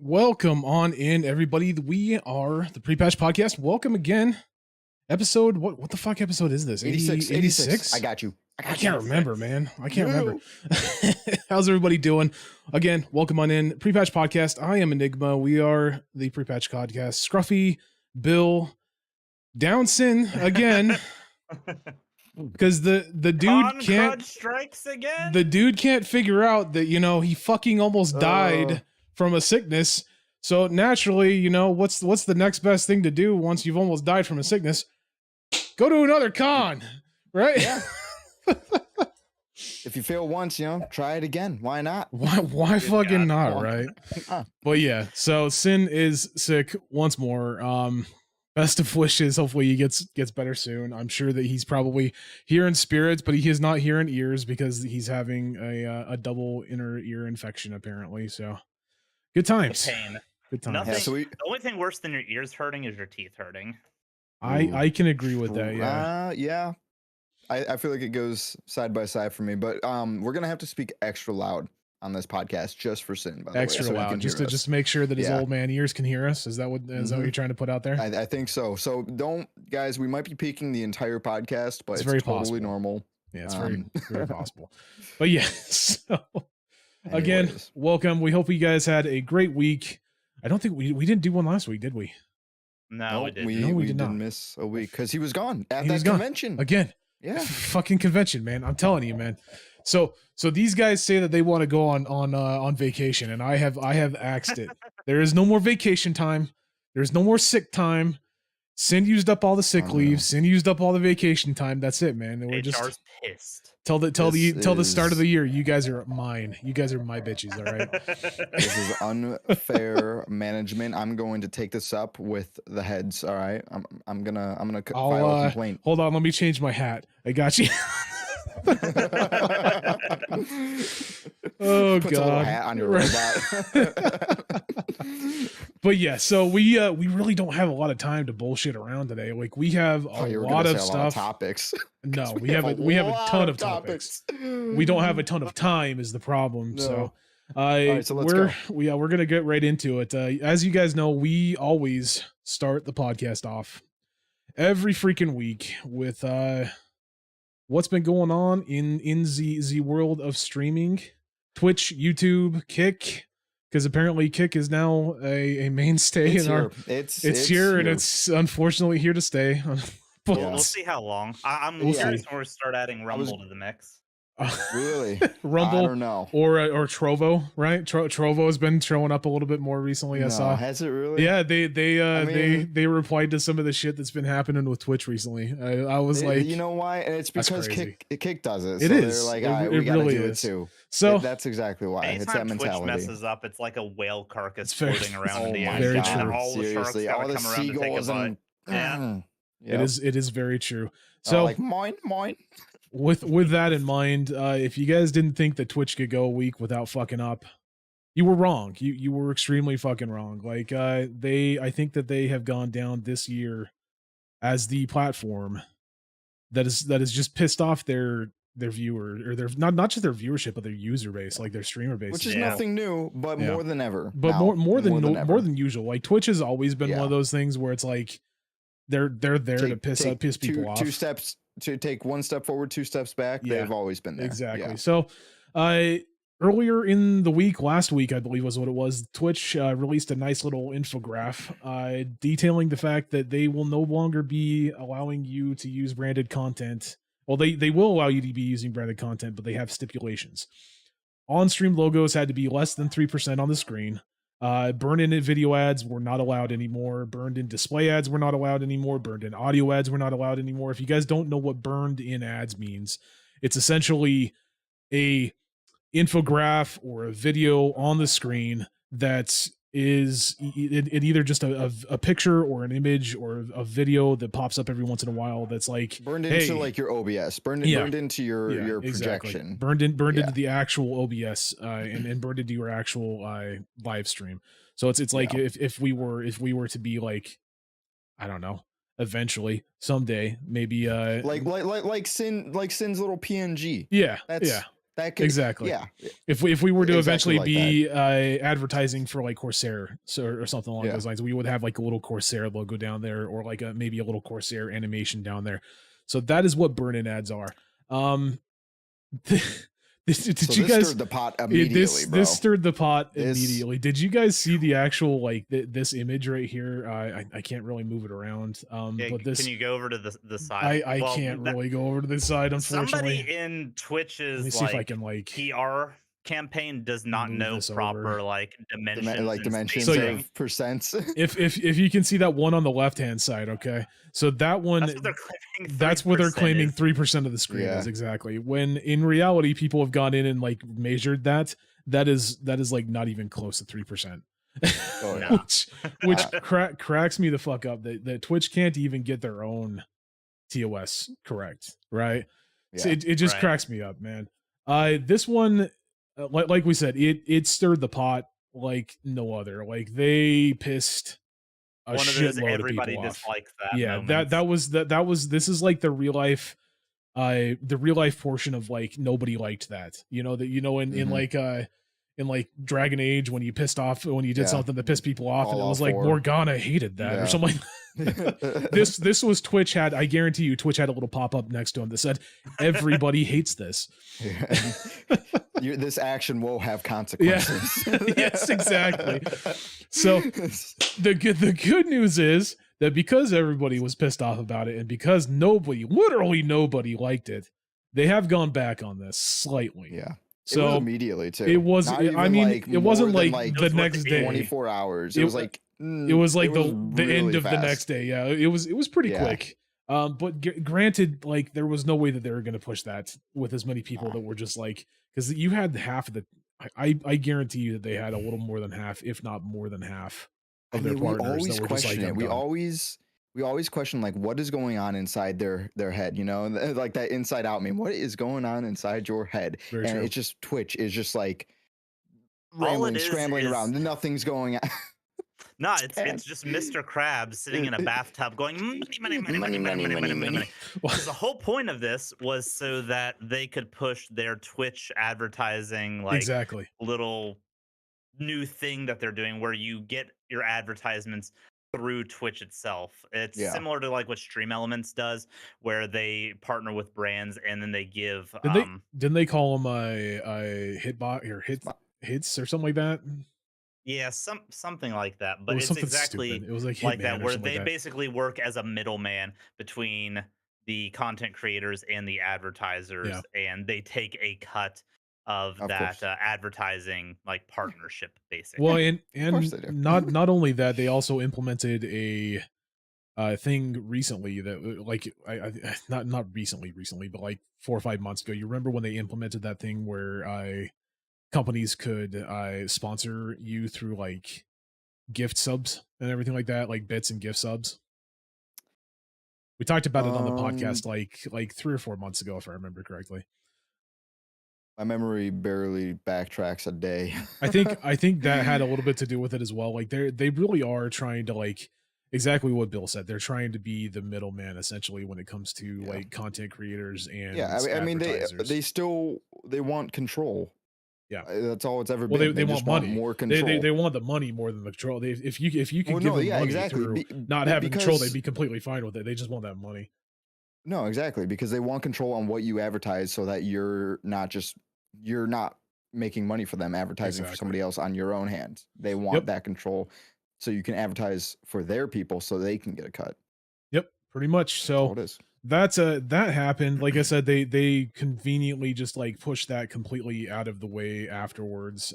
Welcome on in, everybody. We are the Pre-Patch Podcast. Welcome again. Episode, what the fuck episode is this? 86. 86? I got you. I can't remember, man. I can't remember. How's everybody doing? Again, welcome on in. Pre-Patch Podcast. I am Enigma. We are the Pre-Patch Podcast. Scruffy, Bill, Downson again. Because the dude can't strikes again. The dude can't figure out that, he fucking almost died from a sickness. So naturally, what's the next best thing to do once you've almost died from a sickness? Go to another con, right? Yeah. If you fail once, try it again. Why not? Why fucking not, right? But yeah, so Sin is sick once more. Best of wishes. Hopefully he gets better soon. I'm sure that he's probably here in spirits, but he is not here in ears because he's having a double inner ear infection apparently. So good times. Pain. Good times. Nothing, Yeah, the only thing worse than your ears hurting is your teeth hurting. I can agree with that. Yeah. Yeah. I feel like it goes side by side for me, but we're gonna have to speak extra loud on this podcast just for Sin. By the Extra way, so loud, just make sure that his old man ears can hear us. Is that what that what you're trying to put out there? I think so. So don't, guys. We might be peaking the entire podcast, but it's very totally possible. Normal. Yeah, it's very possible. But yeah, so again, Anyways. welcome. We hope you guys had a great week. I don't think we didn't do one last week, did we? No, we didn't. We did did not. miss a week because he was gone at He that was gone. convention. Again. Yeah. Fucking convention, man. I'm telling you, man. So these guys say that they want to go on vacation, and I have axed it. There is no more vacation time. There's no more sick time. Sin used up all the sick leave. Sin used up all the vacation time. That's it, man. And we're HR's just pissed. till the start of the year. You guys are mine. You guys are my bitches. All right. This is unfair management. I'm going to take this up with the heads. All right. I'm gonna file a complaint. Hold on. Let me change my hat. I got you. Oh Puts a little God. hat on your robot. But yeah, so we really don't have a lot of time to bullshit around today. Like we have a You were lot gonna of say stuff. topics. No, we have a ton of topics. We don't have a ton of time is the problem. No. So right, so let's go. we're gonna get right into it. As you guys know, we always start the podcast off every freaking week with what's been going on in the world of streaming, Twitch, YouTube, Kick. Because apparently Kick is now a mainstay It's in our. here. It's here, and it's unfortunately here to stay. But We'll see how long. I'm We'll curious see. when we start adding Rumble to the mix. really Rumble, I don't know. or Trovo, right? Trovo has been showing up a little bit more recently. I saw. Has it really? Yeah, they mean- they replied to some of the shit that's been happening with Twitch recently. I was like, you know why? And it's That's because crazy. Kick does it. It So is. They're like, It- all right, it we gotta really do is. it too. so That's exactly why. It's that Anytime Twitch mentality. messes up, it's like a whale carcass It's very- floating around Oh in the my Very ocean. true. And all the sharks Seriously, gotta all the come around to take a seagulls bite. and Yeah. it is very true. So like mine. with that in mind, if you guys didn't think that Twitch could go a week without fucking up, you were wrong. You were extremely fucking wrong. Like I think that they have gone down this year as the platform that is just pissed off their viewer, or their not just their viewership, but their user base, like their streamer base. Which is Yeah. nothing new, but Yeah. more than ever. But now. more than ever. usual. Like Twitch has always been one Yeah. of those things where it's like they're there to piss people off. Two steps to take one step forward, two steps back. Yeah. They've always been there. Exactly. Yeah. So, earlier in the week, last week, I believe was what it was, Twitch released a nice little infograph detailing the fact that they will no longer be allowing you to use branded content. Well, they will allow you to be using branded content, but they have stipulations. On-stream logos had to be less than 3% on the screen. Burned-in video ads were not allowed anymore. Burned-in display ads were not allowed anymore. Burned-in audio ads were not allowed anymore. If you guys don't know what burned-in ads means, it's essentially a infograph or a video on the screen that is it either just a picture or an image or a video that pops up every once in a while that's like Burned hey, into like your OBS, burned into your exactly. projection. burned into Yeah. the actual OBS and burned into your actual live stream. So it's like if we were to be like, I don't know, eventually someday maybe like Sin's little PNG. yeah That's yeah That could, Exactly. yeah. If we were to Exactly eventually like that. be advertising for like Corsair or something along Yeah. those lines, we would have like a little Corsair logo down there, or like maybe a little Corsair animation down there. So that is what burn-in ads are. Did So you this guys stirred the pot immediately, bro. this stirred the pot This- immediately. Did you guys see the actual like this image right here? I can't really move it around. Yeah, But this can you go over to the side? I Well, can't that- really go over to this side, unfortunately. Somebody in Let me Twitch's see if I like can like PR campaign does not move know this proper over. like dimensions. like and dimensions So, yeah. spacing. of percents. if you can see that one on the left hand side, okay. So that one That's what they're claiming. that's where they're 3% claiming is. 3% of the screen Yeah. is exactly. When in reality, people have gone in and like measured that. That is like not even close to 3%. Oh, yeah. which cracks me the fuck up that Twitch can't even get their own TOS correct, right? So Yeah. it just Right. cracks me up, man. This one, like we said, it stirred the pot like no other. Like they pissed a One of those shitload of everybody people off. dislikes that. Yeah, moments. that was this is like the real life portion of like nobody liked that. You know that in like Dragon Age when you pissed off when you did Yeah. something that pissed people off, and it All was like 4. Morgana hated that Yeah. or something. This was Twitch had, I guarantee you, Twitch had a little pop up next to him that said everybody hates this. This action will have consequences. Yes, exactly. So the good news is that because everybody was pissed off about it and because literally nobody liked it, they have gone back on this slightly. Yeah. So it was immediately too. it was. Not I even, mean, like, it wasn't more than, like It the was what next the day. 24 hours. It It was wa- like It was like the really end of the fast. next day. Yeah, it was pretty Yeah. quick. But granted, like there was no way that they were going to push that with as many people Nah. that were just like, because you had half of the. I guarantee you that they had a little more than half, if not more than half, of their we partners always that were just like, question it. "I'm We done." always question like what is going on inside their head, you know, and like that inside out meme. What is going on inside your head? Very And true. it's just Twitch is just like All it rambling, is scrambling is- around. Nothing's going on. No, bad. it's just Mr. Krabs sitting in a bathtub going money. Because the whole point of this was so that they could push their Twitch advertising like Exactly. little new thing that they're doing where you get your advertisements through Twitch itself. It's Yeah. similar to like what Stream Elements does, where they partner with brands and then they give Didn't they call them a hitbot or hits or something like that? yeah, something like that. It But was it's something exactly stupid. It was like like Hitman that, or where something they like that. basically work as a middleman between the content creators and the advertisers, and they take a cut of Of that course. advertising like partnership, basically. Well, course they do. and not only that, they also implemented a thing recently that like I not recently, but like 4 or 5 months ago. You remember when they implemented that thing where companies could sponsor you through like gift subs and everything like that, like bits and gift subs. We talked about it on the podcast like 3 or 4 months ago, if I remember correctly. My memory barely backtracks a day. I think that had a little bit to do with it as well. Like they really are trying to like exactly what Bill said. They're trying to be the middleman essentially when it comes to Yeah. like content creators and Yeah, I mean advertisers. they want control. Yeah. That's all it's ever Well, been. they want just money. more control. They want the money more than the control. If you could Well, give no, them yeah, money exactly. through Be- not having control, because- they'd be completely fine with it. They just want that money. No, exactly, because they want control on what you advertise so that you're not making money for them advertising for Exactly. somebody else on your own hands. They want Yep. that control so you can advertise for their people so they can get a cut. Yep, pretty much. That's all So it is. that happened. Like I said, they conveniently just like pushed that completely out of the way afterwards.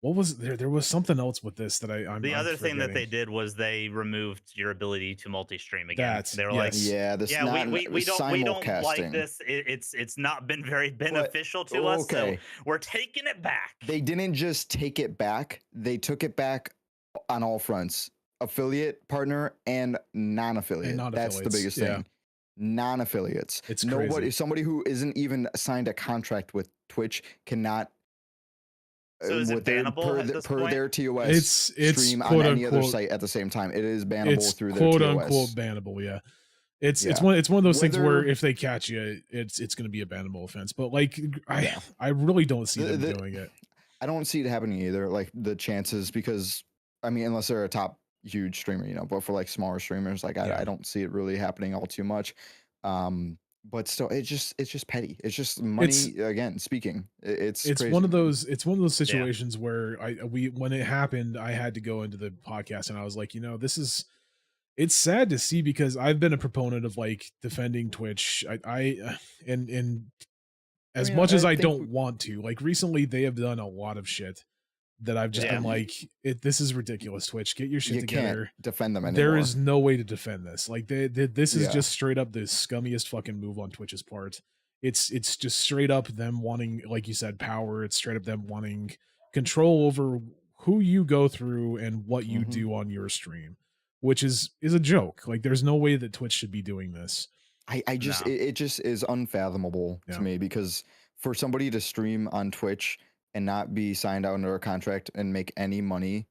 What was there was something else with this that I'm The I'm other thing that they forgetting. did was they removed your ability to multi-stream again. That, They were like, yes. Yeah, this yeah, not we don't like simulcasting. this. It's not been very beneficial to us, so Okay. we're taking it back. They didn't just take it back; they took it back on all fronts: affiliate, partner, and non-affiliate. That's the non-affiliates, biggest yeah. thing. Non-affiliates. It's Nobody, crazy. somebody who isn't even signed a contract with Twitch cannot. So is it with their- bannable per, at this per point? their TOS It's stream on quote any other unquote site at the same time? It is bannable it's through their quote TOS. unquote bannable, yeah. It's Yeah. one of those things where Whether- if they catch you, it's going to be a bannable offense. But like, I Yeah. I really don't see The- them the- doing it. I don't see it happening either. Like the chances, because I mean, unless they're a top huge streamer, you know, but for like smaller streamers, like Yeah. I don't see it really happening all too much. But still, it's just petty. It's just money. Again, speaking, it's It's crazy. one of those situations where when it happened, I had to go into the podcast and I was like, it's sad to see, because I've been a proponent of like defending Twitch. And as mean, much as I I think don't we- want to, like recently they have done a lot of shit that I've just Yeah. been like, this is ridiculous. Twitch, get your shit You together. can't defend them anymore. There is no way to defend this. Like this is Yeah. just straight up the scummiest fucking move on Twitch's part. It's just straight up them wanting, like you said, power. It's straight up them wanting control over who you go through and what you Mhm. do on your stream, which is a joke. Like there's no way that Twitch should be doing this. I just No. it just is unfathomable Yeah. to me, because for somebody to stream on Twitch and not be signed out under a contract and make any money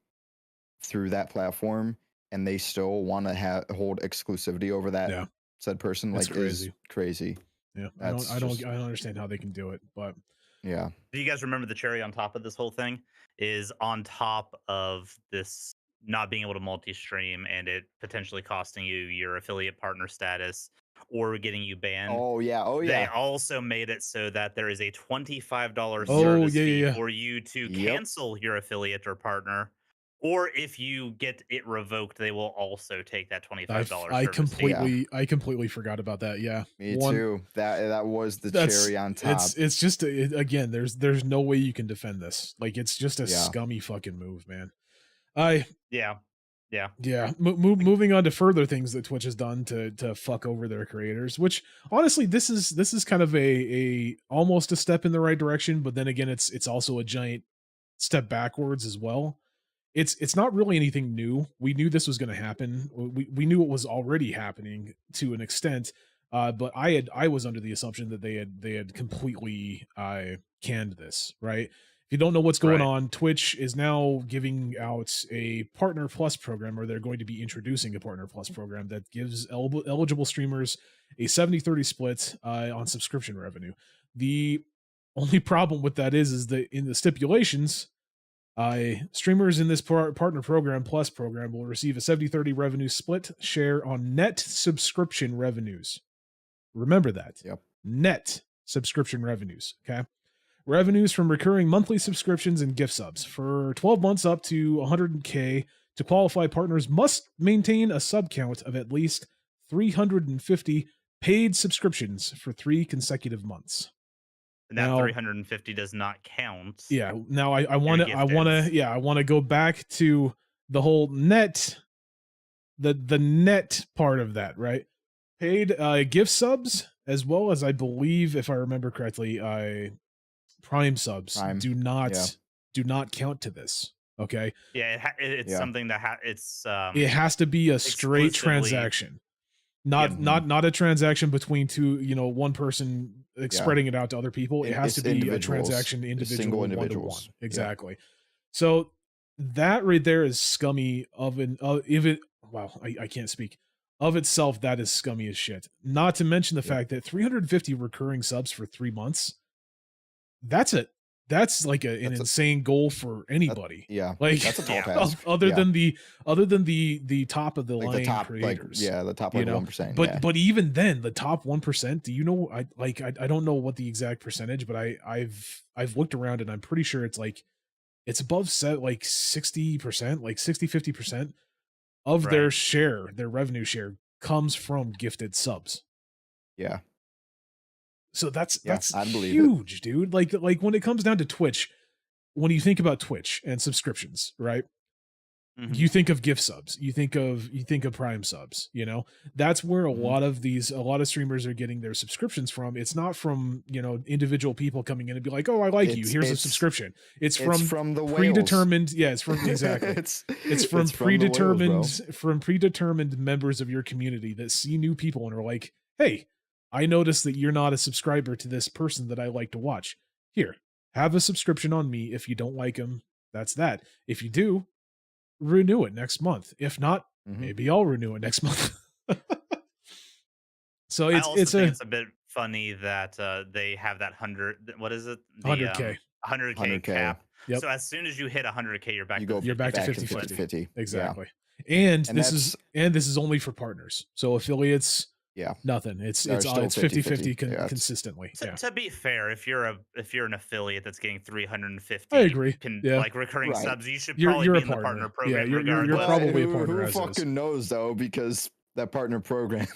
through that platform, and they still want to hold exclusivity over that Yeah. said person, That's like is crazy. Yeah. That's I don't just- understand how they can do it, but Yeah. Do you guys remember the cherry on top of this whole thing? Is on top of this not being able to multi-stream and it potentially costing you your affiliate partner status or getting you banned. Oh yeah. Oh They yeah. also made it so that there is a $25 Oh, service yeah, yeah, fee yeah. for you to Yep. cancel your affiliate or partner. Or if you get it revoked, they will also take that $25 I service fee. completely forgot about that. Yeah. Me too. That was the That's- cherry on top. It's just again, there's no way you can defend this. Like it's just a Yeah. scummy fucking move, man. Yeah. Yeah, moving on to further things that Twitch has done to fuck over their creators, which honestly this is kind of a almost a step in the right direction, but then again it's also a giant step backwards as well. It's not really anything new. We knew this was going to happen. We knew it was already happening to an extent, but I was under the assumption that they had completely canned this, right? If you don't know what's going Right. on, Twitch is now giving out a Partner Plus program, or they're going to be introducing a Partner Plus program that gives eligible streamers a 70-30 split on subscription revenue. The only problem with that is that in the stipulations, streamers in this Partner Program Plus program will receive a 70-30 revenue split share on net subscription revenues. Remember that. Yep. Net subscription revenues, okay? Revenues from recurring monthly subscriptions and gift subs. For 12 months up to 100K, to qualify, partners must maintain a sub count of at least 350 paid subscriptions for 3 consecutive months. And that Now- 350 does not count. Yeah. Now I want gift to I want to go back to the whole net, the net part of that, right? Paid gift subs, as well as I believe, if I remember correctly, Prime subs Prime, do not yeah. do not count to this. Okay, Yeah, it's Yeah. something that it's it has to be a straight exclusively- transaction, not Yep. not a transaction between two, one person Yeah. spreading it out to other people. It has It's to be a individuals. transaction, It's individual, single one-to-one. individuals. Yeah. Exactly. So that right there is scummy if it. Wow, I can't speak. Of itself, that is scummy as shit. Not to mention the Yep. fact that 350 recurring subs for 3 months. That's like an That's a- insane goal for anybody. Yeah. Like That's a tall Yeah. task. other Yeah. than the top of the Like line the top, creators. the top you like know, 1%. But yeah. but even then, the top 1%. Do you know? I don't know what the exact percentage, but I've looked around and I'm pretty sure it's above like 60%, like 60-50% of their Right. share, their revenue share comes from gifted subs. Yeah. So that's Yeah, I'd believe it. huge, dude. Like when it comes down to Twitch, when you think about Twitch and subscriptions, right? Mhm. You think of gift subs, you think of Prime subs, that's where a Mhm. lot of streamers are getting their subscriptions from. It's not from individual people coming in and be like, oh, I like you, here's a It's- subscription. It's It's from from the whales. predetermined. Yeah, it's from exactly. it's It's from the whales, bro. predetermined members of your community that see new people and are like, hey, I noticed that you're not a subscriber to this person that I like to watch. Here, have a subscription on me. If you don't like them, that's that. If you do, renew it next month. If not, Mhm. maybe I'll renew it next month. So I it's also it's think a it's a bit funny that they have that what is it? The 100K. 100K 100K. cap. Yep. So as soon as you hit 100K, you're back You to go the You're back to back to 50-50 split. 50-50. 50-50. Yeah. Exactly. And And this is only for partners. So affiliates, Yeah. nothing. It's They're still 50-50 50-50. Yeah, it's- consistently. To, Yeah. to be fair, if you're an affiliate that's getting 350 I agree. Yeah. like recurring Right. subs, you should You're probably be a in the partner. partner Yeah, program you're regardless. probably a who, partner who as is. fucking knows though, because that partner program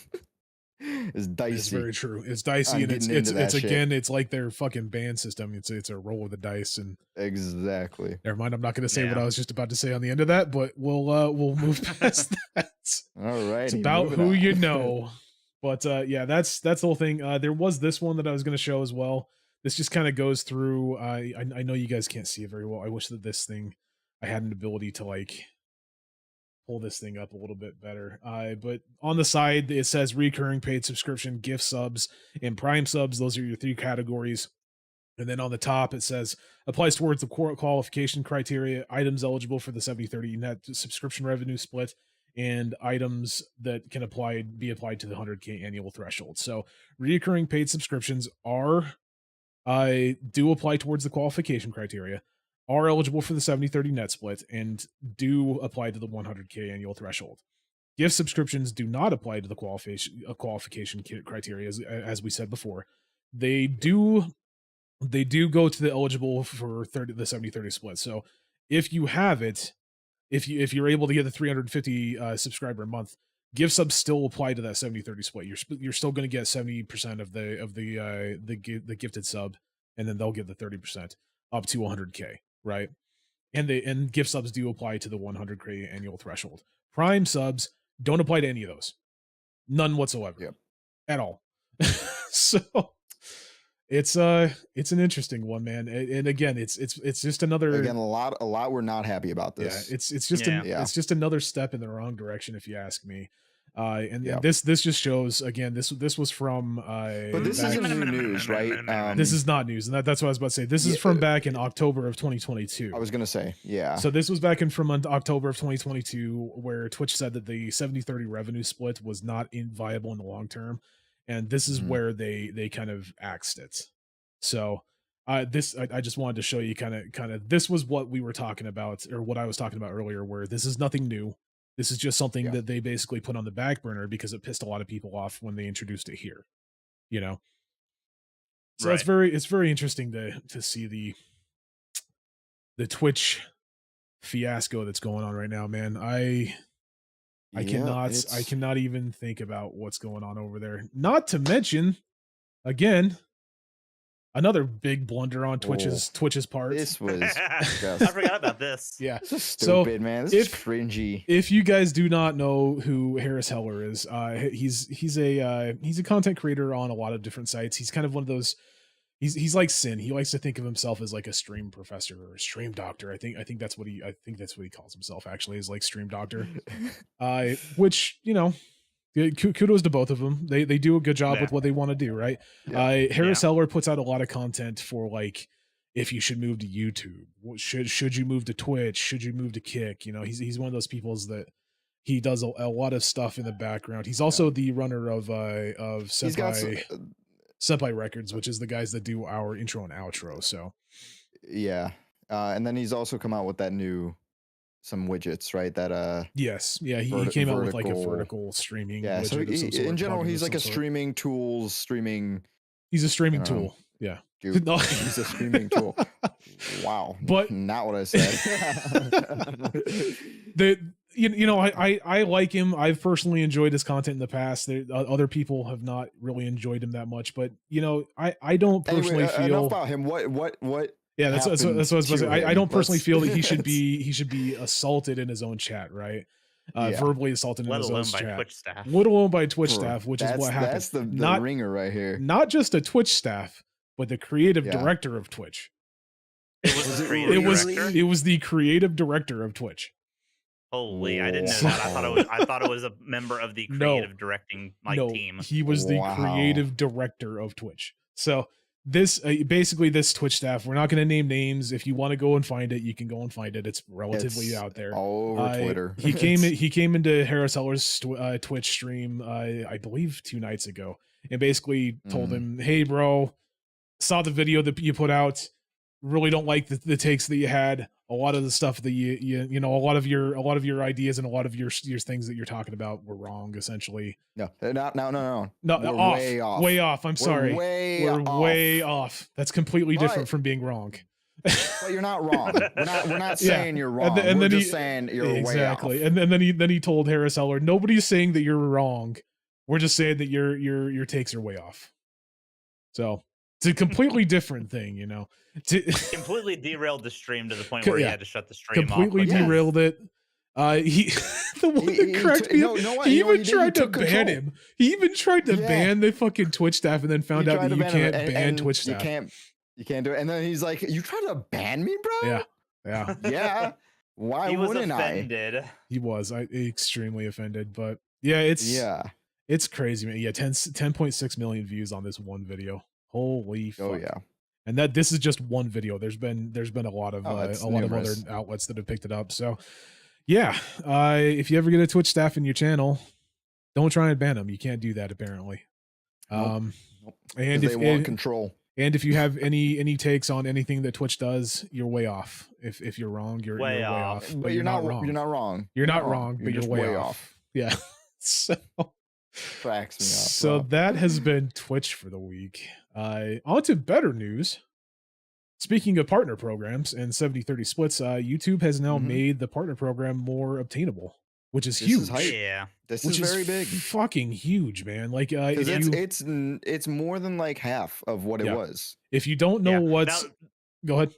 is dicey. It's very true. It's dicey, I'm and it's getting into that shit. again, it's like their fucking ban system. It's a roll of the dice. And Exactly. never mind, I'm not going to say what Yeah. I was just about to say on the end of that, but we'll move past that. All right. It's about who you know. But yeah, that's the whole thing. There was this one that I was going to show as well. This just kind of goes through. I know you guys can't see it very well. I wish that this thing, I had an ability to like pull this thing up a little bit better. But on the side it says recurring paid subscription, gift subs, and prime subs. Those are your three categories. And then on the top, it says applies towards the qualification criteria, items eligible for the 70/30 net subscription revenue split, and items that can be applied to the 100K annual threshold. So recurring paid subscriptions do apply towards the qualification criteria, are eligible for the 70/30 net split, and do apply to the 100K annual threshold. Gift subscriptions do not apply to the qualification criteria, as we said before. They do go to the eligible for the 70/30 split. So if you have it, if you're able to get the 350 subscriber a month, gift subs still apply to that 70/30 split. You're still going to get 70% of the gifted sub, and then they'll get the 30% up to 100K, right? And gift subs do apply to the 100K annual threshold. Prime subs don't apply to any of those, none whatsoever. Yep. At all. So it's an interesting one, man. And again, it's just another, Again, a lot we're not happy about this. yeah, it's just Yeah. it's just another step in the wrong direction, if you ask me. And Yeah. this just shows, again, this was from But this back- isn't new news, right? this is not news, and that's what I was about to say. This is Yeah, from back in October of 2022. I was gonna say, yeah. So this was back in from October of 2022, where Twitch said that the 70/30 revenue split was not viable in the long term, and this is Mhm. where they kind of axed it. So I just wanted to show you kind of this was what we were talking about, or what I was talking about earlier, where this is nothing new. This is just something Yeah. that they basically put on the back burner because it pissed a lot of people off when they introduced it here, you know. So Right. it's very interesting to see the Twitch fiasco that's going on right now, man. I Yeah, cannot even think about what's going on over there. Not to mention, again, another big blunder on Twitch's part. This was I just forgot about this. Yeah. this is So, stupid, man. This is if- cringy. If you guys do not know who Harris Heller is, he's a content creator on a lot of different sites. He's kind of one of those. He's like Sin. He likes to think of himself as like a stream professor or a stream doctor. I think that's what he calls himself, actually, is like stream doctor. Which, you know, kudos to both of them. They do a good job with Yeah. what they want to do, right? Yeah. Harris Heller puts out a lot of content for like, if you should move to YouTube, should you move to Twitch, should you move to Kick? You know, he's one of those people's that he does a lot of stuff in the background. He's also the runner of He's got Senpai Records, which is the guys that do our intro and outro. So yeah. And then he's also come out with some widgets, right? That yes, yeah, he came out with like a vertical- vertical streaming. yeah. So widget of some sort, in general, plugin of he's like some a sort. streaming tools, streaming He's a streaming I don't know. tool. Yeah. dude. No. He's a streaming tool. Wow. But- not what I said. I like him. I've personally enjoyed his content in the past. Other people have not really enjoyed him that much, but you know, I don't personally anyway, enough feel. about him. What? Yeah, that's what I happened was about to say. to I him? don't personally Let's- feel that he should be assaulted in his own chat, right? Yeah. Verbally assaulted in Let his own alone by chat. Twitch staff. Let alone by Twitch Bro, staff, which is what happened. That's the Not- ringer right here. Not just a Twitch staff, but the creative Yeah. director of Twitch. It was Was the it creative It was director? it was the creative director of Twitch. Holy, I didn't know Wow. that. I thought it was a member of the No. creative directing team. He was the Wow. creative director of Twitch. So this basically this Twitch staff, we're not going to name names. If you want to go and find it, you can go and find it. It's relatively It's out there. all over Twitter. He came into Harris Heller's Twitch stream, I believe 2 nights ago, and basically told Mhm. him, "Hey, bro, saw the video that you put out. Really don't like the takes that you had. A lot of the stuff that you know, a lot of your ideas and a lot of your things that you're talking about were wrong, essentially. No, no. No, We're off, way off. way off. I'm sorry, we're way off. That's completely different But- from being wrong. But you're not wrong. We're not Yeah. saying you're wrong. And We're then just he- saying you're exactly. way off. And then he told Harris Heller, nobody's saying that you're wrong. We're just saying that your takes are way off. So it's a completely different thing, you know. Completely derailed the stream to the point Co- where he yeah. had to shut the stream Completely off. but yes. derailed it. He the one He- that he cracked took- me. no, you know what? He You know what even he did? He tried to took ban control. him. He even tried to Yeah. ban the fucking Twitch staff, and then found He out tried that to you ban him, can't and- ban and Twitch staff. You can't do it. And then he's like, "You trying to ban me, bro?" Yeah. Yeah, Yeah. Why He was wouldn't offended. he was. I extremely offended, but yeah, it's crazy, man. Yeah, 10.6 million views on this one video. Holy fuck. Oh yeah. And this is just one video. There's been a lot of Oh, it's of other numerous. outlets that have picked it up. So yeah, if you ever get a Twitch staff in your channel, don't try and ban them. You can't do that apparently. Nope. Nope. And 'Cause if they want control. and if you have any takes on anything that Twitch does, you're way off. If you're wrong, you're way off. But you're not wrong. You're not wrong. You're not wrong, but you're just way off. Yeah. So Cracks me up. so bro. that has been Twitch for the week. On to better news. Speaking of partner programs and 70-30 splits, YouTube has now Mhm. made the partner program more obtainable, which is This huge. is hype. Yeah. This Which is very big. fucking huge, man. Like, if 'Cause you it's more than like half of what it Yeah. was. if you don't know Yeah. what's, Now, go ahead.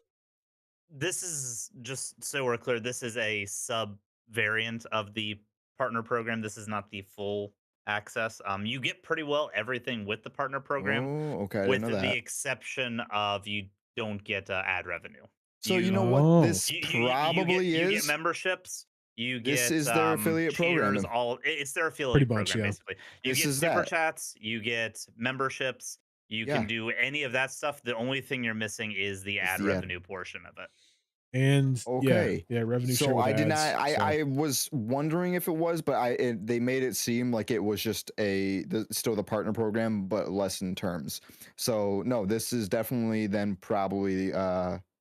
this is just so we're clear. This is a sub variant of the partner program. This is not the full access. You get pretty well everything with the partner program, Oh, okay. I with didn't know the that. exception of you don't get ad revenue. So you know Oh. what this probably you is? get memberships. You get This is their affiliate cheers, program. it's their affiliate Pretty much, program yeah. basically. You This get is super that. chats, you get memberships, you Yeah. can do any of that stuff. The only thing you're missing is the ad the ad. revenue portion of it. And Okay. yeah, revenue share. So with I did ads, not. so- I was wondering if it was, but they made it seem like it was just still the partner program, but less in terms. So no, this is definitely then probably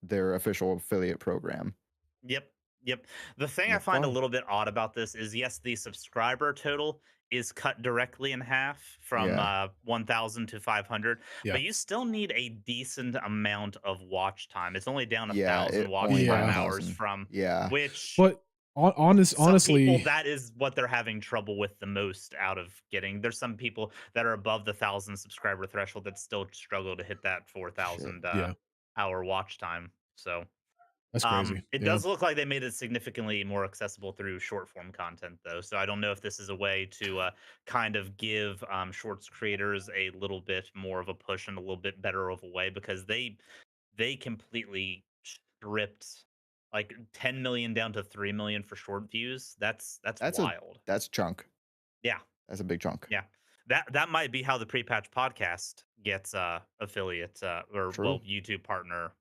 their official affiliate program. Yep. The thing I Yeah, find a fun. little bit odd about this is yes, the subscriber total is cut directly in half from Yeah. 1,000 to 500, Yeah. but you still need a decent amount of watch time. It's only down Yeah, 1,000 it watch only time down hours 1,000. from Yeah. which But some honestly, people, that is what they're having trouble with the most out of getting. There's some people that are above the 1,000 subscriber threshold that still struggle to hit that 4,000 Yeah. hour watch time. So that's crazy. it Yeah. does look like they made it significantly more accessible through short form content, though. So I don't know if this is a way to kind of give shorts creators a little bit more of a push and a little bit better of a way, because they completely stripped like 10 million down to 3 million for short views. That's That's wild. That's a chunk. Yeah. That's a big chunk. Yeah. That might be how the pre-patch podcast gets affiliate or True. well YouTube partner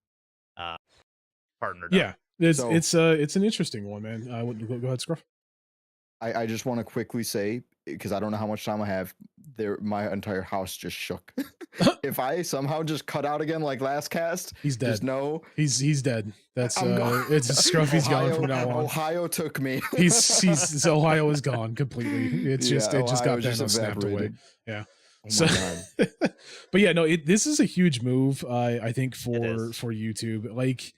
Yeah, So- it's an interesting one, man. Go ahead, Scruff. I just want to quickly say, because I don't know how much time I have, my entire house just shook. If I somehow just cut out again like last cast, He's dead. just know He's dead. That's I'm gone. it's Scruffy's gone Ohio- from now on. Ohio took me. He's Ohio is gone completely. It's Yeah, just it just Ohio got just Thanos snapped away. evaporated. Yeah. Oh my So, God. but yeah, no, this is a huge move. I think It for is. YouTube. Like,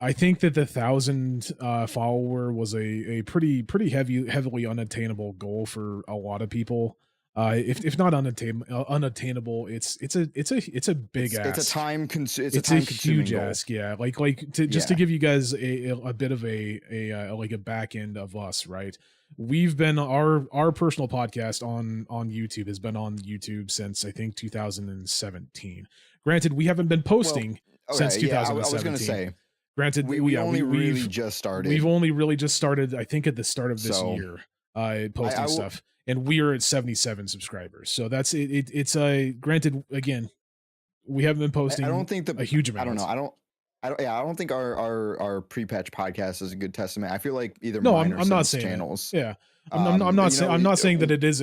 I think that the 1,000 follower was a pretty heavily unattainable goal for a lot of people. If not unattainable, it's a big ask. It's a time It's a consuming huge goal. ask, yeah. Like to just to Yeah. give you guys a bit of a like a back end of us, right? We've been our personal podcast on YouTube has been on YouTube since I think 2017. Granted, we haven't been posting since Okay, yeah, I was 2017. gonna say Granted, we yeah, only really we've just started. we've only really just started. I think at the start of this So, year, posting will- stuff, and we are at 77 subscribers. So that's it. It's a granted again. We haven't been posting I don't think a huge amount. I don't know. I don't think our pre-patch podcast is a good testament. I feel like either No, mine or I'm not Sin's saying that. channels. Yeah, I'm not you saying know, I'm not saying that it is,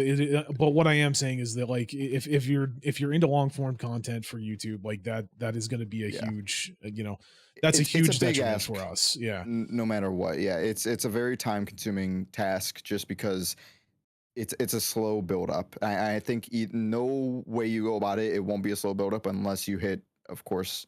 but what I am saying is that like if you're into long form content for YouTube, like that is going to be a Yeah. huge that's a it's huge a big detriment ask, for us. Yeah, no matter what. Yeah, it's a very time consuming task just because it's a slow build up. I think no way you go about it, it won't be a slow build up unless you hit, of course,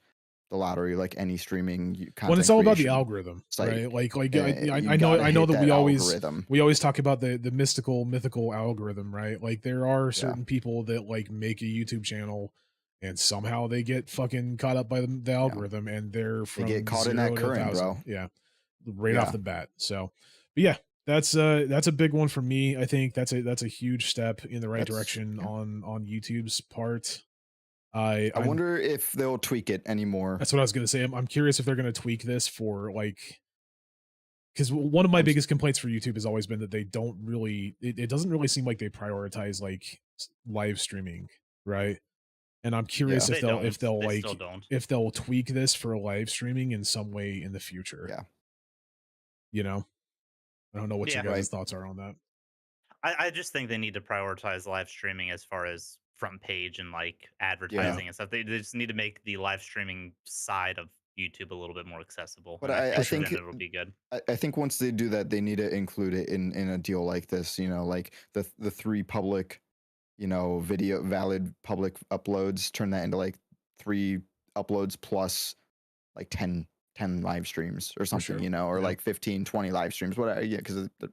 the lottery like any streaming content when it's all about the creation algorithm, site. right? Like You I gotta know hit that that algorithm. we always talk about the mythical algorithm, right? Like there are Yeah. certain people that like make a YouTube channel and somehow they get fucking caught up by the algorithm and they're They from get caught in 0 that to current, 1,000. bro. Yeah, right off Yeah. the bat. So, but yeah, that's a big one for me. I think that's a huge step in the right direction Yeah. on YouTube's part. I I'm wonder if they'll tweak it anymore. That's what I was gonna say. I'm curious if they're gonna tweak this for like, because one of my I'm s- biggest complaints for YouTube has always been that they don't really it doesn't really seem like they prioritize like live streaming, right? And I'm curious Yeah. if They don't. if they'll They like still don't. if they'll tweak this for live streaming in some way in the future. Yeah. You know, I don't know what your Yeah. guys' Right. thoughts are on that. I just think they need to prioritize live streaming as far as front page and like advertising and stuff. They just need to make the live streaming side of YouTube a little bit more accessible. But And I I think think then it'll be good. I think once they do that, they need to include it in a deal like this. You know, like the 3 public, video valid public uploads. Turn that into like 3 uploads plus like 10 live streams or something. sure. Or Yeah. like 15, 20 live streams, whatever. Yeah, because but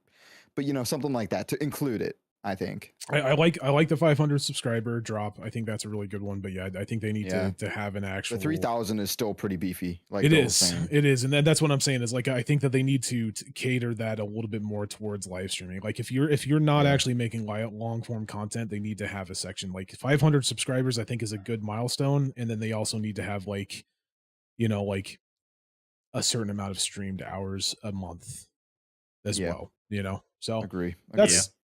something like that to include it. I think. I like the 500 subscriber drop. I think that's a really good one. But yeah, I think they need Yeah. to have an actual. The 3,000 is still pretty beefy. Like It the whole is, thing. it is, and that's what I'm saying is like I think that they need to cater that a little bit more towards live streaming. Like if you're not Yeah. actually making long form content, they need to have a section like 500 subscribers. I think is a good milestone, and then they also need to have like like a certain amount of streamed hours a month as Yeah. well. So Agree.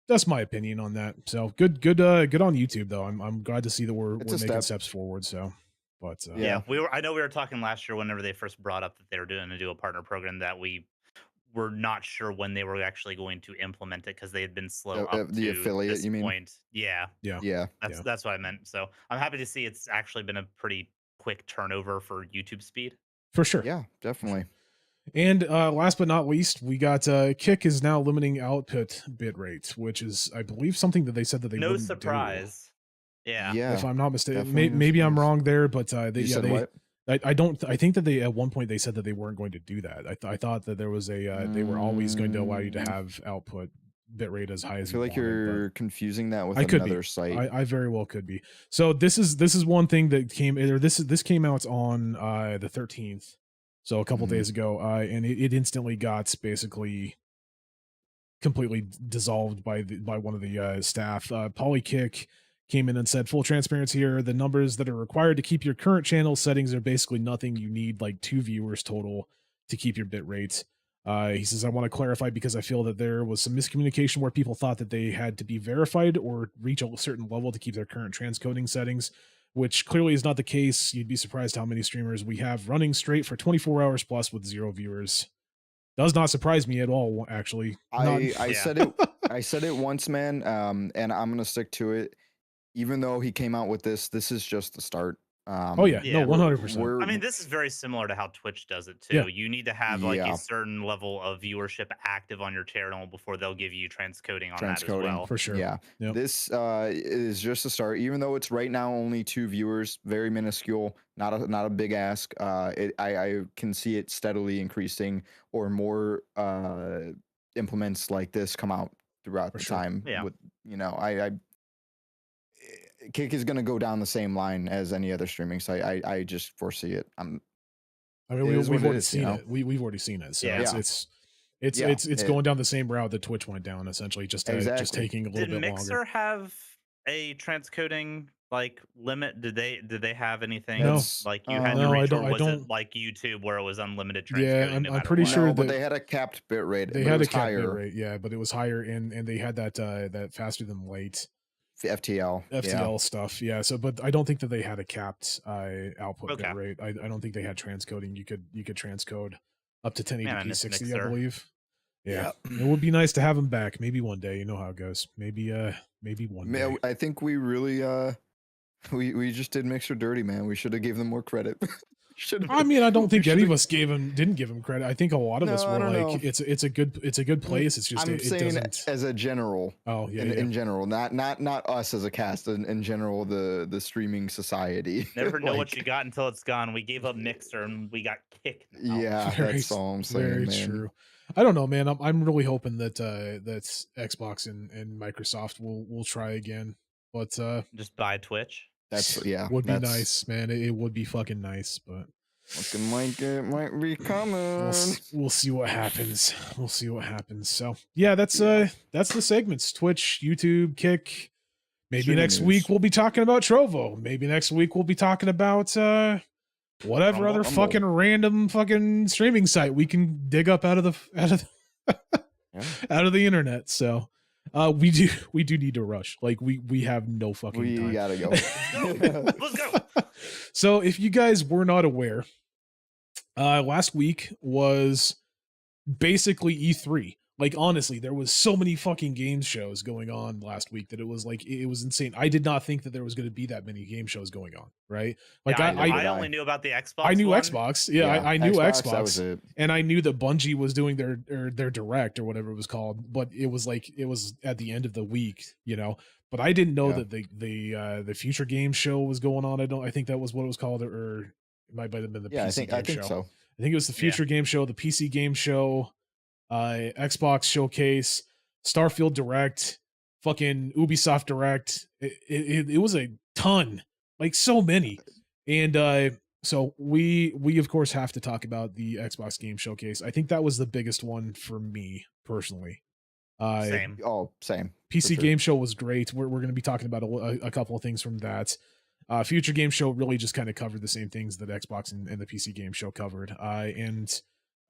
that's my opinion on that. So good on YouTube though. I'm glad to see that we're It's a making step. steps forward. So, but Yeah. I know we were talking last year whenever they first brought up that they were doing to do a partner program that we were not sure when they were actually going to implement it because they had been slow up the to affiliate, this you mean? point. Yeah, Yeah. that's what I meant. So I'm happy to see it's actually been a pretty quick turnover for YouTube speed. for sure. Yeah, definitely. And last but not least, we got Kick is now limiting output bitrate, which is, I believe, something that they said that they No wouldn't surprise. Yeah. do. Yeah. If I'm not mistaken, definitely no maybe I'm surprise. wrong there, but You said what? I don't. I think that they at one point they said that they weren't going to do that. I thought that there was a they were always going to allow you to have output bitrate as high I as feel you like wanted, but- you're confusing that with I could be. another site. I very well could be. So this is one thing that came or this came out on the 13th, so a couple Mhm. days ago, and it instantly got basically completely dissolved by one of the staff. Polykick came in and said, full transparency here, the numbers that are required to keep your current channel settings are basically nothing. You need like 2 viewers total to keep your bit rate. He says, I want to clarify because I feel that there was some miscommunication where people thought that they had to be verified or reach a certain level to keep their current transcoding settings, which clearly is not the case. You'd be surprised how many streamers we have running straight for 24 hours plus with 0 viewers. Does not surprise me at all, actually. Not- I Yeah. said it. I said it once, man. And I'm gonna stick to it. Even though he came out with this is just the start. Oh yeah, Yeah. no, 100%. we're- I mean, this is very similar to how Twitch does it too. Yeah. You need to have like Yeah. a certain level of viewership active on your channel before they'll give you transcoding on that as Transcoding. well. For sure. Yeah. Yep. This is just a start. Even though it's right now only 2 viewers, very minuscule, not a big ask. I can see it steadily increasing, or more implements like this come out throughout For the sure. time. Yeah. With Kick is going to go down the same line as any other streaming site. I just foresee it. I mean, It we've is what it already is, seen you know? it. We've already seen it. So Yeah. it's Yeah, it's it- going down the same route that Twitch went down, essentially, just just Exactly. taking a little Did bit Mixer longer. have a transcoding like limit? Did they have anything No. like you had No, to I reach, don't- or I was don't- it like YouTube where it was unlimited transcoding? Yeah, no I'm matter pretty what? sure No, but that- they had a capped bit rate. They but it had a was cap bit higher. rate, yeah, but it was higher, and they had that faster than late FTL. FTL stuff. Yeah, so but I don't think that they had a capped output Okay. bit rate. I don't think they had transcoding. You could transcode up to Man, I 1080p miss 60, I Mixer. believe. Yeah. Yeah. It would be nice to have him back. Maybe one day. You know how it goes. Maybe one day. I think we really we just did Mixer dirty, man. We should have gave them more credit. should I mean, I don't think we any of shoulda- us didn't give him credit. I think a lot of us No, I were don't like, know. it's a good place. It's just I'm it saying doesn't. as a general. Oh yeah, In general, not us as a cast, in general, the streaming society. Never know what Like, you got until it's gone. We gave up Mixer and we got kicked. Now. yeah, Very, that's all I'm saying, very man. true. I don't know, man. I'm really hoping that that Xbox and Microsoft will try again. But Just buy Twitch. That's yeah, would be that's nice, man. It would be fucking nice, but looking like it might be coming. we'll see what happens. We'll see what happens. So yeah, that's the segments. Twitch, YouTube, Kick. Maybe Streaming next news. week we'll be talking about Trovo. Maybe next week we'll be talking about whatever other Rumble. fucking random fucking streaming site we can dig up out of the Yeah. out of the internet. So we do need to rush. Like we have no fucking We time. gotta go. Let's go. So if you guys were not aware, last week was basically E3. Like honestly, there was so many fucking game shows going on last week that it was like it was insane. I did not think that there was going to be that many game shows going on, right? Like Yeah, I I only knew about the Xbox. I knew one. Xbox. Yeah, I knew Xbox. That was it. And I knew that Bungie was doing their direct or whatever it was called, but it was like it was at the end of the week, you know. But I didn't know Yeah. that the future game show was going on. I think that was what it was called, or it might have been the Yeah, PC I game think show. so. I think it was the future game show, the PC game show, Xbox showcase, Starfield Direct, fucking Ubisoft Direct. It was a ton, like so many. And so we of course have to talk about the Xbox game showcase. I think that was the biggest one for me personally. Same. Oh, same. PC sure. game show was great. We're going to be talking about a couple of things from that. Future game show really just kind of covered the same things that Xbox and the PC game show covered. And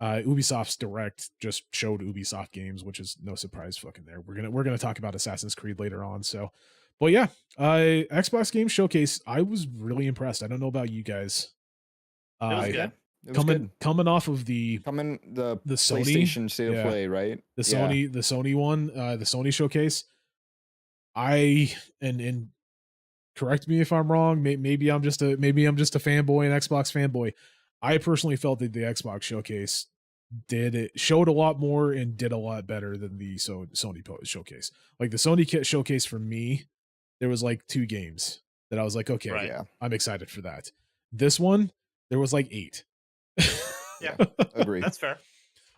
Ubisoft's Direct just showed Ubisoft games, which is no surprise fucking there. We're gonna talk about Assassin's Creed later on. So, but yeah, Xbox game showcase. I was really impressed. I don't know about you guys. It was good. It was good. Coming off of the Coming the Sony? PlayStation State Yeah. of Play, right? the Yeah. Sony one, the Sony showcase. And correct me if I'm wrong. Maybe I'm just a fanboy, an Xbox fanboy. I personally felt that the Xbox showcase showed a lot more and did a lot better than the Sony showcase. Like the Sony showcase for me, there was like 2 games that I was like, okay, Right. Yeah, I'm excited for that. This one, there was like 8. Yeah. agree. That's fair.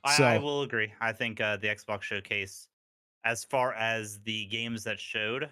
I So- will agree. I think the Xbox showcase, as far as the games that showed,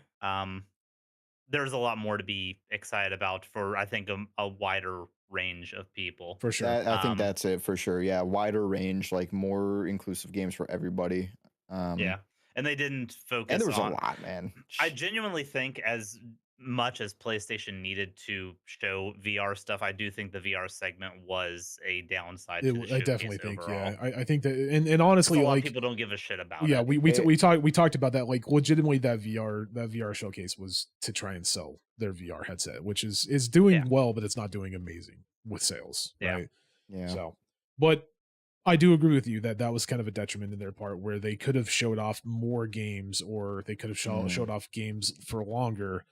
there's a lot more to be excited about for I think a wider range of people. For sure. I think Um, that's it for sure. Yeah, wider range, like more inclusive games for everybody. Yeah, and they didn't focus and there was on. a lot, man. I genuinely think as much as PlayStation needed to show VR stuff, I do think the VR segment was a downside to the I showcase definitely think, overall. yeah. I think that, and 'Cause honestly, a lot like, of people don't give a shit about yeah, it. we talked about that. Like, legitimately, that VR showcase was to try and sell their VR headset, which is doing Yeah. well, but it's not doing amazing with sales, Yeah. right? Yeah, So, but I do agree with you that that was kind of a detriment in their part, where they could have showed off more games, or they could have showed off games for longer.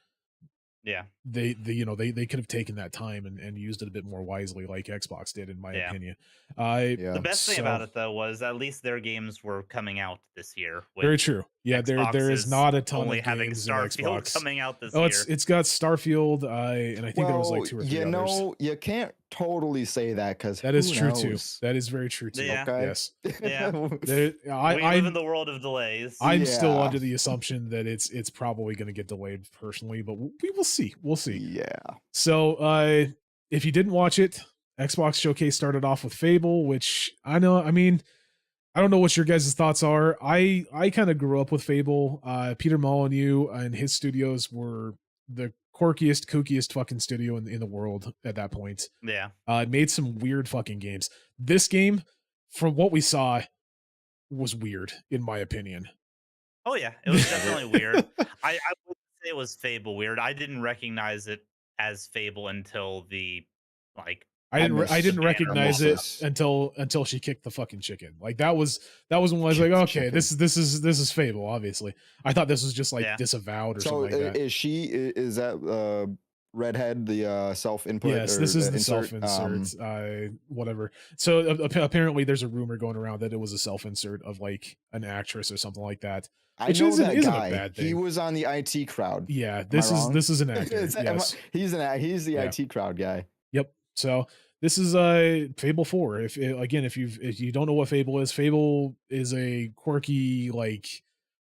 Yeah, They could have taken that time and used it a bit more wisely, like Xbox did, in my Yeah. opinion. yeah. the best thing So- about it though was at least their games were coming out this year. Very which true. Yeah, there Xbox is not a ton only of having games in Starfield Xbox. coming out this Oh, year. it's got Starfield, and I think there was like 2 or 3 you others. know, you can't totally say that because That is true too. That is very true too. Yeah. Okay. Yes. Yeah. There, we live in I'm the world of delays. I'm still Yeah. under the assumption that it's probably going to get delayed personally, but we will see. We'll see. Yeah. So, if you didn't watch it, Xbox Showcase started off with Fable, which I mean, I don't know what your guys' thoughts are. I kind of grew up with Fable. Peter Molyneux and his studios were the quirkiest, kookiest fucking studio in the world at that point. Yeah, Made some weird fucking games. This game, from what we saw, was weird, in my opinion. oh yeah, it was definitely weird. I would say it was Fable weird. I didn't recognize it as Fable until the I didn't the recognize it banner until she kicked the fucking chicken. Like that was when I was like, okay, this is Fable. Obviously, I thought this was just like disavowed or So something like that. is that redhead the self input? Yes, this is the self insert. Whatever. So apparently, there's a rumor going around that it was a self insert of like an actress or something like that. I know that guy. A bad thing. He was on the IT crowd. Yeah, this is an actor. Yes. He's the IT crowd guy. Yep. So this is Fable 4. If you don't know what Fable is a quirky like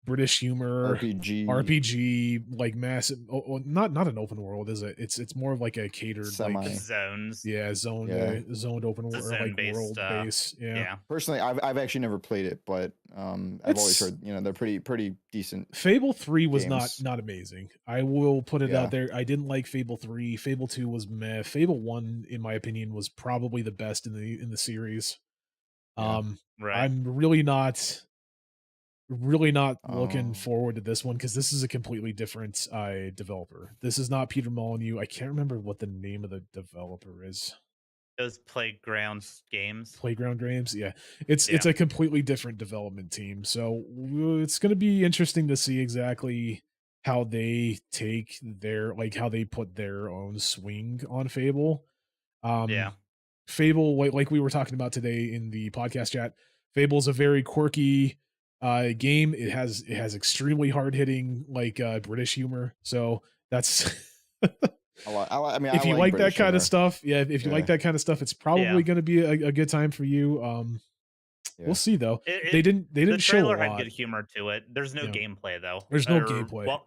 British humor RPG like massive. Not an open world, is it? It's more of like a catered like zones. Yeah, zoned open world, like world base. Yeah. Personally, I've actually never played it, but I've always heard they're pretty decent. Fable 3 was not amazing. I will put it out there. I didn't like Fable 3. Fable 2 was meh. Fable 1, in my opinion, was probably the best in the series. Right. I'm really not looking forward to this one because this is a completely different developer. This is not Peter Molyneux. I can't remember what the name of the developer is. It was Playground Games. Yeah. It's a completely different development team. So it's going to be interesting to see exactly how they take how they put their own swing on Fable. Fable, like we were talking about today in the podcast chat, Fable is a very quirky game. It has extremely hard hitting like British humor. So that's if you like that kind of stuff, if you like that kind of stuff, it's probably going to be a good time for you. We'll see though. They didn't show a lot. The trailer had good humor to it. There's no gameplay though. There's no gameplay. Well,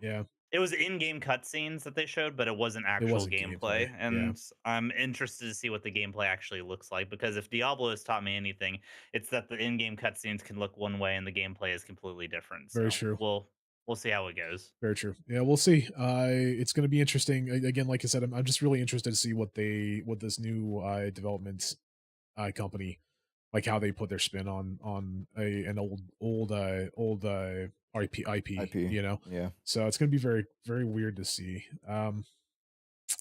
it was in-game cutscenes that they showed, but it wasn't actual gameplay. And I'm interested to see what the gameplay actually looks like, because if Diablo has taught me anything, it's that the in-game cutscenes can look one way and the gameplay is completely different. Very true. We'll see how it goes. Very true. Yeah, we'll see. It's going to be interesting. Again, like I said, I'm just really interested to see what this new development company, like how they put their spin on an old IP, you know? Yeah. So it's going to be very, very weird to see.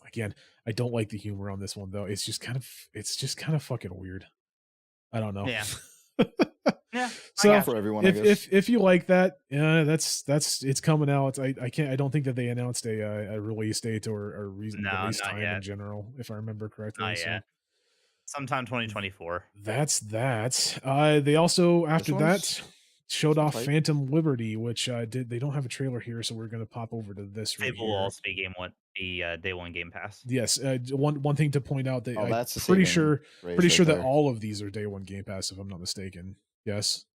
Again, I don't like the humor on this one though. It's just kind of fucking weird. I don't know. Yeah. Yeah. So for everyone, if you like that, that's it's coming out. I don't think that they announced a release date or a release time in general, if I remember correctly. Not yet. Sometime 2024. That's that. They also after that showed off Phantom Liberty, which they don't have a trailer here, so we're going to pop over to this. Fable will also be day one Game Pass. Yes, one thing to point out that that's I'm pretty sure that all of these are day one Game Pass, if I'm not mistaken. Yes.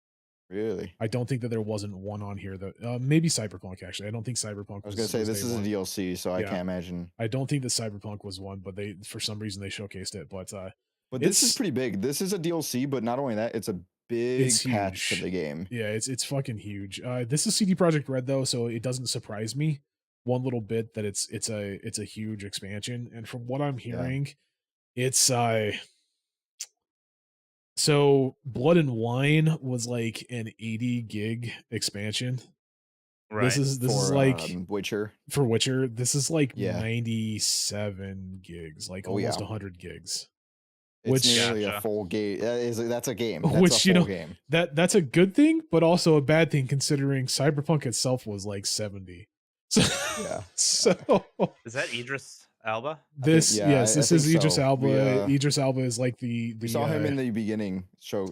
Really? I don't think that there wasn't one on here that maybe Cyberpunk actually. I don't think Cyberpunk. I was gonna say this is a DLC, so I can't imagine. I don't think that Cyberpunk was one, but they for some reason they showcased it. But this is pretty big. This is a DLC, but not only that, it's a big patch to the game. Yeah, it's fucking huge. This is CD Projekt Red though, so it doesn't surprise me one little bit that it's a huge expansion. And from what I'm hearing, it's so Blood and Wine was like an 80 gig expansion. Right. This is like Witcher. For Witcher, this is like 97 gigs, like almost 100 gigs. It's nearly a full game. That's a game. That's which a full game. That's a good thing, but also a bad thing considering Cyberpunk itself was like 70. So, so is that Idris Elba? This this is Idris Elba. Idris Elba is like the we saw him in the beginning show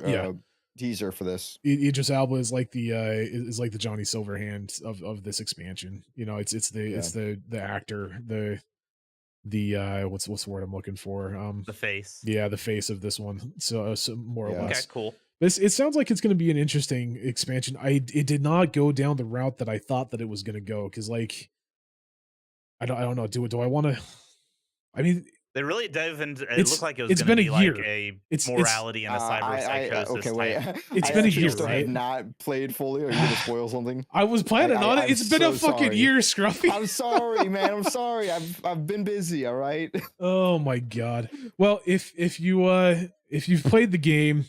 teaser for this. Idris Elba is like the Johnny Silverhand of this expansion. You know, it's the actor, the what's the word I'm looking for? The face. Yeah, the face of this one. So more or less. Okay, cool. It sounds like it's going to be an interesting expansion. It did not go down the route that I thought that it was going to go, because like I don't know. Do I want to? I mean, they really dove into. It looked like it was been a year. Like a morality and a cyber psychosis. Okay, wait. It's been a year, right? I have not played fully. Are you gonna spoil something? I was planning on it. It's been a fucking year, Scruffy. I'm sorry, man. I'm sorry. I've been busy. All right. Oh my god. Well, if you've played the game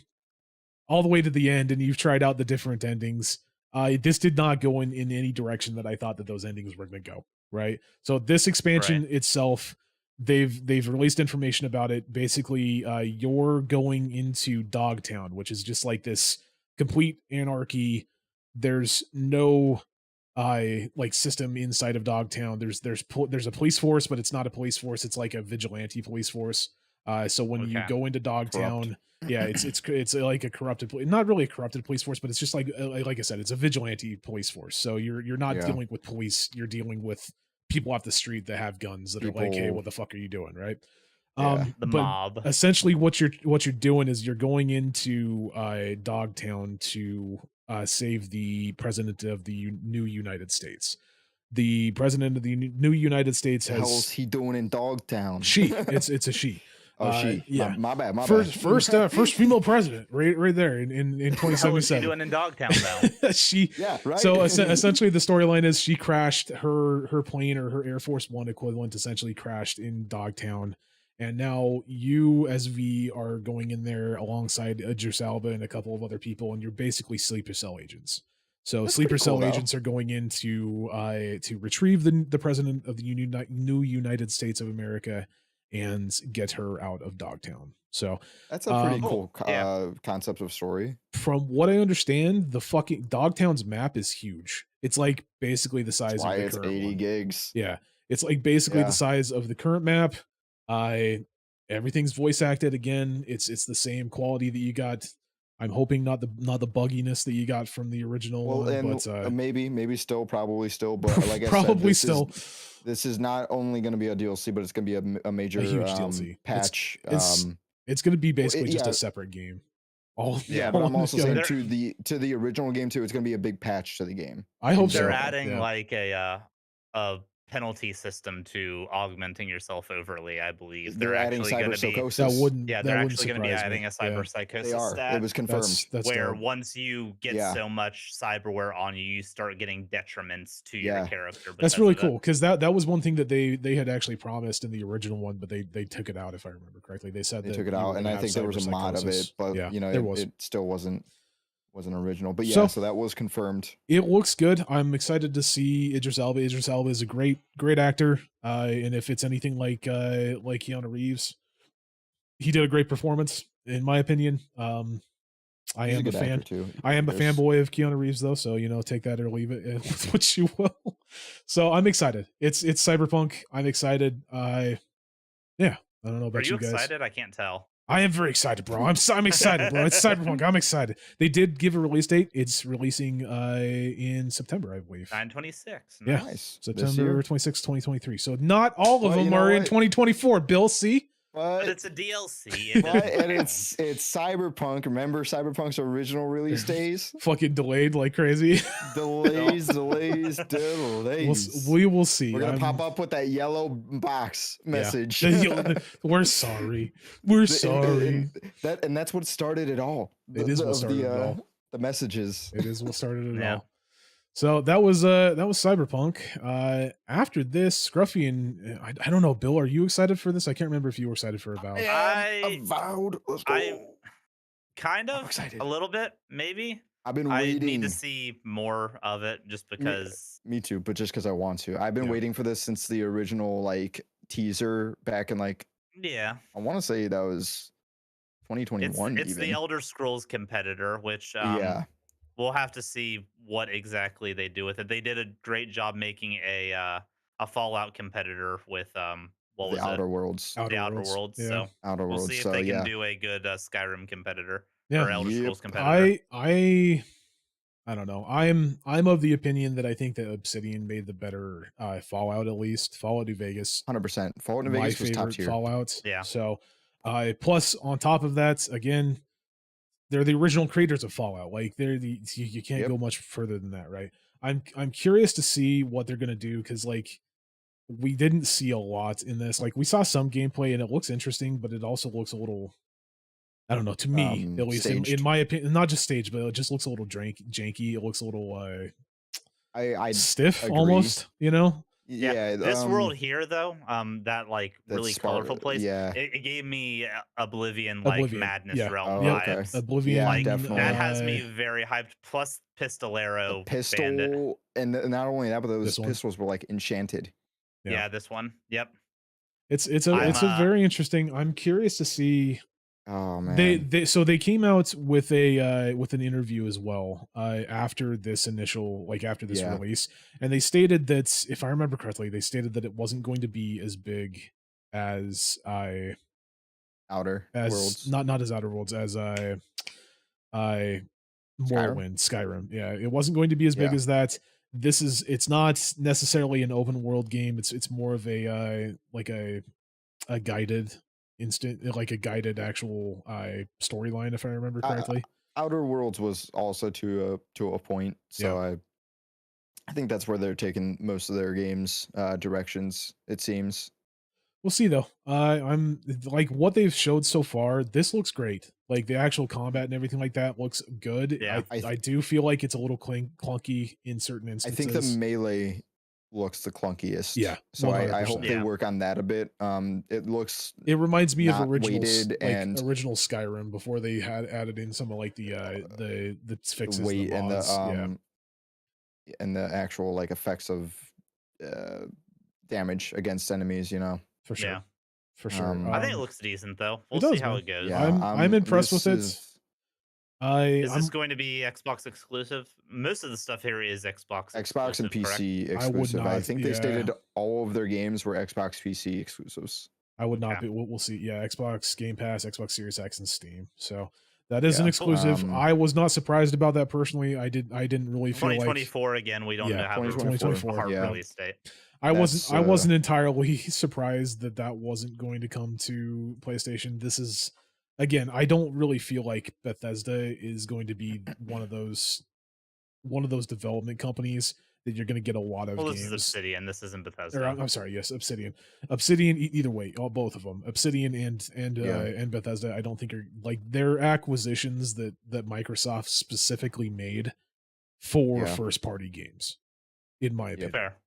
all the way to the end and you've tried out the different endings, this did not go in any direction that I thought that those endings were going to go. Right. So this expansion itself they've released information about it. Basically, you're going into Dogtown, which is just like this complete anarchy. There's no like system inside of Dogtown. There's a police force, but it's not a police force. It's like a vigilante police force. So when you Okay. go into Dogtown, yeah, it's like a not really a corrupted police force, but it's just like I said, it's a vigilante police force. So you're not Yeah. dealing with police. You're dealing with people off the street that have guns that are like, hey, People- what the fuck are you doing, right? Yeah. The But mob. essentially what you're doing is you're going into Dogtown to save the president of the new United States. The president of the new United States The hell's has he doing in Dogtown? she. It's a she. Oh, she. Yeah. My bad. My First bad. first female president, right there in What the hell is she 2077. doing in Dogtown though? She Yeah. Right. so essentially the storyline is she crashed her plane, or her Air Force One equivalent essentially crashed in Dogtown, and now you as V are going in there alongside Idris Elba and a couple of other people, and you're basically sleeper cell agents. So That's sleeper pretty cell cool, though. agents are going in to retrieve the president of the new United States of America and get her out of Dogtown. So That's a pretty Oh, cool yeah. concept of story. from what I understand, the fucking Dogtown's map is huge. It's like basically the size That's why of the it's current 80 one. gigs. Yeah, it's like basically Yeah. the size of the current map. Everything's voice acted again. It's the same quality that you got. I'm hoping not the bugginess that you got from the original Well, one, and but maybe still, probably still, but like I probably said, still. this is not only going to be a DLC, but it's going to be a major huge DLC. patch. It's going to be basically just yeah. a separate game. All Yeah, Yeah, but all I'm in also together. saying to the original game too. It's going to be a big patch to the game. I hope They're so. adding yeah. like a penalty system to augmenting yourself overly, I believe. They're adding actually going cyber to be psychosis. That wouldn't. yeah, that they're wouldn't actually going to be surprise adding me. a cyber Yeah. psychosis They are. stat It was confirmed. That's where dope. once you get Yeah. so much cyberware on you, you start getting detriments to Yeah. your character. That's because really of it. cool because that was one thing that they had actually promised in the original one, but they took it out if I remember correctly. They said They that took it you were out, and gonna I have think there was a mod of it, cyberpsychosis. but yeah, you know, there was. it still wasn't original. But So- yeah, so that was confirmed. It looks good. I'm excited to see Idris Elba. Idris Elba is a great actor, and if it's anything like Keanu Reeves, he did a great performance in my opinion. I He's am a good actor, fan. too. I am a There's- fanboy of Keanu Reeves though, so take that or leave it with what you will. So I'm excited. It's Cyberpunk. I'm excited. Yeah, I don't know Are about you you guys. excited? I can't tell. I am very excited, bro. I'm excited, bro. It's Cyberpunk. I'm excited. They did give a release date. It's releasing in September, I believe. 9/26. Yeah. Nice. This September year. 26, 2023. So not all of Well, them you know are in what? 2024, Bill. See? But But, it's a DLC. and but and it's Cyberpunk. Remember Cyberpunk's original release days? Fucking delayed like crazy. Delays. We will see. We're gonna I'm- pop up with that yellow box yeah. message. We're sorry. We're sorry. That's what started it all. It is what started it all. The messages. It is what started it Yeah. all. So that was Cyberpunk. After this, Scruffy and I don't know, Bill, are you excited for this? I can't remember if you were excited for Avowed. Avowed. Let's go. I kind I'm of excited. a little bit, maybe. I've been I waiting. need to see more of it just because. Me too, but just because I want to. I've been Yeah. waiting for this since the original like teaser back in like Yeah, I want to say that was 2021. it's even. the Elder Scrolls competitor, which Yeah. we'll have to see what exactly they do with it. They did a great job making a Fallout competitor with what was the Outer it? Worlds. The Outer Worlds. Yeah. So Outer we'll Worlds. see if So they yeah. can do a good Skyrim competitor Yeah. or Elder Yep. Scrolls competitor. I don't know. I'm of the opinion that I think that Obsidian made the better Fallout, at least Fallout New Vegas. 100%. Fallout New My Vegas was top favorite tier. Fallout. Yeah. So plus on top of that, again, they're the original creators of Fallout. Like you can't Yep. go much further than that, right? I'm curious to see what they're gonna do because like we didn't see a lot in this. Like we saw some gameplay and it looks interesting, but it also looks a little, I don't know, to me at least in Staged. my opinion, not just staged, but it just looks a little janky. It looks a little I stiff agree. almost, yeah. This world here, though, that like that really Spar- colorful place, Yeah. it gave me Oblivion like Oblivion, Madness yeah. Realm Oh, okay. vibes. Oblivion. Yeah, Like definitely. that has me uh, very hyped. Plus Pistolero Pistol Bandit. and not only that, but those This one. pistols were like enchanted. Yeah. Yeah, this one. Yep. It's I'm, it's a very interesting. I'm curious to see. Oh man. They came out with a with an interview as well after this initial after this Yeah. release, and they stated that, if I remember correctly, they stated that it wasn't going to be as big as Outer as Worlds. not as Outer Worlds, as I Morrowind, Skyrim. Yeah, it wasn't going to be as big Yeah. as that. It's not necessarily an open world game. It's more of a a guided like a guided actual storyline, if I remember correctly. Outer Worlds was also to a point, so I think that's where they're taking most of their games directions, it seems. We'll see though. I'm like, what they've showed so far, this looks great. Like the actual combat and everything like that looks good. Yeah. I do feel like it's a little clunky in certain I instances. think the melee looks the clunkiest. Yeah, So I hope 100%. they Yeah. work on that a bit. It looks It reminds me of not original weighted and original Skyrim before they had added in some of like the fixes, the weight and mods. the and the actual like effects of damage against enemies, you know. For sure. Yeah. For sure. I I think it looks decent though. We'll does, see how man. it goes. Yeah, I'm impressed with it. Is I'm this going to be Xbox exclusive? Most of the stuff here is Xbox Xbox and exclusive, correct? PC I would exclusive. I not- think they yeah. stated all of their games were Xbox PC exclusives. I would not Okay. be. We'll see. Yeah, Xbox Game Pass, Xbox Series X, and Steam. So that is an Yeah. exclusive. Um, I was not surprised about that personally. I didn't really feel like 2024 again. We don't Yeah, have a 2024, hard yeah. release date. I wasn't That's, wasn't entirely surprised that that wasn't going to come to PlayStation. This is, again, I don't really feel like Bethesda is going to be one of those development companies that you're going to get a lot of Well, this games. is Obsidian. This isn't Or, Bethesda. I'm sorry, yes, Obsidian. Either way, both of them, Obsidian and Bethesda. I don't think are like their acquisitions that Microsoft specifically made for Yeah. first party games, in my opinion. Fair.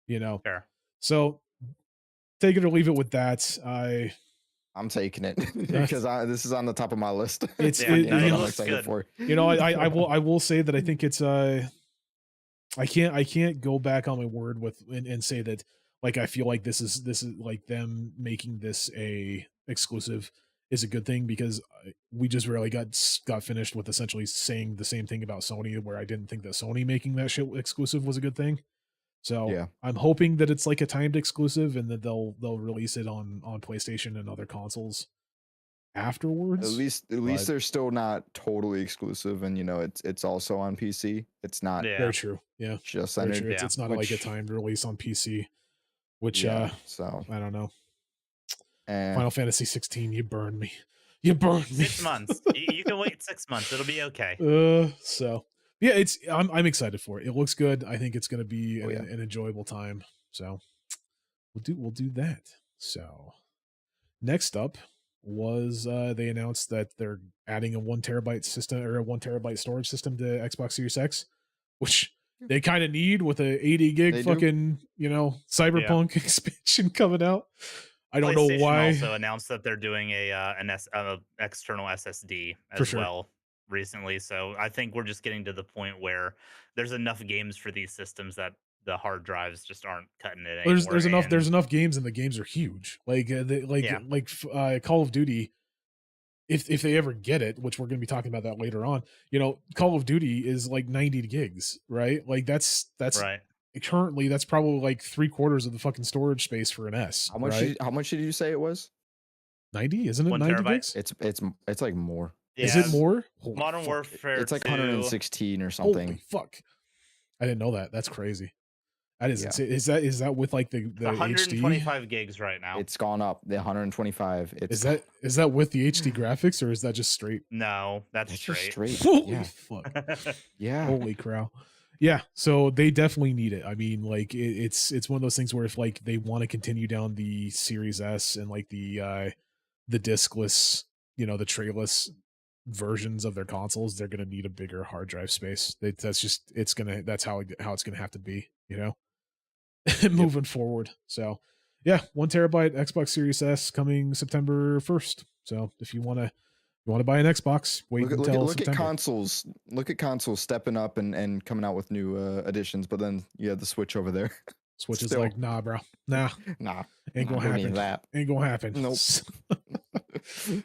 You know, Fair. so take it or leave it with that. I'm taking it because this is on the top of my list. It's Yeah, it, no, you it know, I'm looks excited good. for. I will say that I think it's I can't go back on my word with and say that like I feel like this is like them making this a exclusive is a good thing, because we just really got finished with essentially saying the same thing about Sony, where I didn't think that Sony making that shit exclusive was a good thing. So Yeah. I'm hoping that it's like a timed exclusive and that they'll release it on PlayStation and other consoles afterwards. At least but- they're still not totally exclusive, and you know it's also on PC. It's not Yeah. Very true. Yeah. just Very centered. true. It's not like a which- timed release on PC, which Yeah, so I don't know. and Final Fantasy 16, you burned me. You burned me. 6 months. You can wait 6 months. It'll be okay. So yeah, I'm excited for it. It looks good. I think it's going to be Oh, yeah. an enjoyable time. So we'll do that. So next up was they announced that they're adding a 1 terabyte system, or a 1 terabyte storage system, to Xbox Series X, which they kind of need with a 80 gig They do. fucking, Cyberpunk expansion coming out. I don't know PlayStation why. Also announced that they're doing an external SSD For as sure. well recently. So I think we're just getting to the point where there's enough games for these systems that the hard drives just aren't cutting it anymore. There's and- enough games, and the games are huge. Call of Duty. If they ever get it, which we're going to be talking about that later on, Call of Duty is like 90 gigs, right? Like that's right. currently that's probably like 3/4 of the fucking storage space for an S. how much? Right? How much did you say it was? 90, isn't it? 1 90 terabyte? gigs? It's like more. Is Yeah, it more? Holy Modern fuck. Warfare. It's like 2, 116 or something. Holy fuck! I didn't know that. That's crazy. That is Yeah. insane. Is that with like the It's HD? 125 gigs right now. It's gone up. The 125. It's Is that with the HD graphics, or is that just straight? No, that's it's just straight. straight. Holy Yeah. fuck! Yeah. Holy crow. Yeah, so they definitely need it. I mean, like it's one of those things where if like they want to continue down the Series S and like the diskless, the trayless versions of their consoles, they're gonna need a bigger hard drive space. That's how it's gonna have to be, moving forward. So yeah, 1 terabyte Xbox Series S coming September 1st. So if you wanna buy an Xbox, wait until Look at September. consoles. Look at consoles stepping up and coming out with new additions, but then you have the Switch over there. Switch is Still. like, nah, bro, nah, Nah, ain't nah, gonna who needs happen. that. Ain't gonna happen. Nope.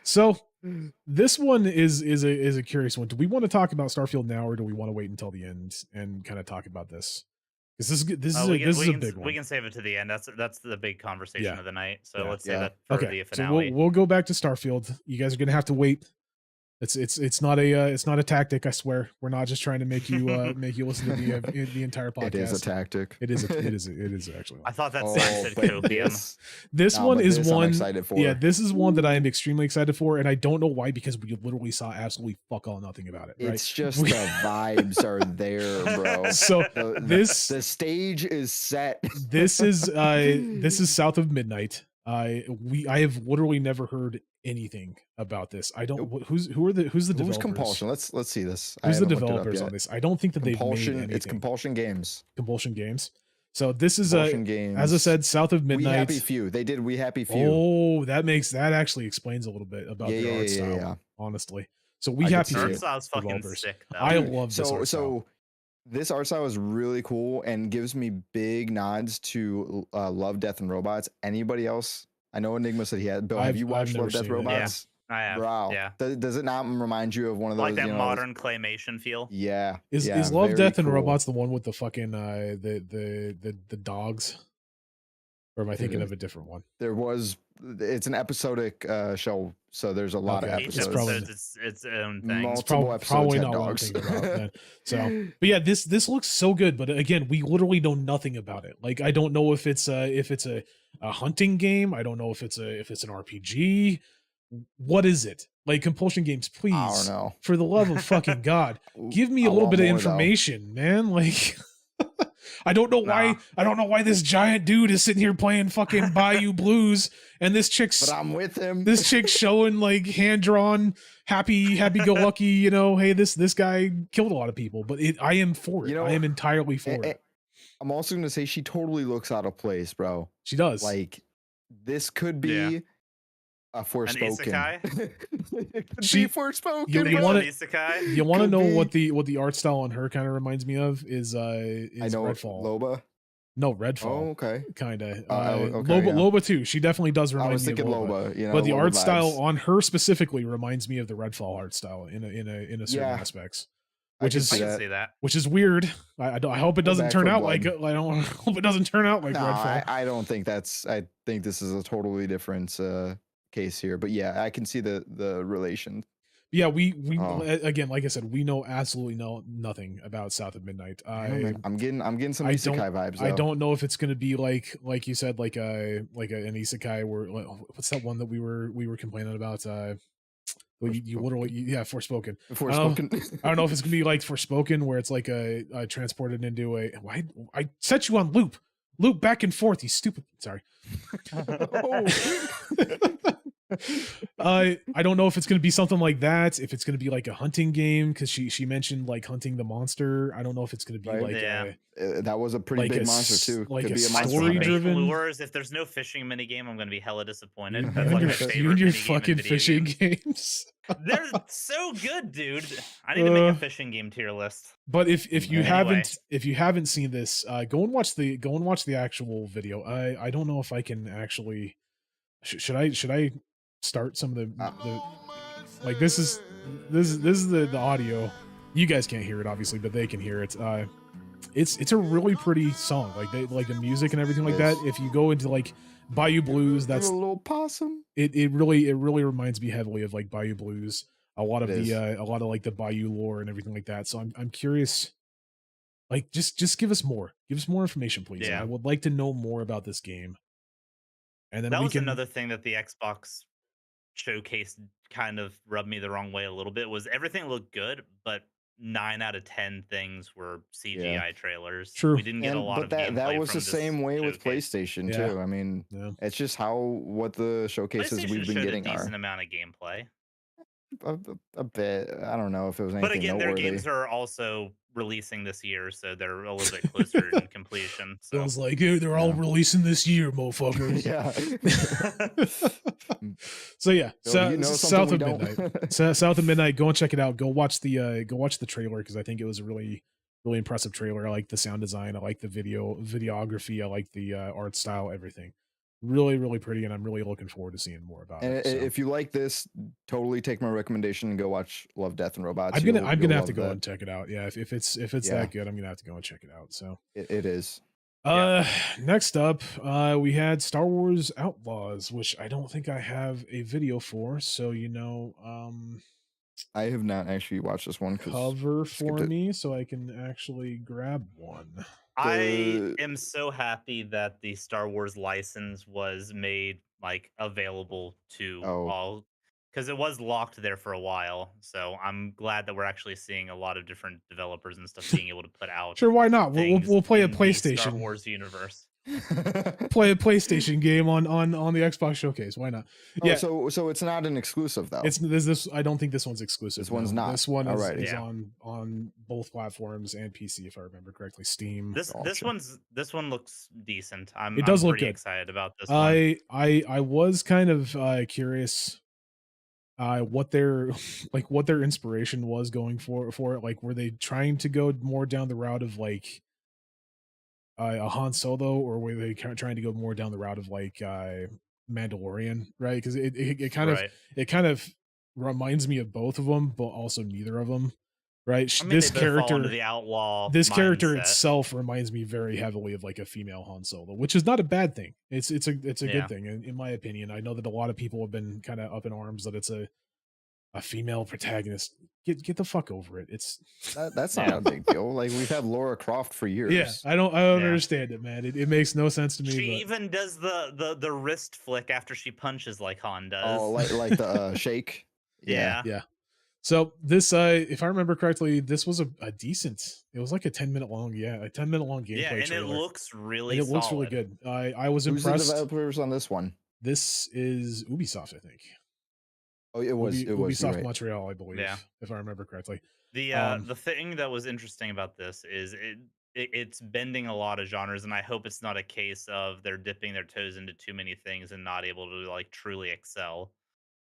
So this one is a curious one. Do we want to talk about Starfield now, or do we want to wait until the end and kind of talk about this? Because this is a big one. We can save it to the end. That's the big conversation Yeah. of the night. So Yeah. let's say Yeah. that for Okay, the so finale. we'll go back to Starfield. You guys are gonna have to wait. It's not a tactic. I swear, we're not just trying to make you listen to the entire podcast. It is a tactic. It is actually. I thought that Oh, sign said but copium. This nah, one but is this I'm one. excited for. Yeah, this is one that I am extremely excited for, and I don't know why, because we literally saw absolutely fuck all nothing about it. Right? It's just the vibes are there, bro. So The stage is set. this is South of Midnight. I have literally never heard anything about this. I don't. Who's the developers? Who's Compulsion? Let's see this. I Who's the haven't looked it up developers yet. on this? I don't think that they've made Compulsion. anything. It's Compulsion Games. Compulsion Games. So this is Compulsion Games. as I said, South of Midnight. We Happy Few. They did We Happy Few. Oh, that actually explains a little bit about their art style. Honestly, so We I could Happy see Few. Art it. style's fucking developers. sick. Though. I love this art style. So this art style is really cool and gives me big nods to Love, Death, and Robots. Anybody else? I know Enigma said he had. Bill, have you I've watched never Love, Death, seen it. Robots? I have. Bro, Yeah. Does it not remind you of one of those? Like that you know, modern claymation feel. Yeah. Is yeah, Love, very Death, and cool. Robots the one with the fucking the dogs? Or am I thinking of a different one? There was. It's an episodic show, so there's a lot Okay. of Each episodes. probably- episode is its own thing. Multiple It's probably episodes have not what I'm dogs. thinking about then. So, but yeah, this looks so good. But again, we literally know nothing about it. Like, I don't know if it's a hunting game. I don't know if it's an RPG. What is it? Like, Compulsion Games, please, I don't know. for the love of fucking God, give me I a little want bit of more, though. information, man. Like, I don't know why. Nah. I don't know why this giant dude is sitting here playing fucking Bayou Blues, and this chick's But I'm with him. this chick's showing like hand drawn, happy go lucky. You know, hey, this guy killed a lot of people, but I am for it. You know, I am entirely for Eh, eh, it. I'm also gonna say she totally looks out of place, bro. She does. Like this could be Yeah. a Forspoken. It could She- be Forspoken. you Pretty bro. wanna- much isekai. you want to could know be- what the art style on her kind of reminds me of is I know Redfall. Loba. No, Oh, Redfall. okay. Kind of. okay, Loba, yeah. Loba too. She definitely does I remind was me of thinking Loba. Loba. You know, But the Loba art vibes. style on her specifically reminds me of the Redfall art style in a certain Yeah. aspects, I which can is I see can that. see that. which is weird. I hope it doesn't Back turn for out like Blood. I don't hope it doesn't turn out like No, Redfall. I don't think that's. I think this is a totally different case here. But yeah, I can see the relation. Yeah, we Oh. again, like I said, we know absolutely nothing about South of Midnight. I don't know, man. I'm getting some I isekai vibes. I though. don't know if it's gonna be like you said, like an isekai where what's that one that we were complaining about? Well, you literally Forspoken. Forspoken. I don't know if it's gonna be like Forspoken where it's like a transported into a. Why I set you on loop back and forth. You stupid. Sorry. I don't know if it's going to be something like that. If it's going to be like a hunting game, because she mentioned like hunting the monster. I don't know if it's going to be Right. like Yeah. That was a pretty Like big a monster s- too. like Could a be a I monster. see story hunter. bait driven- lures. If there's no fishing minigame, I'm gonna be hella disappointed. you That's and like your, my you favorite and your minigame in fucking video fishing games. games. They're so good, dude. I need to make Uh, a fishing game tier list. But if you Anyway. haven't seen this, go and watch the actual video. I don't know if I can actually. Should I start some of the like this is the audio. You guys can't hear it obviously, but they can hear it. It's a really pretty song. Like the music and everything like that. If you go into like Bayou Blues, that's a little possum. it really reminds me heavily of like Bayou Blues. A lot of It is. a lot of like the Bayou lore and everything like that. So I'm curious. Like just give us more. Give us more information, please. Yeah. I would like to know more about this game. And then That we was can another thing that the Xbox showcase kind of rubbed me the wrong way a little bit. Was everything looked good, but 9 out of 10 things were CGI trailers. True. We didn't get a lot But of that gameplay was from the this same way with showcase. PlayStation Yeah. too. I mean, Yeah. it's just what the showcases PlayStation we've been showed getting a decent are. amount of gameplay. A bit. I don't know if it was anything But again, their noteworthy. games are also releasing this year, so they're a little bit closer in completion. So I So was like, hey, they're all Yeah. releasing this year, motherfuckers. Yeah. So yeah, Bill, you know South something of we don't? Midnight. South of Midnight. Go and check it out. Go watch the trailer because I think it was a really Really impressive trailer. I like the sound design. I like the videography. I like the art style. Everything. Really, really pretty, and I'm really looking forward to seeing more about And it. So. if you like this, totally take my recommendation and go watch Love, Death, and Robots. I'm You'll gonna have love to go that. and check it out. Yeah, if it's Yeah. that good, I'm gonna have to go and check it out. So It is. next up, we had Star Wars Outlaws, which I don't think I have a video for. So I have not actually watched this one. cover skipped for it. me so I can actually grab one. I am so happy that the Star Wars license was made like available to Oh. all, because it was locked there for a while. So I'm glad that we're actually seeing a lot of different developers and stuff being able to put out. Sure, why not? things We'll play a in the Star PlayStation. Wars universe. Play a PlayStation game on the Xbox Showcase. Why not? Yeah. So it's not an exclusive though. It's this. I don't think this one's exclusive. This one's no. not. This one is, Alrighty. is Yeah. on both platforms and PC, if I remember correctly. Steam. This Gotcha. this one looks decent. It does I'm look pretty good. excited about this one. I was kind of curious what their what their inspiration was going for it. Like, were they trying to go more down the route of like a Han Solo, or were they trying to go more down the route of like Mandalorian, right? Because it kind of reminds me of both of them, but also neither of them, right? I mean, This they both fall into character, the outlaw. character mindset. itself reminds me very heavily of like a female Han Solo, which is not a bad thing. It's a Yeah. good thing in my opinion. I know that a lot of people have been kind of up in arms that it's a female protagonist. Get the fuck over it. It's That's not a big deal. Like, we've had Laura Croft for years. yeah. I don't Yeah. understand it, man. It makes no sense to me. She but even does the wrist flick after she punches like Han does. Oh, like the shake. yeah. yeah. So this, if I remember correctly, this was a decent. It was like a 10-minute long, a 10-minute long gameplay Yeah, and trailer. it looks really And it looks really solid. good. I was Who's the impressed. developers on this one? This is Ubisoft, I think. Oh, it was Ubisoft right. Montreal, I believe. Yeah. If I remember correctly. The thing that was interesting about this is it's bending a lot of genres, and I hope it's not a case of they're dipping their toes into too many things and not able to like truly excel.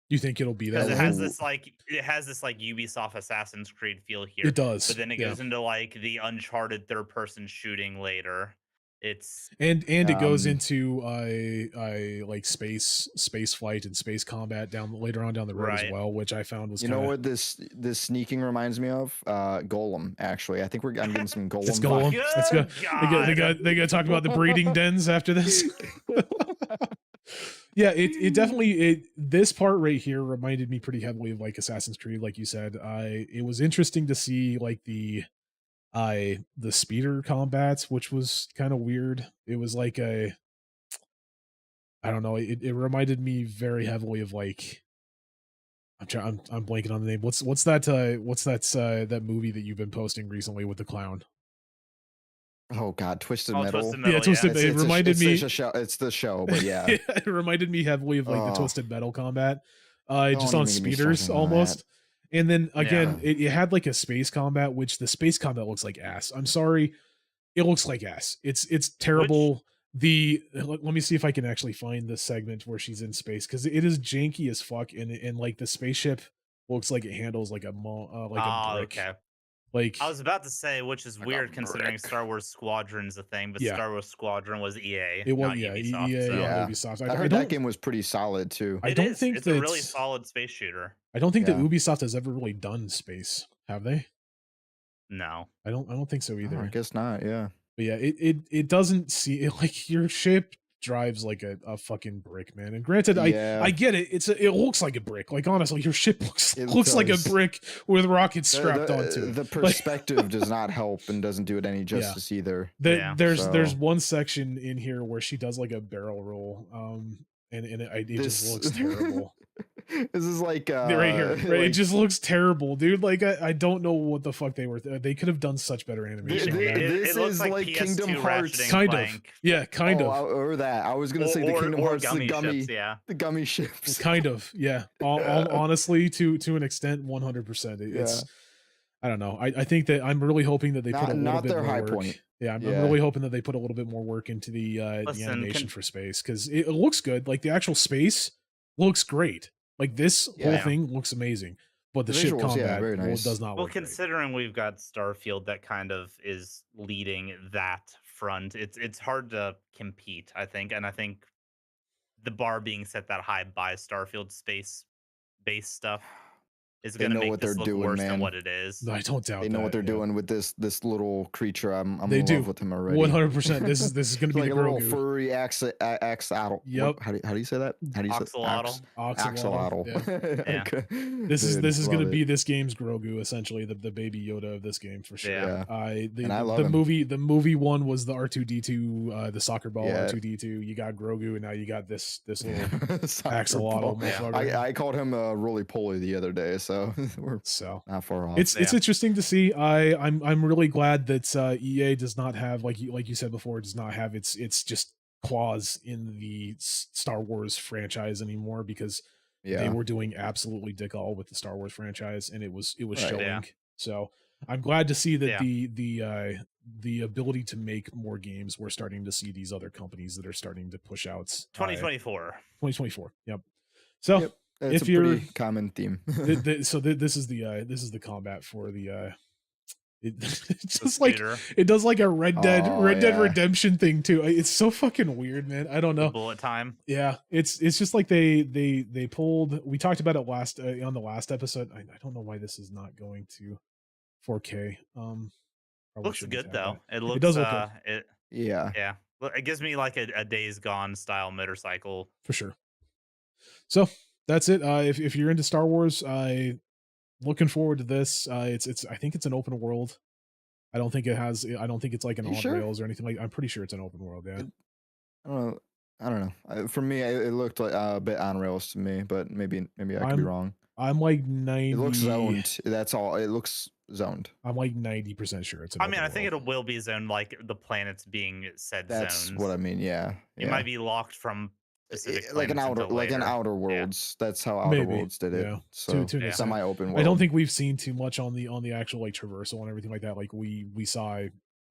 You think it'll be that Because way? it has this like Ubisoft Assassin's Creed feel here. It does. But then it goes into like the Uncharted third person shooting later. It's and it goes into like space flight and space combat later on down the road as Right. well, which I found was You know what this sneaking reminds me of? Golem, actually. I think I'm getting some Golem. It's Golem. vibes. Let's go. They got to talk about the breeding dens after this. Yeah, it definitely this part right here reminded me pretty heavily of like Assassin's Creed, like you said. It was interesting to see like the speeder combats, which was kind of weird. It was like I don't know, it reminded me very heavily of like I'm blanking on the name. What's that movie that you've been posting recently with the clown? Oh God, Twisted Metal. Twisted Metal. Yeah, Twisted. It's- It it's a- reminded it's me. such a show. It's the show, but yeah. It reminded me heavily of like the Oh. Twisted Metal combat, just Don't on even get me speeders started on almost. And then again, Yeah. it had like a space combat, which the space combat looks like ass. I'm sorry, it looks like ass. It's terrible. Let me see if I can actually find the segment where she's in space, because it is janky as fuck, and like the spaceship looks like it handles like a brick. Okay. Like I was about to say, which is Like a weird considering brick. Star Wars Squadron's a thing, but Yeah. Star Wars Squadron was EA. it was not EA, Ubisoft, EA, so. Yeah. Ubisoft. I I heard don't that game was pretty solid too. I don't think it's a really that- solid space shooter. I don't think that Yeah. Ubisoft has ever really done space, have they? No. I don't think so Oh, either. I guess not. Yeah. But yeah, it doesn't see like your ship drives like a fucking brick, man. And granted, Yeah. I get it. It looks like a brick. Like honestly, your ship It looks like a does. brick with rockets strapped the, onto it. The perspective does not help and doesn't do it any justice either. Yeah. There's So- one section in here where she does like a barrel roll, and it just This- looks terrible. This is like Right here, right? It like- just looks terrible, dude. Like I don't know what the fuck they were. They could have done such better animation. on Th- that. This looks is like like PS2 Kingdom Hearts. ratcheting Kind of. Clank. Yeah, kind of. Or that. I was gonna say the Kingdom Hearts, gummy the gummy, ships, yeah. the gummy ships. Kind of, yeah. Honestly, to an extent, 100%. It's I don't know. I think that I'm really hoping that they put a little Not bit their more high work. point. Yeah, I'm Yeah. really hoping that they put a little bit more work into the Listen, animation for space, because it looks good. Like the actual space looks great. Like this whole Yeah. thing looks amazing. but the The ship visuals, yeah, combat very nice. does not Well, look great. considering we've got Starfield that kind of is leading that front, it's hard to compete, I think. And I think the bar being set that high by Starfield space based stuff is They going to know make what they're this look doing, worse than man. what it is. I don't doubt They know that. what they're yeah. doing with this little creature. I'm They in do. love with him already. 100%. This is going to It's be like the a little Grogu. furry axolotl. Yep. How do you say that? How do you say Axolotl. Axolotl. Yeah. Yeah. Okay. This Dude, is going to love be it. this game's Grogu, essentially the baby Yoda of this game for sure. Yeah. And I love the him. movie one was the R2D2, the soccer ball Yeah. R2D2. You got Grogu, and now you got this little Soccer axolotl ball. Yeah. motherfucker. I called him roly poly the other day, so we're So not far off. it's Yeah. interesting to see. I'm really glad that EA does not have, like you said before, does not have its just claws in the Star Wars franchise anymore, because they yeah. were doing absolutely dick all with the Star Wars franchise, and it was Right. showing. Yeah. So I'm glad to see that Yeah. the ability to make more games. We're starting to see these other companies that are starting to push out 2024. 2024. Yep. So Yep. It's if a you're- pretty common theme. this is the combat for the it's The just like scooter, it does like a Red Dead Oh, Dead yeah. Redemption thing too. It's so fucking weird, man. I don't the know. bullet time. Yeah, it's just like they pulled. We talked about it last on the last episode. I don't know why this is not going to 4K. Probably Looks shouldn't good have though. that. It looks does look good. Yeah. Yeah. Well, it gives me like a Days Gone style motorcycle. For sure. So that's it. If you're into Star Wars, looking forward to this. It's I think it's an open world. I don't think it's like an You on sure? rails or anything like. I'm pretty sure it's an open world. Yeah. I don't know. For me, it looked like a bit on rails to me, but maybe I could be wrong. I'm like 90. It looks zoned. That's all. It looks zoned. I'm like 90% sure it's an I mean, open I think world. it will be zoned like the planets being said That's zones. what I mean. Yeah. You yeah. might be locked from specific like an planets outer, until like an later. Outer Yeah. Worlds. That's how Outer Maybe, Worlds did it. yeah. So To an extent. semi-open world. I don't think we've seen too much on the actual like traversal and everything like that. Like we saw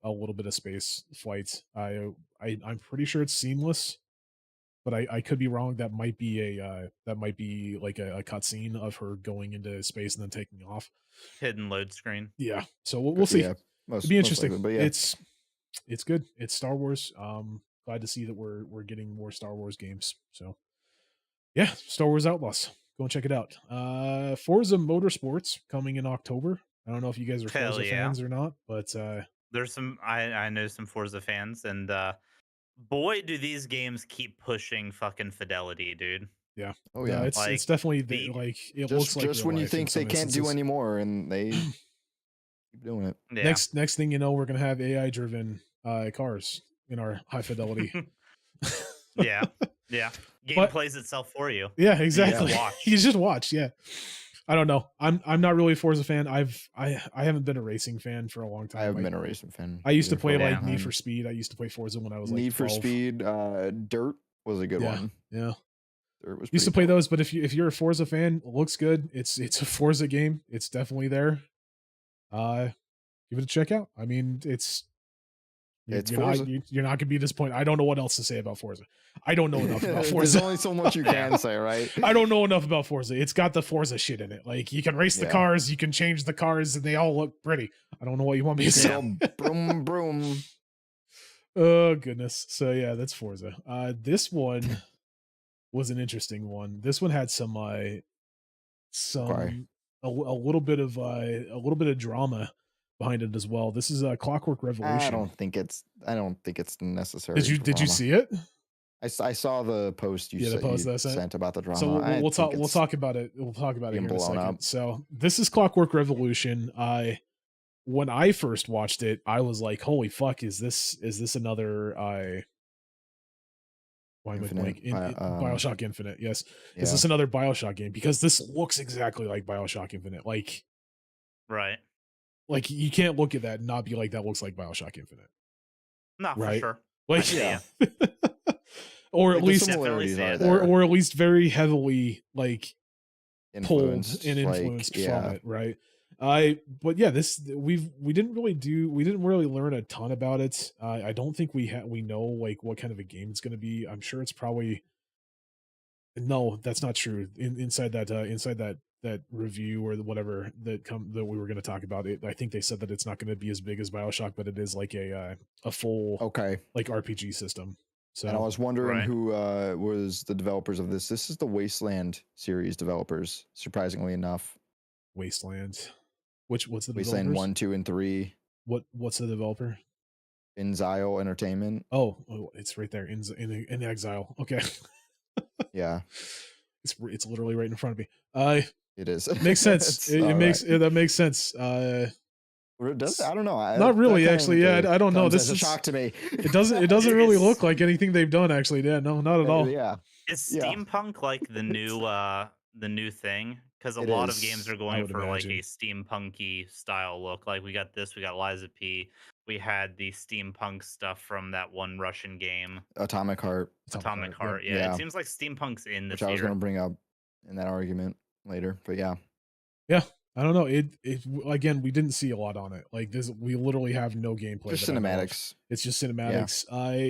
a little bit of space flights. I'm pretty sure it's seamless, but I could be wrong. That might be like a cutscene of her going into space and then taking off. Hidden load screen. Yeah. So we'll see. Yeah, It'll be interesting. likely, but yeah. It's good. It's Star Wars. Glad to see that we're getting more Star Wars games. So yeah, Star Wars Outlaws. Go and check it out. Forza Motorsports coming in October. I don't know if you guys are Hell Forza yeah. fans or not, but There's some I know some Forza fans, and boy, do these games keep pushing fucking fidelity, dude. Oh yeah. it's Like, definitely the- like it looks like Just real when you life in think they some can't do instances. anymore, and they keep doing it. Yeah. Next thing you know, we're gonna have AI driven cars in our high fidelity. yeah. Yeah. Game But- plays itself for you. Yeah, exactly. watch. You just watch. Yeah. I don't know. I'm not really a Forza fan. I haven't been a racing fan for a long time. I haven't Like, been a racing fan. I used to either play for a like long Need time. for Speed. I used to play Forza when I was like Need for 12. Speed. Dirt was a good Yeah. one. Yeah. Dirt was Used to pretty play dope. those, but if you're a Forza fan, it looks good. It's a Forza game. It's definitely there. Give it a check out. I mean, it's It's you're not, Forza. you're not gonna be disappointed. I don't know what else to say about Forza. I don't know enough about There's Forza. only so much you can say, right? I don't know enough about Forza. It's got the Forza shit in it. Like you can race the Yeah. cars, you can change the cars, and they all look pretty. I don't know what you want me to You say. can go broom broom. Oh goodness. So yeah, that's Forza. This one was an interesting one. This one had some Sorry. a little bit of drama behind it as well. This is a Clockwork Revolution. I don't think it's necessary. Did you drama. see it? I saw the post you, Yeah, the said, post you that I sent. sent about the drama. So I we'll think talk it's about it. We'll talk about it being here in a blown second. up. So this is Clockwork Revolution. When I first watched it, I was like, "Holy fuck! Is this another why am I Infinite, blank? Bioshock Infinite? Yes. Yeah. Is this another Bioshock game? Because this looks exactly like Bioshock Infinite. Like Right. you can't look at that and not be like, that looks like Bioshock Infinite. No, for Right. sure. Like Yeah. or at Like, the least similarities Definitely are see there. or at least very heavily like pulled Influenced, and like, influenced yeah. from it, right? But yeah, we didn't really learn a ton about it. I don't think we know like what kind of a game it's going to be. I'm sure it's probably no, that's not true. Inside that that review or whatever that we were going to talk about it, I think they said that it's not going to be as big as BioShock, but it is like a full Okay. like RPG system. And I So was wondering Right. who was the developers of this. This is the Wasteland series developers, surprisingly enough. Wasteland, what's the Wasteland developers? 1, 2, and 3. What's the developer? Inxile Entertainment. Oh, it's right there in Exile. Okay. Yeah, It's literally right in front of me. it is. Makes sense. It's It all makes right. that makes sense. Or it does. I don't know. Not really, that actually. Yeah, I don't know. comes This as a is shock to me. it doesn't really It's- look like anything they've done. Actually, yeah, no, not at all. Yeah, Is Yeah. steampunk like the new thing? Because a It lot of is. games are I going would for like imagine. a steampunky style look. Like we got Liza P. We had the steampunk stuff from that one Russian game, Atomic Heart, Atomic Heart. Yep. Yeah, Yeah. it seems like steampunk's in this which I was year. going to bring up in that argument later. But yeah, I don't know. It again, we didn't see a lot on it. Like this, we literally have no gameplay. just that I know of. cinematics. It's just cinematics.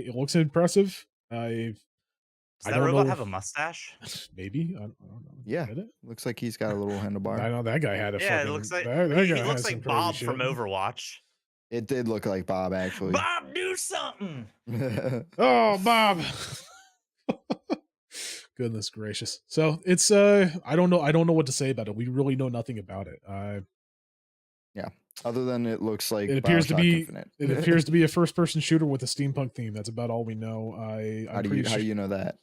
It looks impressive. Does I that don't robot know have a if- mustache? Maybe I don't know. Yeah. Did it? Looks like he's got a little handlebar. I know that guy had a Yeah, fucking. it looks like that he guy looks has some like crazy Bob shit. from Overwatch. It did look like Bob, actually. Bob, do something. Oh, Bob. Goodness gracious. So it's I don't know what to say about it. We really know nothing about it. Other than it looks like It appears to BioShock be- Infinite. It appears to be a first person shooter with a steampunk theme. That's about all we know. How do you know that?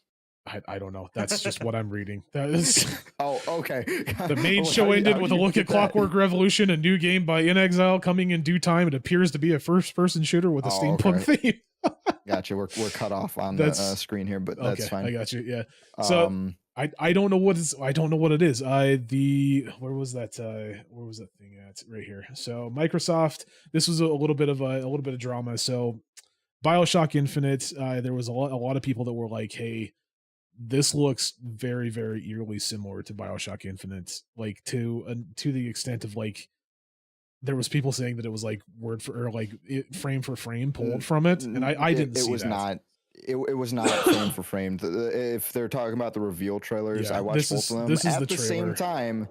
I don't know. That's just what I'm reading. That is Oh, okay. the main Well, show how do you- ended how with do a you look at get that? Clockwork Revolution, a new game by In Exile coming in due time. It appears to be a first person shooter with a Oh, steampunk theme. Gotcha. We're cut off on the That's- screen here, but that's Okay, fine. I got you. Yeah. So- Um, I don't know what it is. Where was that thing at? Right here. So Microsoft, this was a little bit of drama. So BioShock Infinite, there was a lot of people that were like, hey, this looks very, very eerily similar to BioShock Infinite, like to the extent of like there was people saying that it was like word for or like frame for frame pulled from it, and I didn't see it was that. not. It was not frame for frame. If they're talking about the reveal trailers, Yeah, I watched this both of them is at the the same trailer. time,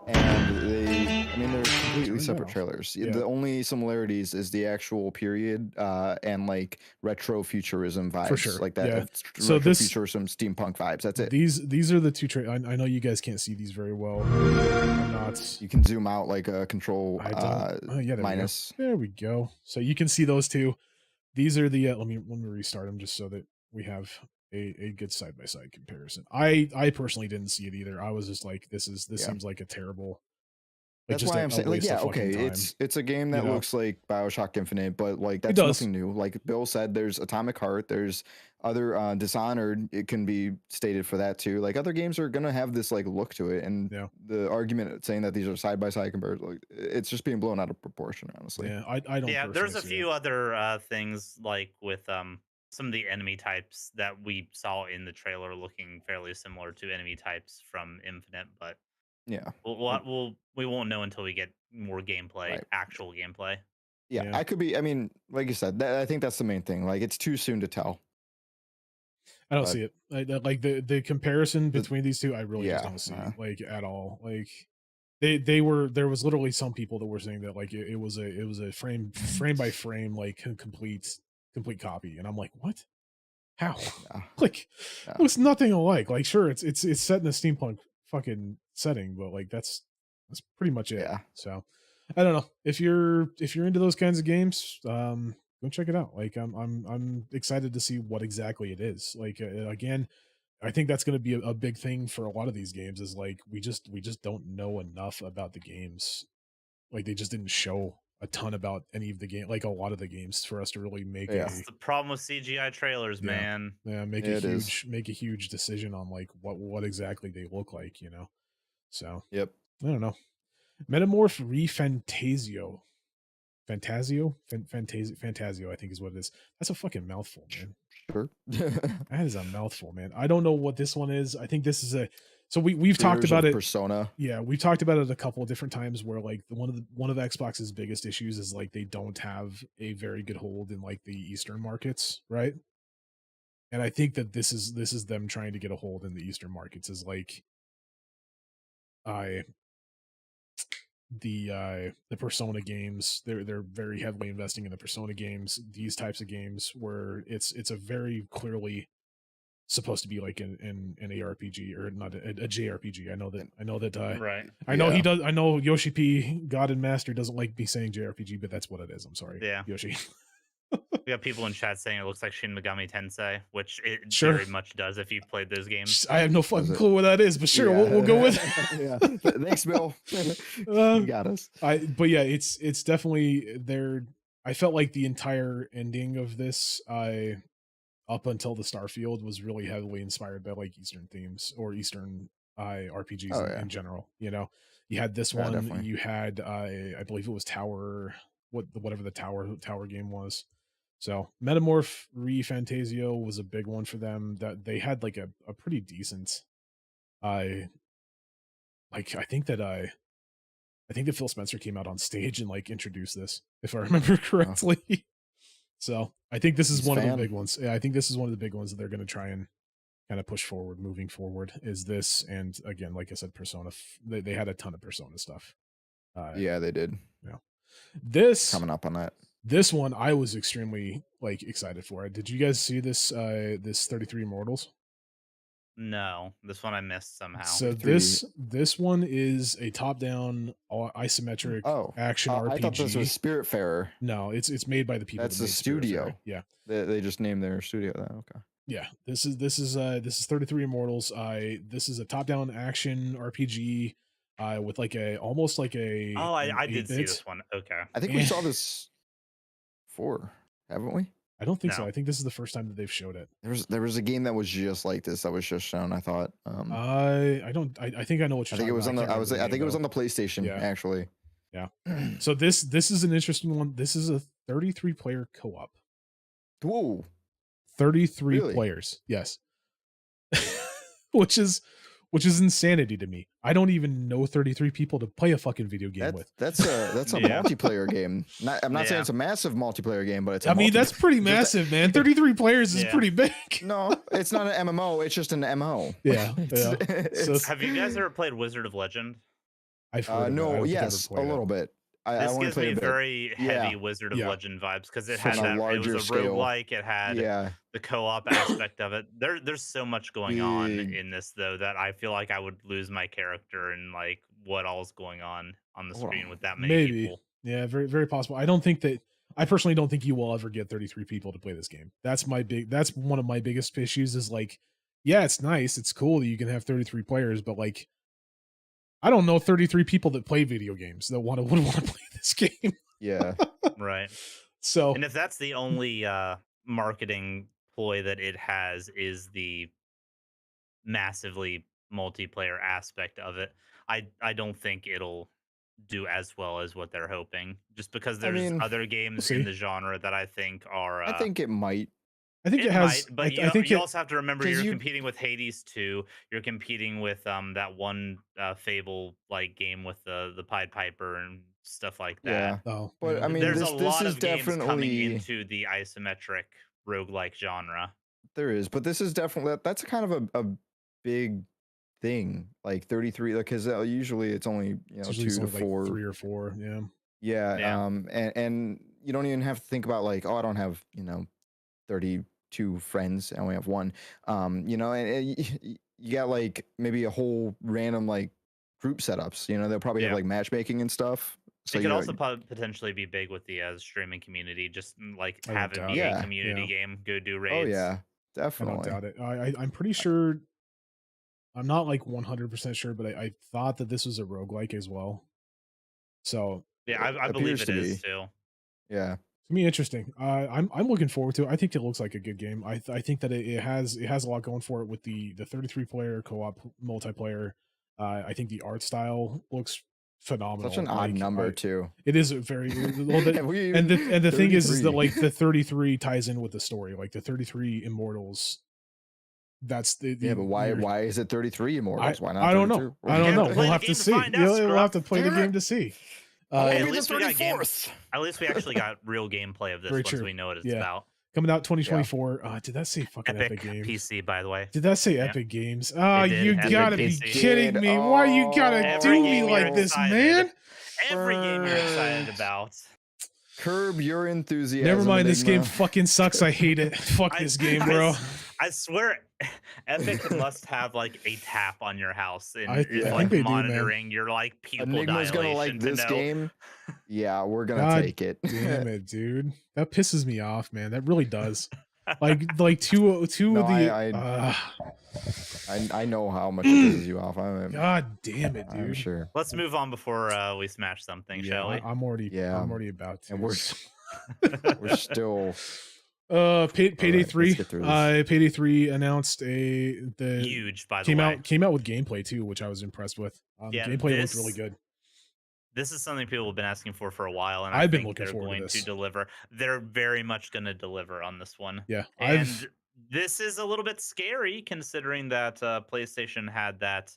and they're completely separate off. trailers. Yeah. The only similarities is the actual period and like retro futurism vibes, sure, like that. yeah. So So this- futurism steampunk vibes. That's it. These are the two I know you guys can't see these very well. I'm not. You can zoom out like a control I don't. Oh yeah, there minus. We go. There we go. So you can see those two. These are the. Let me restart them just so that we have a good side by side comparison. I personally didn't see it either. I was just like, this Yeah. seems like a terrible. That's just why a- I'm a saying, like, waste of yeah, fucking okay, time. it's a game that know? looks like BioShock Infinite, but like that's does. nothing new. Like Bill said, there's Atomic Heart, there's other Dishonored. It can be stated for that too. Like other games are gonna have this like look to it, and Yeah. the argument saying that these are side by side compared, like it's just being blown out of proportion, honestly. Yeah, I don't. Yeah, there's a personally see it. few other things like with some of the enemy types that we saw in the trailer looking fairly similar to enemy types from Infinite, but Yeah, we won't know until we get more gameplay, Right. actual gameplay. yeah. Yeah. I could be. I mean, like you said, I think that's the main thing. Like it's too soon to tell. I don't but- see it. Like the comparison between these two, I really just yeah, don't see uh-huh. like at all. Like there was literally some people that were saying that like it was a frame by frame like complete copy, and I'm like, what? How? Yeah. Like Yeah. it looks nothing alike. Like sure, it's set in a steampunk fucking setting, but like that's pretty much it. Yeah. So I don't know if you're into those kinds of games. Go check it out. Like I'm excited to see what exactly it is. Like again, I think that's going to be a big thing for a lot of these games. Is like we just don't know enough about the games. Like they just didn't show a ton about any of the game, like a lot of the games, for us to really make Yeah. That's the problem with CGI trailers, Yeah. man. make Yeah, a it is. huge decision on like what exactly they look like. So Yep. I don't know. Metamorph Fantasio. Fantasio, I think is what it is. That's a fucking mouthful, man. Sure. That is a mouthful, man. I don't know what this one is. I think this is so we've talked Creators about of it. Persona. Yeah, we've talked about it a couple of different times where like one of Xbox's biggest issues is like they don't have a very good hold in like the Eastern markets, right? And I think that this is them trying to get a hold in the Eastern markets is like I the Persona games, they're very heavily investing in the Persona games, these types of games where it's a very clearly supposed to be like an ARPG or not a JRPG. Right. I know he Yeah. does. I know Yoshi P, God and Master, doesn't like me saying JRPG, but that's what it is. I'm sorry, Yeah. Yoshi. We got people in chat saying it looks like Shin Megami Tensei, which it Sure. very much does if you've played those games. I have no fucking it? clue what that is, but sure, Yeah. we'll go with. Yeah. Thanks, Bill. Uh, You got us. But yeah, it's definitely there. I felt like the entire ending of this, up until the Starfield, was really heavily inspired by like Eastern themes or Eastern RPGs Oh, yeah. in general. You know, you had this Yeah, one. definitely. You had I believe it was Tower, whatever the tower game was. So Metamorph ReFantasio was a big one for them. That they had like a pretty decent. I think that Phil Spencer came out on stage and like introduced this, if I remember correctly. So I think this is He's a one of the fan. big ones. Yeah, I think this is one of the big ones that they're going to try and kind of push forward, moving forward. Is this, and again, like I said, Persona. They had a ton of Persona stuff. Yeah, they did. This Coming up on that. this one I was extremely like excited for. Did you guys see this? This 33 Immortals. No, this one I missed somehow. So 33. this one is a top-down isometric Oh, action RPG. I thought this was Spiritfarer. No, it's made by the people. That's that the made studio. Spiritfarer. Yeah, They just named their studio that. Okay. yeah. This is 33 Immortals. This is a top-down action RPG, with like almost like a. Oh, I an did see 8-bit. this one. Okay. I think we Eh. saw this before, haven't we? I don't think so. No. I think this is the first time that they've showed it. There was a game that was just like this that was just shown. I thought. I don't. I think I know what I you're. think it was on the. I think it was on the. the PlayStation. Yeah. Actually. Yeah. So this is an interesting one. This is a 33 player co-op. Whoa. 33 Really? players. Yes. which is insanity to me. I don't even know 33 people to play a fucking video game with. That's a Yeah. multiplayer game. I'm not saying Yeah. it's a massive multiplayer game, but it's. A I mean, that's pretty There's massive, man. 33 players is Yeah. pretty big. No, it's not an MMO. It's just an MO. Yeah, It's- yeah. it's- Have you guys ever played Wizard of Legend? I've heard of it. I no, don't think I've yes, ever a played it. little bit. I This only gives played me a bit. very heavy Yeah. Wizard of Yeah. Legend vibes because it From had a that. It larger was a scale. roguelike. It had Yeah, the co-op aspect of it. There's so much going on Big. in this though that I feel like I would lose my character and like what all's going on the Hold screen on. with that many Maybe. people. Yeah, very, very possible. I personally don't think you will ever get 33 people to play this game. That's one of my biggest issues is like, yeah, it's nice. It's cool that you can have 33 players, but like, I don't know 33 people that play video games that would want to play this game. yeah. Right. So And if that's the only marketing ploy that it has is the massively multiplayer aspect of it, I don't think it'll do as well as what they're hoping. Just because I there's mean, other games see. in the genre that I think are. I think it might. I think it It has. might, but I think you it, also have to remember 'cause you're you- competing with Hades 2. You're competing with that one Fable like game with the Pied Piper and stuff like that. Yeah. Oh, But, yeah. I mean, There's this- a this lot is of games coming definitely- into the isometric roguelike genre. There is, but this is definitely that's kind of a big thing. Like 33, because usually it's only It's usually 2 to only, 4. like 3 or 4. Yeah. Yeah. Yeah. And you don't even have to think about like, oh, I don't have 32 friends. I only have one. And you got like maybe a whole random like group setups. They'll probably have Yeah. like matchmaking and stuff. So It could you know, also potentially be big with the streaming community. Just like I don't have it doubt be it. a Yeah, community yeah. game. Go do oh raids. yeah, I don't definitely. doubt it. I'm pretty sure. I'm not like 100% sure, but I thought that this was a roguelike as well. So Yeah, I It believe appears it to is be. too. Yeah. to me, interesting. I'm looking forward to it. I think it looks like a good game. I think that it has a lot going for it with the 33 player co-op multiplayer. I think the art style looks phenomenal. Such an odd Like, number too. It is a very well, Have we and even- the thing is that 33. like the 33 ties in with the story. Like the 33 Immortals. That's the Yeah, but why you're- why is it 33 Immortals? Why not? I don't know. 32? I don't You know. have to play We'll the have game to to see. find out, We'll have to Scrub. play the Damn game it. to see. Hey, Maybe at the least we got game- 34th. At least we actually got real gameplay of this Very once true. we know what it's Yeah. about. coming out 2024. Did that say fucking Epic, Epic Games? PC, by the way. Did that say Yeah. Epic Games? It did, You Epic gotta be PC. kidding me. Why you gotta Every do me game you're like this, excited. man? Every game you're excited Burnt. about. Curb your enthusiasm. Never mind, this game Enigma. fucking sucks. I hate it. Fuck this game, bro. I swear, Epic must have like a tap on your house and I is think like they do, man. monitoring your like pupil Enigma's gonna like dilation to this know. game. Yeah, we're gonna God take it. Damn it, dude. That pisses me off, man. That really does. Like two No, of the. I know how much it pisses you off. God damn it, I'm dude. sure. Let's move on before we smash something, Yeah, shall we? I'm already. Yeah. I'm already about to. And we're still. Payday let's 3. get through this. Payday 3 announced the Huge, by the came way. out with gameplay too, which I was impressed with. Yeah, Gameplay looked really good. This is something people have been asking for a while, and I've been think looking they're forward to going this. to deliver. They're very much going to deliver on this one. Yeah, and this is a little bit scary considering that PlayStation had that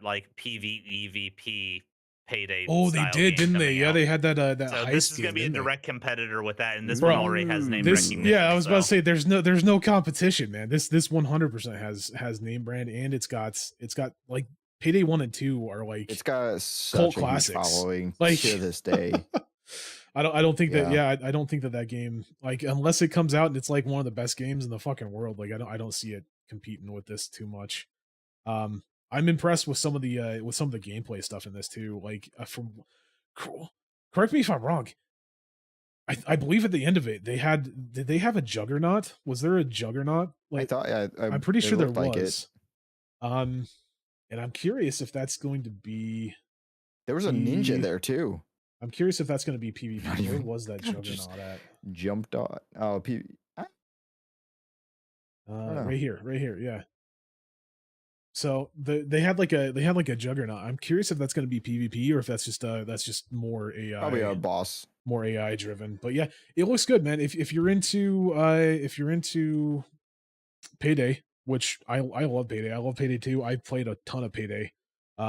like PvEVP Payday. Oh, they style did, game didn't they? coming Yeah, out. they had that So heist this is going to game, be a didn't they? direct competitor with that, and this Bro, one already has name this, recognition. yeah, I was about to so- say there's no competition, man. This 100% has name brand, and it's got like Payday 1 and 2 are like It's got such cult a huge classics. following Like- to this day. I don't think that Yeah. I don't think that game, like, unless it comes out and it's like one of the best games in the fucking world, like I don't see it competing with this too much. I'm impressed with some of the gameplay stuff in this too. Like correct me if I'm wrong. I believe at the end of it did they have a juggernaut? Was there a juggernaut? I thought, yeah, I'm pretty it sure there looked like it. was. And I'm curious if that's going to be. There was a ninja there too. I'm curious if that's going to be PvP. Not Where even- was that just- juggernaut at? Jumped on. Oh, know. Right here, yeah. So they had like a juggernaut. I'm curious if that's going to be PvP or if that's just more AI. probably our boss. More AI driven. But yeah, it looks good, man. If you're into Payday, which I love Payday. I love Payday 2. I played a ton of Payday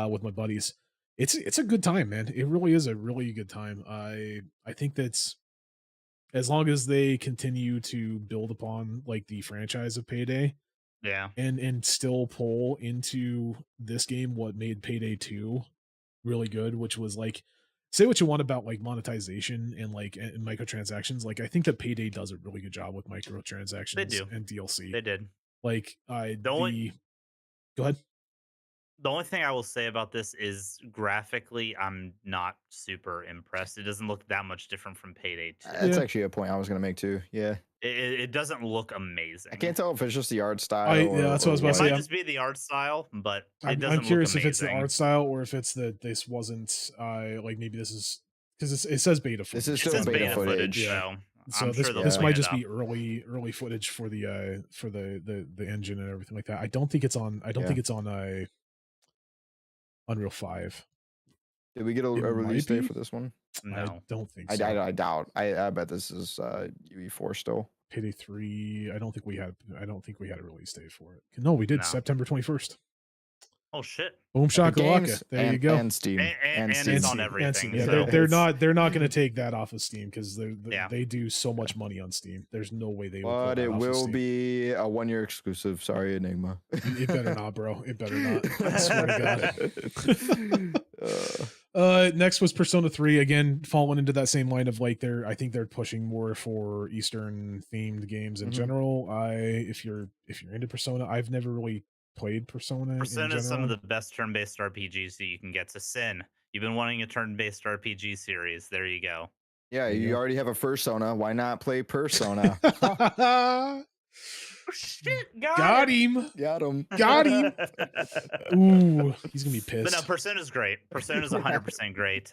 with my buddies. It's a good time, man. It really is a really good time. I think that's as long as they continue to build upon like the franchise of Payday Yeah. and still pull into this game what made Payday 2 really good, which was like, say what you want about like monetization and like and microtransactions. Like I think that Payday does a really good job with microtransactions They do. and DLC. They did. Like go ahead. The only thing I will say about this is graphically, I'm not super impressed. It doesn't look that much different from Payday 2. That's Yeah. actually a point I was gonna make too. Yeah, It doesn't look amazing. I can't tell if it's just the art style. Yeah, that's what I was about It to say. might I'm- just be the art style, but it I'm doesn't curious look if it's the amazing. art style or if it's that this wasn't like maybe this is because it says beta footage. This is It still says beta beta footage, footage. so So I'm this sure they'll this clean might it just up. be early footage for the engine and everything like that. I don't think it's on. I don't Yeah. think it's on Unreal 5. Did we get a It release might date be. for this one? I No. don't think I, so. I doubt. I bet this is UE4 still. Payday 3. I don't think we had a release date for it. No, we did. No. September 21st. Oh shit! Boom Epic shakalaka. Games There you and- go. And Steam. And Steam. it's on Steam. everything, Steam. Yeah, so they're it's- not going to take that off of Steam because Yeah. they do so much money on Steam. There's no way they will. pull But that it off of will Steam. be a 1-year exclusive. Sorry, Enigma. It better not, bro. It better not. I swear to God. Uh, Next was Persona 3, again falling into that same line of like I think they're pushing more for Eastern themed games in Mhm. general. If you're into Persona, I've never really played Persona. Persona in is some of general. the best turn-based RPGs that you can get. So Sin, you've been wanting a turn-based RPG series. There you go. yeah, There you you go. already have a Persona. Why not play Persona? Oh, shit, Got him. Got him. Got him. Ooh, he's gonna be But no, pissed. Persona's great. Persona's 100% great.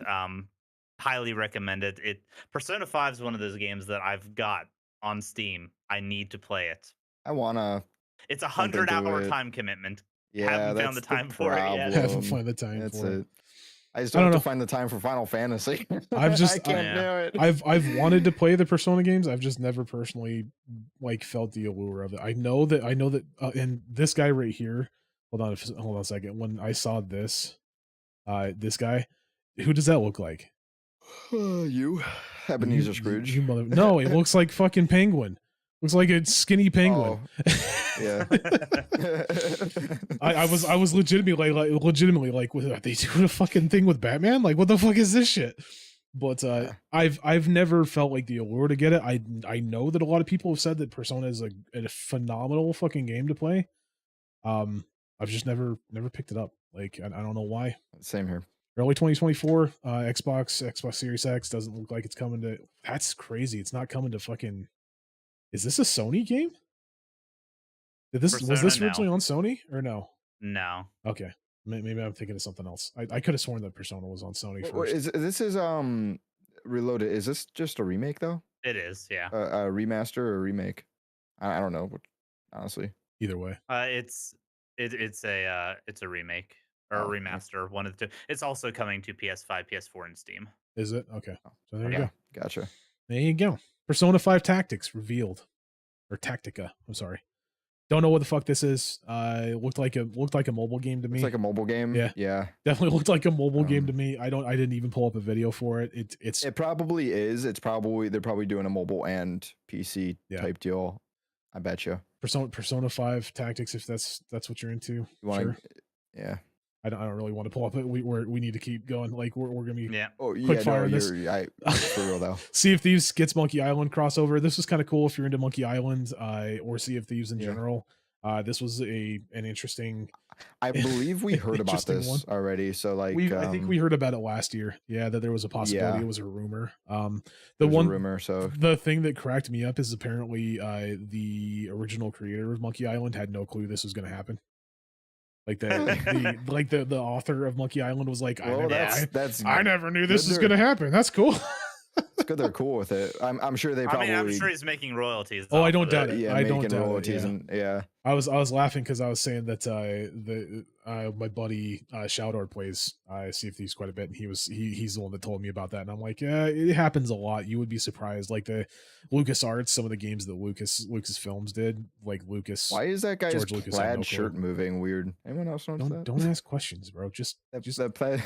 Highly recommended. Persona 5 is one of those games that I've got on Steam. I need to play it. I wanna. It's a Something to 100-hour it. time commitment. Yeah, Haven't that's found the time for it yet. Haven't problem. found the time That's for it. it. I just I don't don't have to know. find the time for Final Fantasy. I've just- I can't do it. I've wanted to play the Persona games. I've just never personally like felt the allure of it. I know that and this guy right here. Hold on a second. When I saw this guy, who does that look like? You. Ebenezer Scrooge. No, it looks like fucking Penguin. Looks like a skinny penguin. Yeah. I was legitimately like, are they doing a fucking thing with Batman? Like, what the fuck is this shit? But Yeah. I've never felt like the allure to get it. I know that a lot of people have said that Persona is a phenomenal fucking game to play. I've just never picked it up. Like, I don't know why. Same here. Early 2024, Xbox Series X doesn't look like it's coming to. That's crazy. It's not coming to fucking. Is this a Sony game? Was this Persona, originally no. on Sony or no? No. Okay, maybe I'm thinking of something else. I could have sworn that Persona was on Sony first. This is Reloaded. Is this just a remake though? It is, yeah. A remaster or a remake? I don't know. Honestly, Either way, It's a remake or a Oh, okay. remaster, one of the two. It's also coming to PS5, PS4, and Steam. is it? Okay, so there you okay, go. gotcha. There you go. Persona 5 Tactics revealed, or Tactica. I'm sorry. Don't know what the fuck this is. It looked like a mobile game to me. It's like a mobile game. Yeah. Yeah. Definitely looked like a mobile game Um, to me. I didn't even pull up a video for it. It's It probably is. They're probably doing a mobile and PC Yeah. type deal. I bet you. Persona 5 Tactics, if that's what you're into. You want Sure. Yeah. I don't really want to pull up it. We need to keep going. Like we're gonna be Yeah. Oh yeah. Quick fire No, this. for real though. Sea of Thieves gets Monkey Island crossover. This was kind of cool if you're into Monkey Island, or Sea of Thieves in Yeah. general. This was an interesting. I believe we heard about Interesting this one. already. So like, I think we heard about it last year. Yeah, that there was a possibility. Yeah. It was a rumor. The there's one a rumor. So the thing that cracked me up is apparently the original creator of Monkey Island had no clue this was going to happen. Like the author of Monkey Island was like, well, that's I never knew this good was they're- going to happen. That's cool. it's good they're cool with it. I'm sure they probably. I'm sure he's making royalties. Oh, I off don't of doubt it. it. Yeah, I don't making doubt it, royalties yeah. and yeah. I was laughing because I was saying that my buddy Showdor plays Sea of Thieves quite a bit, and he's the one that told me about that, and I'm like, yeah, it happens a lot. You would be surprised. Like the LucasArts, some of the games that Lucasfilms did, like Lucas. Why is that guy's George Lucas had plaid no clue. shirt moving weird? Anyone else notice that? Don't ask questions, bro. Just That plaid.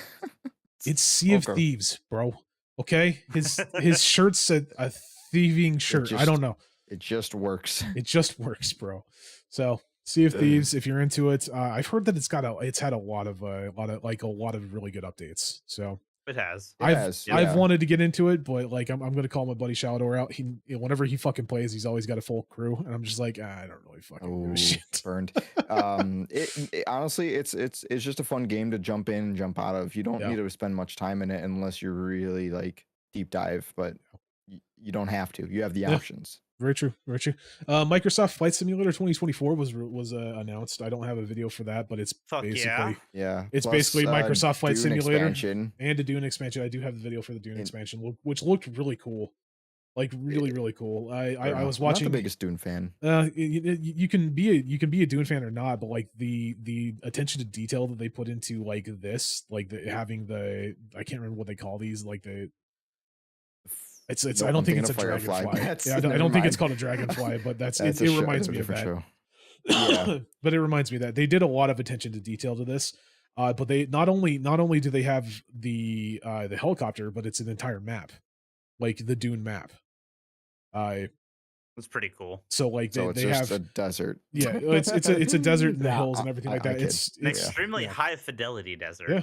it's Sea of Okay. Thieves, bro. Okay, his shirt's a thieving shirt. I just- don't know. It just works. It just works, bro. So Sea of Thieves, if you're into it, I've heard that it's had a lot of really good updates. So It has. It I've has, I've yeah. wanted to get into it, but like I'm gonna call my buddy Shaldor out. Whenever he fucking plays, he's always got a full crew, and I'm just like, I don't really fucking give Oh, a shit. burned. It honestly, it's just a fun game to jump in and jump out of. You don't Yeah. need to spend much time in it unless you're really like deep dive, but you don't have to. You have the Yeah. options. Very true. Very true. Microsoft Flight Simulator 2024 was announced. I don't have a video for that, but it's Fuck basically Yeah, It's basically Microsoft Flight Dune Simulator. expansion. and a Dune expansion. I do have the video for the Dune And- expansion, which looked really cool. Like really cool. I was I'm watching. Not the biggest Dune fan. You can be a Dune fan or not, but like the attention to detail that they put into like this, like having the I can't remember what they call these, like the it's No, I don't I'm think it's thinking a of Firefly. dragonfly. That's- Yeah, I don't never think it's mind. called a dragonfly, but That's it a show- reminds that's a me of that. different show. Yeah. But it reminds me of that they did a lot of attention to detail to this. But they not only do they have the helicopter, but it's an entire map, like the Dune map. It's pretty cool. So like So it's they just have a desert. yeah, it's a desert and the Nah, hills and everything like I'm that. kidding. It's An it's extremely yeah. high fidelity desert. Yeah.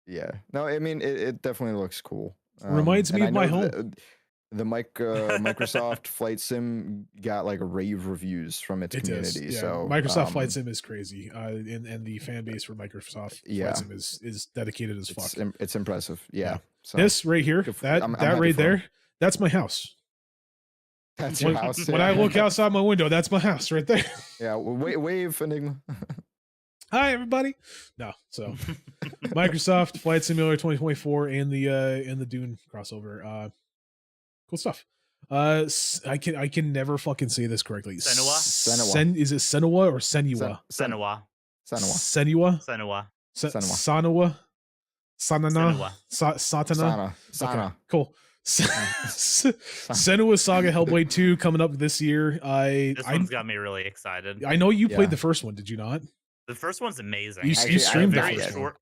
Yeah. No, I mean it definitely looks cool. Reminds me and of I my know home. The Microsoft Flight Sim got like rave reviews from its It does. community. Yeah. So Microsoft Flight Sim is crazy, and the fan base for Microsoft Yeah. Flight Sim is dedicated as fuck. it's impressive. Yeah. Yeah. So This right here, good for- that I'm that happy right for 'em. there, that's my house. that's your When, house. when yeah. I look outside my window, that's my house right there. Yeah, wave Enigma. Hi everybody. No, so Microsoft Flight Simulator 2024 and the Dune crossover. Cool stuff. I can never fucking say this correctly. Senua? Is it Senua or Senua? Senua. Senua. Senua. Senua. Sanua. Sanana. Senua. Satana. Sana. Okay, cool. Senua Saga Hellblade 2 coming up this year. This one's got me really excited. I know you played Yeah. the first one, did you not? The first one's amazing. You Actually, streamed I the haven't very first yet. one. short.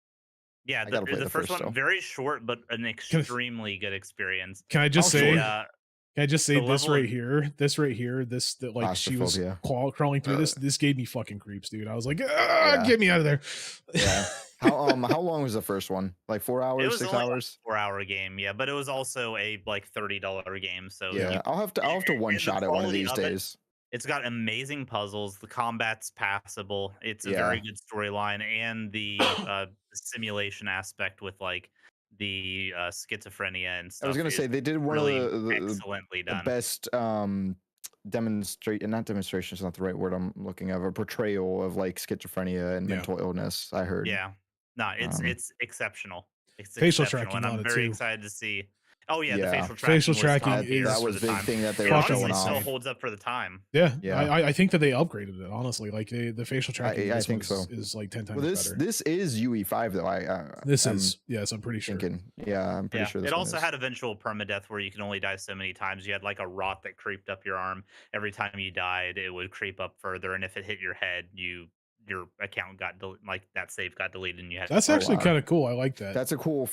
Yeah, I gotta play the the first first one still. very short, but an Can, extremely good experience. can I just How say? short? Can I just say The this level right of here? This right here. This that like she was Claustrophobia. crawling through Uh, this. This gave me fucking creeps, dude. I was like, Yeah. get me out of there. Yeah. How long was the first one? Like 4 it hours, was 6 only like hours? a 4-hour game, yeah, but it was also a like $30 game. So Yeah. Yeah. I'll have to one and the shot it one of quality these of it, days. it's got amazing puzzles. The combat's passable. It's a very Yeah. good storyline, and the simulation aspect with like the schizophrenia and I was stuff gonna is say they did one of really the excellently the done. best demonstrate not demonstration is not the right word I'm looking of a portrayal of like schizophrenia and Yeah. mental illness. I heard. Yeah. No, Um, it's exceptional. It's Facial exceptional, and tracking on I'm it very too. excited to see. Oh yeah, the yeah, facial Facial tracking was tracking top that tier that is for was the big time. thing that they It were fucking showing honestly still off. holds up for the time. Yeah, Yeah, I think that they upgraded it. Honestly, like the facial tracking. In I this think one so. is like 10 times Well, better. this is UE5 though. This I'm is yes, I'm pretty sure. thinking. Yeah, I'm pretty Yeah. sure It this one also is. had eventual permadeath where you can only die so many times. You had like a rot that creeped up your arm. Every time you died, it would creep up further, and if it hit your head, your account got like that save got deleted, and you had to That's Oh start actually wow, over. kind of cool. I like that. that's a cool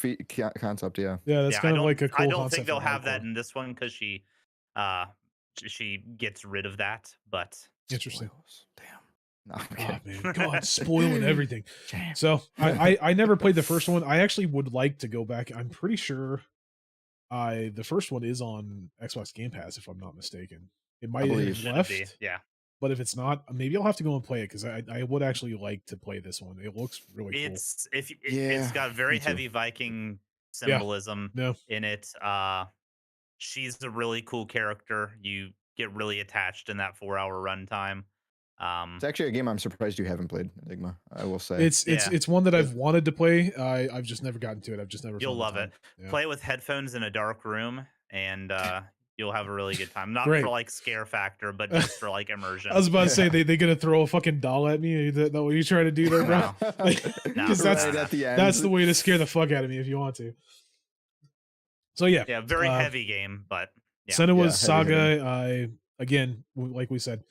concept. Yeah. Yeah, that's Yeah, kind of like a I cool don't think concept for they'll have that hardcore. in this one because uh she gets rid of that, but Interesting. Spoils. Damn. No, I'm Oh kidding. man, God, spoiling everything. Damn. So I never played the first one. I actually would like to go back. I'm pretty sure the first one is on Xbox Game Pass, if I'm not mistaken. It might believe. have shouldn't be. left, Yeah. but if it's not, maybe I'll have to go and play it because I would actually like to play this one. It looks really cool. It's if Yeah, it's got very me too. heavy Viking Yeah, symbolism yeah. in it. She's a really cool character. You get really attached in that 4-hour runtime. It's actually a game I'm surprised you haven't played, Enigma. I will say. Yeah. It's one that I've It- wanted to play. I've just never gotten to it. I've just never. You'll found the love it. time. Yeah. Play with headphones in a dark room, and you'll have a really good time. Not Great. for like scare factor, but just for like immersion. I was about to say they gonna throw a fucking doll at me. Is that what you trying to do there, bro? No. No. Because that's right at the end. that's the way to scare the fuck out of me if you want to. So yeah, Yeah, very uh, heavy game, but yeah. Senua's Yeah, heavy Saga. Again, like we said,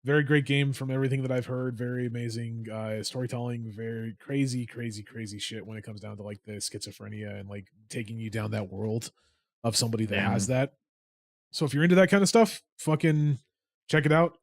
very great game from everything that I've heard. Very amazing storytelling. Very crazy, crazy, crazy shit when it comes down to like the schizophrenia and like taking you down that world of somebody that Yeah. has that. So if you're into that kind of stuff, fucking check it out.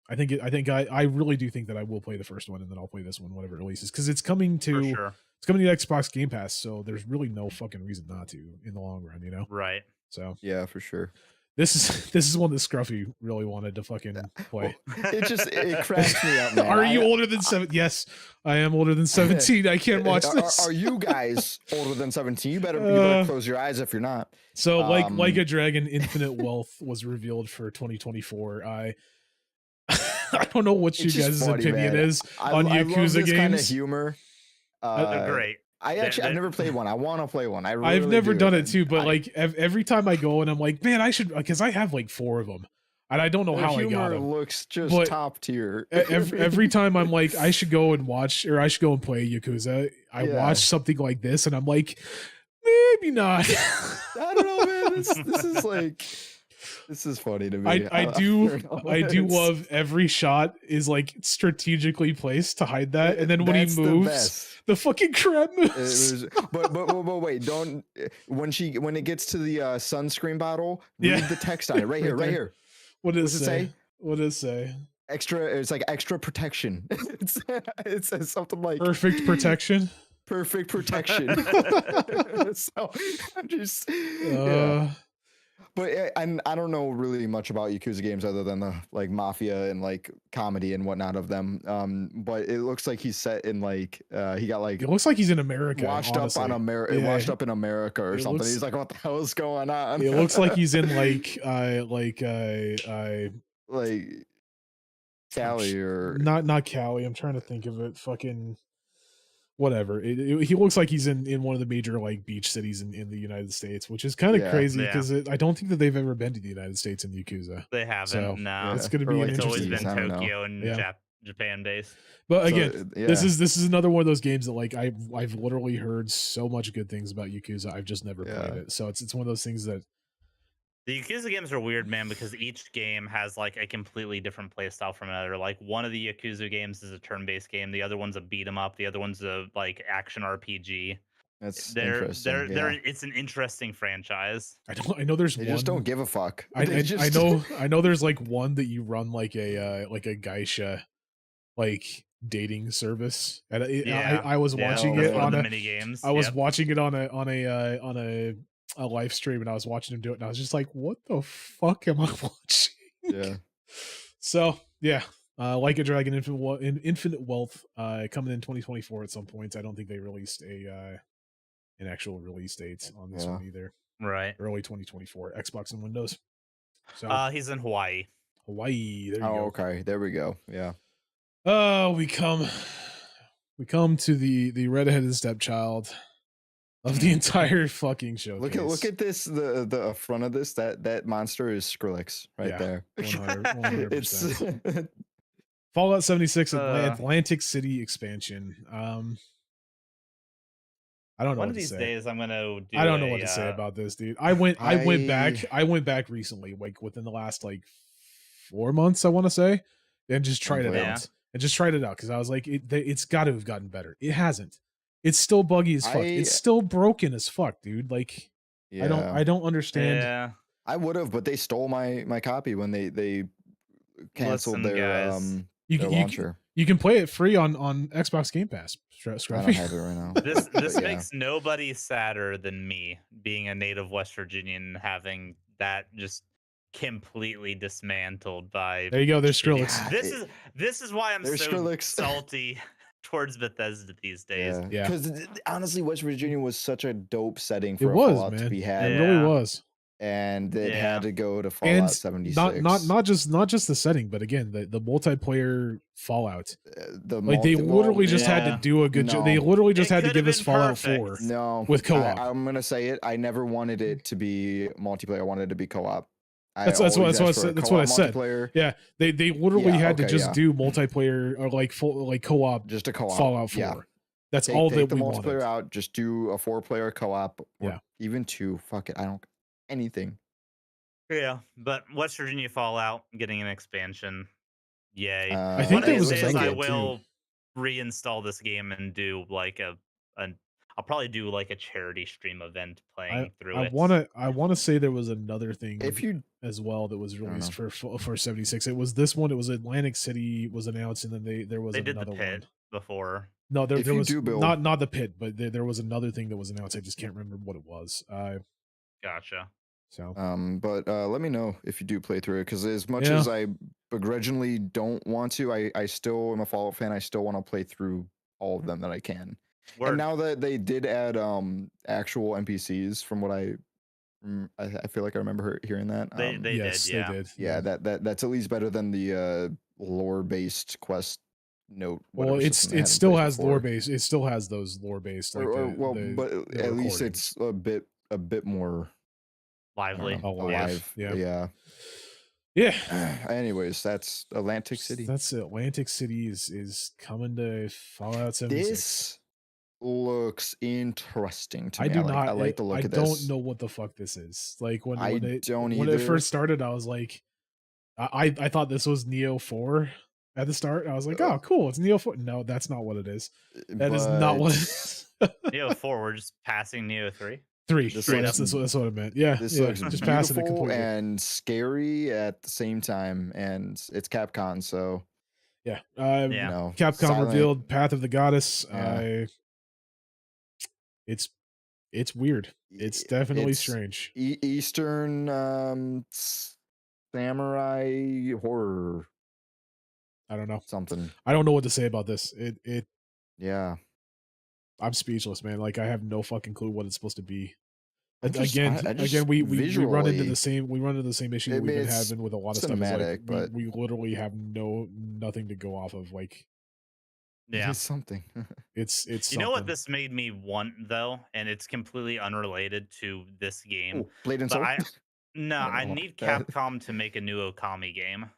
I really do think that I will play the first one and then I'll play this one whenever it releases because it's coming For to sure. it's coming to Xbox Game Pass, so there's really no fucking reason not to in the long run, you know. Right. So Yeah, for sure. this is one that Scruffy really wanted to fucking play. Well, it cracks me up, man. Are you older than 7? Yes, I am older than 17. I can't watch this. Are you guys older than 17? You better close your eyes if you're not. So like a Dragon Infinite Wealth was revealed for 2024. I don't know what you It's just guys' funny, opinion man. is I on love Yakuza this kind of games. humor. They're great. I've never played one. I want to play one. I've really never do. done it too, but I- like every time I go and I'm like, man, I should, because I have like 4 of them, and I don't know the how I humor got them. looks just But top tier. Every time I'm like, I should go and watch, or I should go and play Yakuza. I Yeah. watch something like this, and I'm like, maybe not. I don't know, man. This is like, this is funny to me. I don't do know. I do love every shot is like strategically placed to hide that, and then when That's he the moves, best. the fucking crab It moves. was, but wait, don't when it gets to the sunscreen bottle, read Yeah. the text on it right here, Right right there. here. What does What's it it say? say? What does it say? Extra, it's like extra protection. It says something like Perfect protection. perfect protection. So I'm just yeah. Uh, But I don't know really much about Yakuza games other than the like mafia and like comedy and whatnot of them. But it looks like he's set in like he got like it looks like he's in America. washed honestly. up on America, Yeah. washed up in America or It something. looks- He's like, what the hell is going on? It looks like he's in like like Cali or not Cali. I'm trying to think of it. Fucking whatever. He looks like he's in one of the major like beach cities in the United States, which is kind of Yeah. crazy Yeah. because I don't think that they've ever been to the United States in Yakuza. They haven't. So, No. It's gonna Or be like an It's always interesting. been I don't know. Tokyo and Yeah. Japan based. But So, again, yeah. this is another one of those games that like I've literally heard so much good things about Yakuza. I've just never Yeah. played it. So it's one of those things that The Yakuza games are weird, man, because each game has like a completely different playstyle from another. Like one of the Yakuza games is a turn-based game, the other one's a beat 'em up, the other one's a like action RPG. That's They're interesting. they're Yeah. it's an interesting franchise. I know there's They one. just don't give a fuck. I, They I, just I know there's like one that you run like a geisha like dating service, and Yeah. I was Yeah, watching that's it one of on the a mini games. I was Yep. watching it on a live stream, and I was watching him do it, and I was just like, what the fuck am I watching? Yeah. So yeah, like a Dragon Infinite Wealth coming in 2024 at some point. I don't think they released an actual release date on this Yeah. one either. Right. Early 2024, Xbox and Windows. So He's in Hawaii. Hawaii, there you Oh, go. okay. There we go. Yeah. We come to the redheaded stepchild of the entire fucking show. Look at this. The front of this. That monster is Skrillex right Yeah, there. 100%. It's Fallout 76 Uh, Atlantic City expansion. I don't know One what of to these say. days, I'm gonna do. I don't know what to say about this, dude. I went back recently, like within the last like 4 months, I want to say, and just tried it Yeah. out. And just tried it out because I was like, it's got to have gotten better. It hasn't. It's still buggy as fuck. It's still broken as fuck, dude. Like, yeah. I don't understand. Yeah. I would have, but they stole my copy when they canceled Listen, their guys. their launcher. You can play it free on Xbox Game Pass. I don't Scruffy. have it right now. This But yeah. makes nobody sadder than me, being a native West Virginian, having that just completely dismantled by. There you go. There's shitty- Skrillex. This is why I'm There's so Skrillex. salty towards Bethesda these days. Yeah. Because honestly, West Virginia was such a dope setting It for a was, Fallout to man. be It had, really Yeah. was. and it Yeah. had to go to Fallout And 76. not just the setting, but again the multiplayer Fallout. The Like they literally just had to yeah. do a good job. They No. literally just It had to could give have us been Fallout perfect. 4 no with co-op. I'm gonna say it. I never wanted it to be multiplayer. I wanted it to be co-op. That's what I said. That's what I said. Multiplayer, Yeah, they literally Yeah, had to okay, just yeah. do multiplayer or like full like co-op just a co-op. Fallout 4. Yeah. That's Take all the that we multiplayer wanted. out. Just do a 4-player co-op. Or Yeah. even 2. Fuck it. I don't anything. Yeah, but West Virginia Fallout getting an expansion. Yay. I I think One there of was these a days I second, too. will reinstall this game and do like I'll probably do like a charity stream event playing through I it. want to say there was another thing If you as well that was don't released for 76. It was this one. It was Atlantic City was announced, and then there was They did another the pit one. before. No, there If you was do build- not the pit, but there was another thing that was announced. I just can't remember what it was. Gotcha. So but let me know if you do play through it, because as much Yeah. as I begrudgingly don't want to, I still am a Fallout fan. I still want to play through all of them that I can. Word. And now that they did add actual NPCs, from what I feel like I remember hearing that. They yes, did, yeah. they did. Yeah, that's at least better than the lore-based quest note. Well, whatever it system they had in still place has before. lore based. It still has those lore based. Like But the at least recordings. it's a bit more I don't Lively. know, Alive, alive. yeah. Yeah. yeah. Anyways, that's Atlantic City. That's Atlantic City is coming to Fallout 76. This looks interesting to I me. do I like, not. I like the look I of don't this. know what the fuck this is. Like when I it don't when it either. first started, I was like, I thought this was Neo 4 at the start. I was like, oh, cool, it's Neo 4. No, that's not what it is. That is not what it is. Neo 4, we're just passing Neo 3. 3. This Yeah, looks- that's what I meant. Yeah, This yeah, looks just passing it beautiful completely. and scary at the same time, and it's Capcom, so Yeah. Yeah. you know, Capcom silent- revealed Path of the Goddess. Yeah. It's weird. It's definitely it's strange. Eastern samurai horror I don't know. something. I don't know what to say about this. Yeah. I'm speechless, man. Like I have no fucking clue what it's supposed to be. I'm just- Again, I just again, we run into visually- the same issue I that we've mean, been it's having with a lot of stuff. Is like, cinematic, but- we literally have nothing to go off of. Like Yeah. It's something. it's You know what something. this made me want though, and it's completely unrelated to this game. Ooh, Blade and But Soul. I no, I don't I know need that. Capcom to make a new Okami game.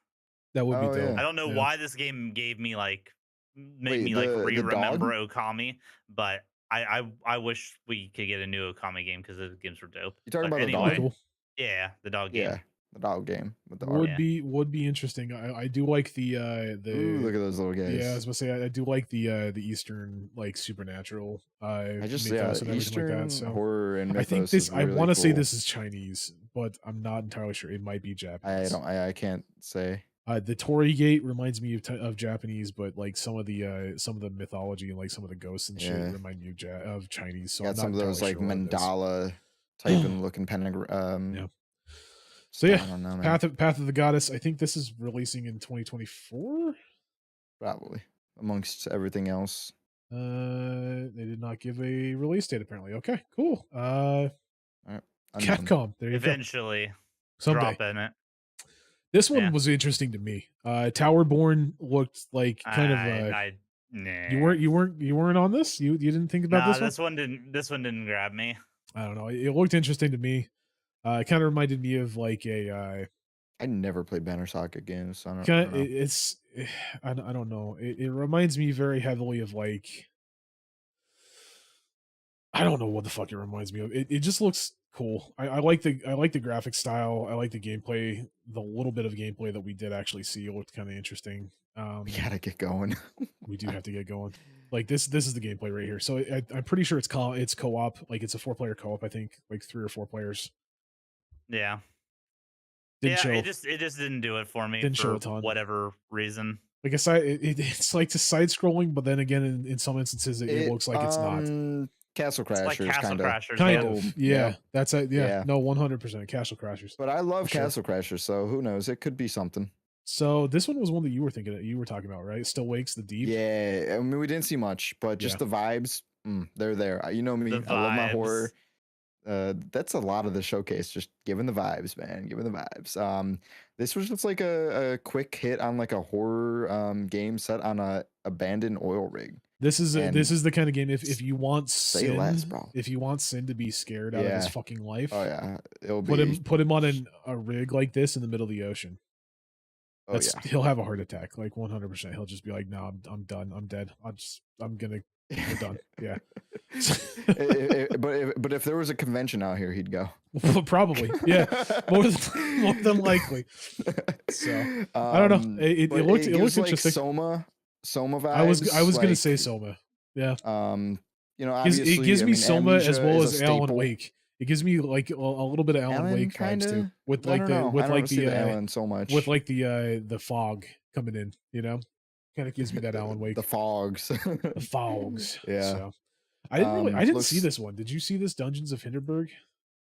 That would be Oh, dope. yeah. I don't know Yeah. why this game gave me like made Wait, me like the remember dog? Okami, but I wish we could get a new Okami game because those games were dope. You talking But about the That'd dog? be cool. Yeah, the dog game. Yeah, the dog game with the would art. Yeah. would be interesting. I do like the Ooh, look at those little guys. yeah, I was gonna say I do like the Eastern like supernatural I just mythos and everything like Eastern that. So horror and I think mythos this is I really want to say cool. this is Chinese, but I'm not entirely sure. It might be Japanese. I can't say. The Torii Gate reminds me of Japanese, but like some of the mythology and like some of the ghosts and shit Yeah. remind me of Chinese. So Got I'm not some of those entirely like sure what it is. mandala type and looking pentagram. Yeah. So yeah, I don't know, man. Path of the Goddess. I think this is releasing in 2024. Probably amongst everything else. They did not give a release date apparently. Okay, cool. All right. Capcom. There you go. Eventually, Someday. dropping it. This one Yeah. was interesting to me. Towerborn looked like kind of. Nah. You weren't on this. You didn't think about Nah, this one. This one didn't grab me. I don't know. It looked interesting to me. It kind of reminded me of like a. I never played Banner Saga games, so I don't Kind know. it's. I don't know. It reminds me very heavily of like. I don't know what the fuck it reminds me of. It just looks cool. I like the graphic style. I like the gameplay. The little bit of gameplay that we did actually see looked kind of interesting. We gotta get going. We do have to get going. Like this is the gameplay right here. So I'm pretty sure it's co-op. Like it's a 4-player co-op. I think like 3 or 4 players. Yeah. Didn't show. It just didn't do it for me. Didn't show for a ton. whatever reason. Like I said, it's like just side scrolling, but then again, in some instances, it looks like it's not. Castle Crashers, It's like Castle kind of. Crashers. Kind yeah. of, yeah. That's a Yeah. No, 100% Castle Crashers. But I love For sure. Castle Crashers, so who knows? It could be something. So this one was one that you were talking about, right? Still Wakes the Deep. Yeah, I mean we didn't see much, but just the vibes, they're there. You know me, The I love my vibes. horror. That's a lot of the showcase, just giving the vibes, man, giving the vibes. This was just like a quick hit on like a horror game set on a abandoned oil rig. This is the kind of game if you want Say Sin, less, bro. if you want Sin to be scared out of his Yeah. fucking life, Oh yeah, it'll put be him on a rig like this in the middle of the ocean. oh That's yeah. He'll have a heart attack, like 100%. He'll just be like, "No, I'm done. I'm dead. We're done." Yeah. But if there was a convention out here, he'd go. Probably, yeah, more than likely. So I don't know. It but looked gives, like, interesting. Soma vibes. I was gonna like, say Soma. Yeah. You know, obviously, It gives I me mean, Soma as Amnesia well is as a Alan staple. Wake. It gives me like a little bit of Alan Wake vibes too, kinda? with I like don't the know. with I like don't see the Alan so much with like the fog coming in. You know, kind of gives me that Alan Wake. the fogs. The fogs. Yeah. So I didn't see looks- this one. Did you see this Dungeons of Hinterberg?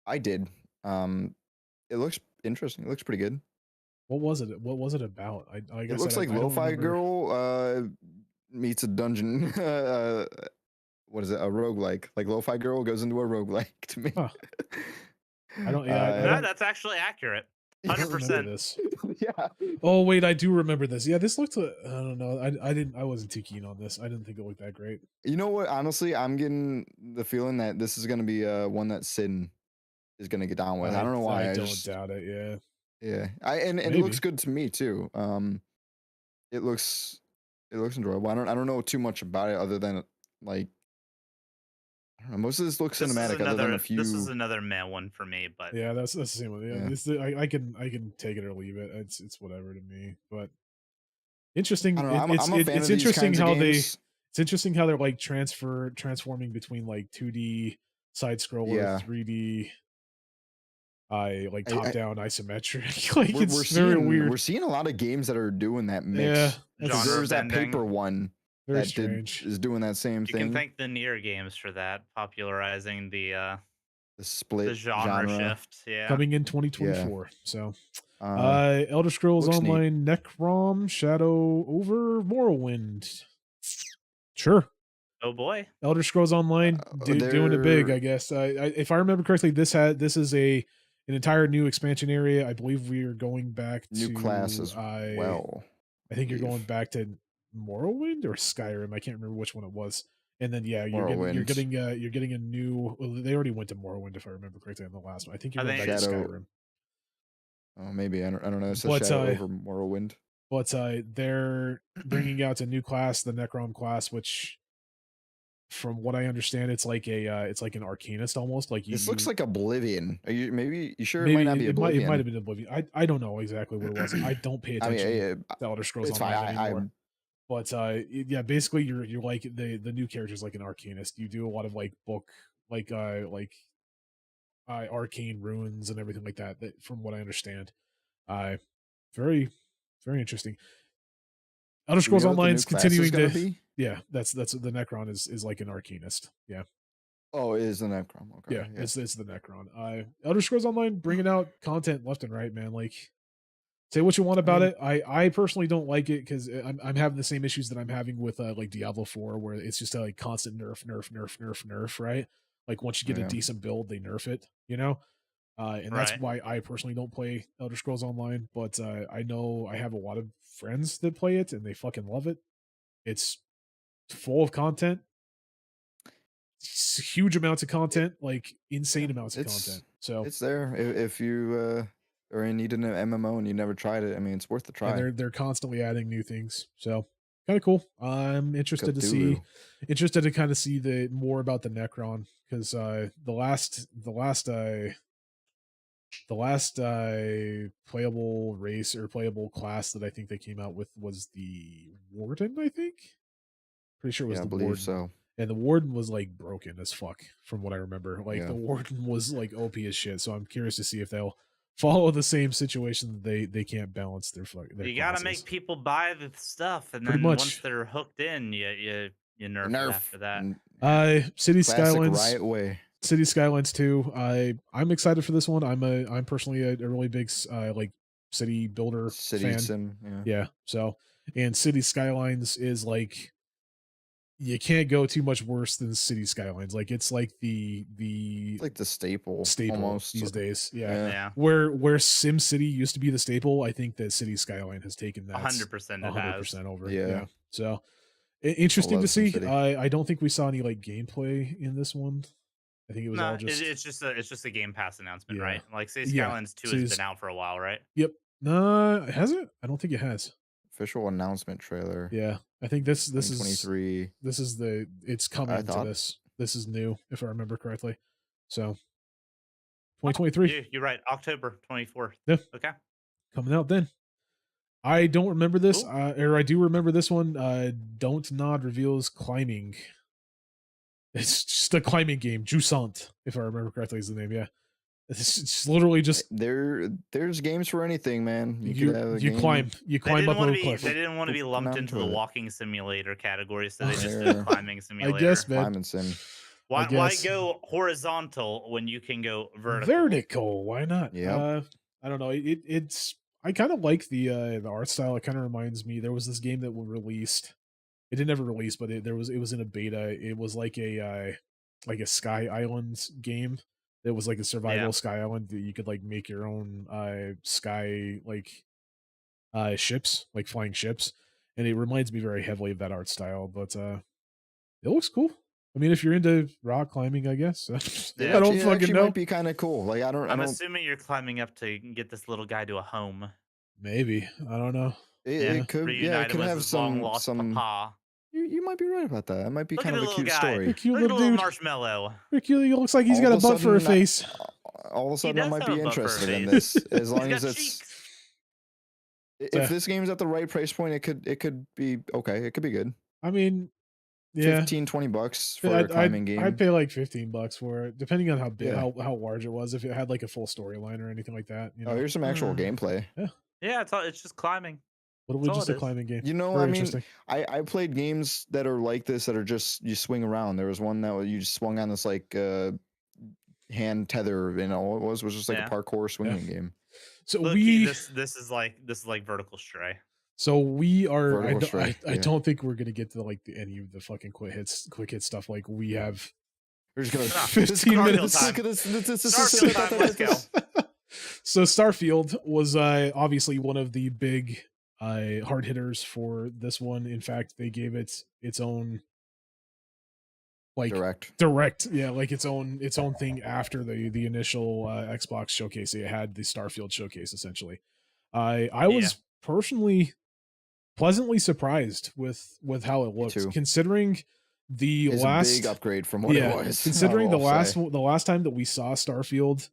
I did. It looks interesting. It looks pretty good. What was it? What was it about? I guess It looks like I don't Lo-Fi remember. Girl meets a dungeon. What is it? A roguelike. Like Lo-Fi Girl goes into a roguelike to me. Huh. I don't. Yeah, I don't That's actually accurate. I don't remember 100%. this. Yeah. Oh wait, I do remember this. Yeah, this looked. I don't know. I wasn't too keen on this. I didn't think it looked that great. You know what? Honestly, I'm getting the feeling that this is going to be one that Sin is going to get down with. I don't know why. I don't just, doubt it. Yeah. yeah. And it looks good to me too. It looks enjoyable. I don't know too much about it other than like I don't know. Most of this looks cinematic other than a few. This is another meh one for me, but Yeah, that's the same one. Yeah, Yeah. This I can take it or leave it. It's whatever to me. But interesting. I don't know. I'm a fan It's of these interesting kinds of how games. it's interesting how they're like transforming between like 2D side scroller, Yeah. 3D, like I- top down isometric. Like We're it's very seeing weird. we're seeing a lot of games that are doing that mix. Yeah, Because Genre there's that bending. paper one very that strange. is doing that same you thing. can thank the Nier games for that, popularizing the split genre shift. Yeah. Coming in 2024. So Uh, Elder Scrolls looks neat. Online, Necrom, Shadow over Morrowind. Sure. Oh boy. Elder Scrolls Online doing it big, they're- I guess. If I remember correctly, this is an entire new expansion area. I believe we are going back new to class as well. I think you're believe. going back to Morrowind or Skyrim. I can't remember which one it was. And then yeah, you're Morrowind. getting a new. Well, they already went to Morrowind if I remember correctly on the last one. I think you're I going think- back to Shadow- Skyrim. Oh, maybe I don't know. It says But, Shadow over Morrowind. But they're bringing out a new class, the Necrom class, which from what I understand, it's like it's like an Arcanist almost. Like This looks like Oblivion. Are you maybe you sure it might maybe not be it might Oblivion? have been Oblivion. I don't know exactly what it was. I don't pay I mean, attention to Elder Scrolls it's fine. Online I anymore. But yeah, basically you're like the new character is like an Arcanist. You do a lot of like book like arcane runes and everything like that. That from what I understand, uh, very very interesting. Elder do we Scrolls know what the new Online's class is continuing gonna to be? yeah. That's the Necron is like an Arcanist. Yeah. Oh, it is the Necron. Okay. Yeah, it's the Necron. Elder Scrolls Online bringing out content left and right, man. Like, say what you want about mean- it. I personally don't like it because I'm having the same issues that I'm having with like Diablo 4, where it's just a like constant nerf, right? Like once you get Yeah. a decent build, they nerf it, you know. And that's why I personally don't play Elder Scrolls Online. But I know I have a lot of friends that play it and they fucking love it. It's full of content. Huge amounts of content, like insane amounts of content. So it's there if you are in need of an MMO and you never tried it. I mean, it's worth a try. and they're constantly adding new things. So kind of cool. I'm interested to see, Cthulhu. to kind of see the more about the Necron because the last playable race or playable class that I think they came out with was the Warden. I think pretty sure it was Yeah, I the believe Warden. so. And the Warden was like broken as fuck from what I remember. Like Yeah. the Warden was like OP as shit. So I'm curious to see if they'll follow the same situation that they can't balance their You gotta classes. make people buy the stuff, and Pretty then much. once they're hooked in, you nerf, it after that. City Classic Skylines Riot way. City Skylines 2. I'm excited for this one. I'm personally a really big like city builder City fan. sim. Yeah. So and City Skylines is like you can't go too much worse than City Skylines. Like it's like It's like the staple almost these days. Yeah. Yeah, Where Sim City used to be the staple, I think that City Skyline has taken that 100% it has. 100% over. Yeah. So interesting to love Sim see. City. I don't think we saw any like gameplay in this one. I think it was all No, just it's just a Game Pass announcement, Yeah. right? Like City Yeah, Skylines 2 has Cities- been out for a while, right? Yep. Has it? I don't think it has. Official announcement trailer. Yeah. I think this is 2023. this is it's coming to thought- this. This is new, if I remember correctly. So Oh, 2023 you're right. October 24th. Yeah. Okay. coming out then. I don't remember this, Cool. or I do remember this one. Don't Nod reveals climbing. It's just a climbing game. Jusant, if I remember correctly, is the name. Yeah, it's literally just There's games for anything, man. You could have a you game- climb up a They cliff. didn't want to be Put lumped down into to the it. walking simulator category, so they just Yeah. did climbing simulator. I guess, man. Climbing sim. Why guess. go horizontal when you can go vertical? Vertical. Why not? Yep. I don't know. It's. I kind of like the art style. It kind of reminds me. There was this game that was released. It didn't ever release, but it was in a beta. It was like a Sky Island game. It was like a survival Yeah. Sky Island that you could like make your own sky like ships, like flying ships, and it reminds me very heavily of that art style. But it looks cool. I mean, if you're into rock climbing, I guess. Yeah. I don't It fucking actually know. might be kind of cool. Like I I'm don't. assuming you're climbing up to get this little guy to a home. Maybe I don't know. It could. Yeah, Reunite it him could with have his long some. lost papa. You might be right about that. It might be Look kind at of the a little cute guy. story. Cute Look at the little little dude. marshmallow. Rick, he looks like he's All got a of a butt for a sudden, face. All of a sudden, I does might have be a butt for a interested in face. this as long He's as got it's. cheeks. If this game's at the right price point, it could be okay. It could be good. I mean, yeah, $15-$20 for a climbing game. I'd pay like $15 for it, depending on how big, Yeah. how large it was. If it had like a full storyline or anything like that, you know. Oh, here's some actual gameplay. Yeah, it's just climbing. Literally that's all just it a is. climbing game. You know, Very I mean, interesting. I played games that are like this that are just you swing around. There was one that you just swung on this like hand tether. You know, what it was just like Yeah. a parkour swinging game. So Look, this is like vertical stray. So we are. Vertical Strike, I yeah. don't think we're gonna get to like any of the fucking quick hit stuff. Like we have. We're just gonna Ah, 15 Starfield minutes. time. Starfield time, let's go. So Starfield was obviously one of the big hard hitters for this one. In fact, they gave it its own like direct. yeah, like its own thing after the initial Xbox showcase. It had the Starfield showcase essentially. I was personally pleasantly surprised with how it looked, too. considering The It's a big upgrade from what it was. considering I will say. the last time that we saw Starfield,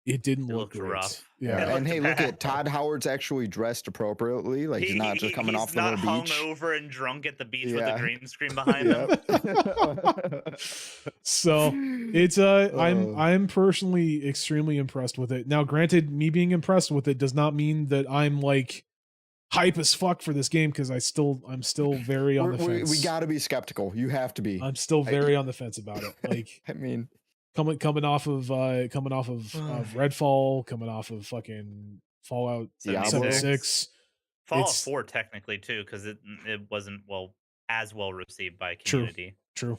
it didn't It look looked great. rough. Yeah, It And looked hey, look bad. at Todd Howard's actually dressed appropriately. Like he's not just coming off the not little beach. hungover and drunk at the beach with Yeah. a green screen behind him. Yep. so it's I'm personally extremely impressed with it. Now, granted, me being impressed with it does not mean that I'm like hype as fuck for this game because I'm still very on the fence. We got to be skeptical. You have to be. I'm still very on the fence about it. Like I mean, coming off of Redfall, coming off of fucking Fallout Diablo. 76. Fallout It's- 4 technically too, because it wasn't as well received by True. community. True.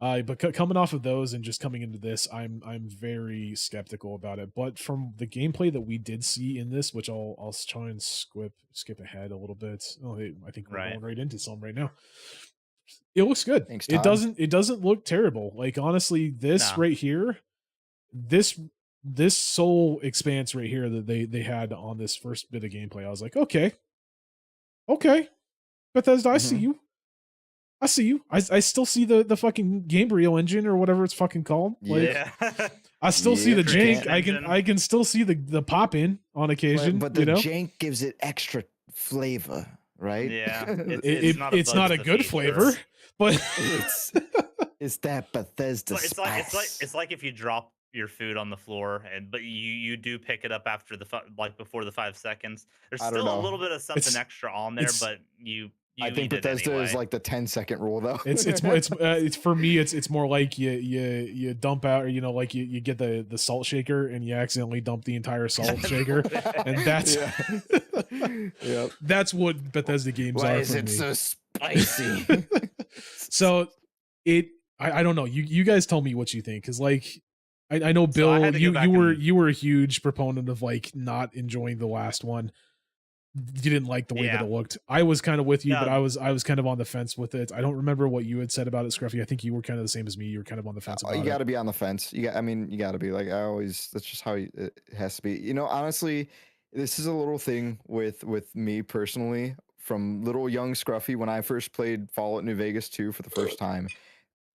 But coming off of those and just coming into this, I'm very skeptical about it. But from the gameplay that we did see in this, which I'll try and skip ahead a little bit. Oh, hey, I think we're Right. going right into some right now. It looks good. Thanks, It Todd. doesn't look terrible. Like honestly, this No. right here, this soul expanse right here that they had on this first bit of gameplay, I was like, okay, Bethesda, I see Mhm. you. I see you. I still see the fucking Gabriel engine or whatever it's fucking called. Like Yeah. I still see the Yeah, jank. I can still see the pop in on occasion. But the you know, jank gives it extra flavor, right? Yeah. it's not a bug, good it's a flavor, feature. but it's that Bethesda It's spice. like if you drop your food on the floor but you do pick it up after before the 5 seconds. There's I don't still a know. little bit of something It's- extra on there, it's- but you I think eat it Bethesda is anyway. like the 10-second rule, though. it's for me. It's more like you dump out, or like you get the salt shaker and you accidentally dump the entire salt shaker, and that's Yep. that's what Bethesda games Why are is for it me. so spicy? So I don't know. You guys tell me what you think, because like I know So Bill, I had to go back you were a huge proponent of like not enjoying the last one. You didn't like the way that Yeah. it looked. I was kind of with you, No. but I was kind of on the fence with it. I don't remember what you had said about it, Scruffy. I think you were kind of the same as me. You were kind of on the fence about You got it. to be on the fence. You got to be like, that's just how it has to be. Honestly, this is a little thing with me personally. From little young Scruffy, when I first played Fallout New Vegas 2 for the first time,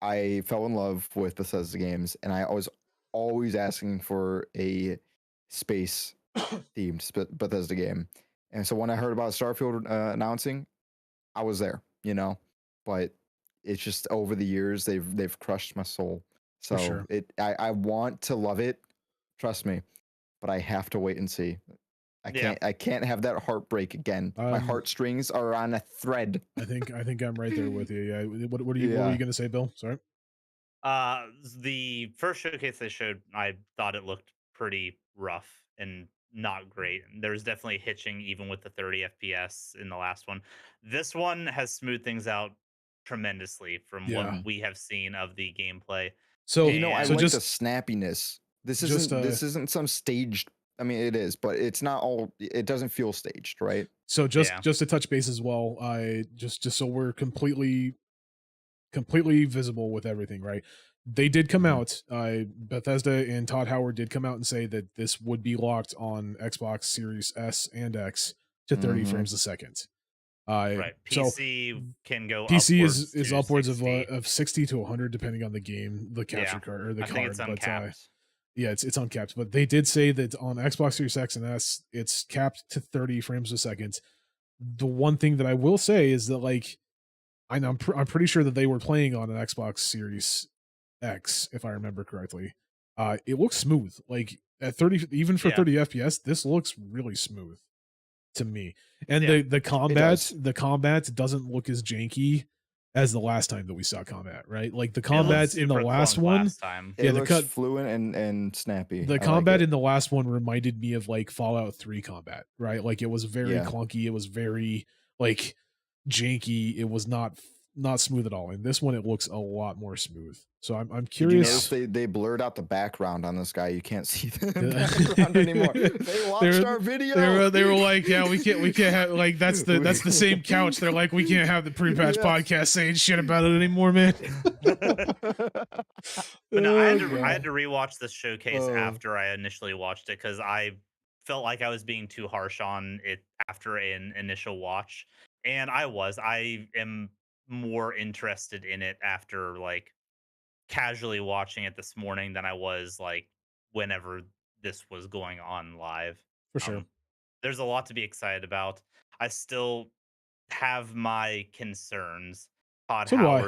I fell in love with Bethesda games, and I was always asking for a space themed Bethesda game. And so when I heard about Starfield announcing, I was there, but it's just over the years they've crushed my soul. So sure. I want to love it, trust me, but I have to wait and see. I can't have that heartbreak again. My heartstrings are on a thread. I think I'm right there with you. Yeah. What were you going to say, Bill? Sorry. The first showcase they showed, I thought it looked pretty rough and not great. There was definitely hitching even with the 30 FPS in the last one. This one has smoothed things out tremendously from Yeah. what we have seen of the gameplay. So I so like just the snappiness. This just, isn't some staged. I mean, it is, but it's not all. It doesn't feel staged, right? so just Yeah. just to touch base as well. I just so we're completely visible with everything, right? They did come out. Bethesda and Todd Howard did come out and say that this would be locked on Xbox Series S and X to 30 Mhm. frames a second. Right. So PC can go PC upwards is to upwards 60. of 60 to 100 depending on the game, the capture Yeah. card or the I card. think it's but uncapped. yeah, it's uncapped. But they did say that on Xbox Series X and S, it's capped to 30 frames a second. The one thing that I will say is that like I'm pretty sure that they were playing on an Xbox Series X, if I remember correctly. It looks smooth. Like at 30, even for Yeah. 30 FPS, this looks really smooth to me. And Yeah. the combat doesn't look as janky as the last time that we saw combat, right? Like the It looked combat in the super last clunky one, last time. It Yeah, the looks cut- fluent and snappy. the I like combat it. in the last one reminded me of like Fallout 3 combat, right? Like it was very Yeah. clunky, it was very like janky, it was not smooth at all. In this one it looks a lot more smooth. So I'm Did you curious. notice they blurred out the background on this guy? You can't see the Yeah. background anymore. They watched our video. They were like, yeah, we can't have like that's the same couch. They're like, we can't have the pre-patch Yeah. podcast saying shit about it anymore, man. But no, I Oh, had to rewatch this showcase Oh. after I initially watched it because I felt like I was being too harsh on it after an initial watch, and I am more interested in it after like casually watching it this morning than I was like whenever this was going on live. For sure. There's a lot to be excited about. I still have my concerns. So do I.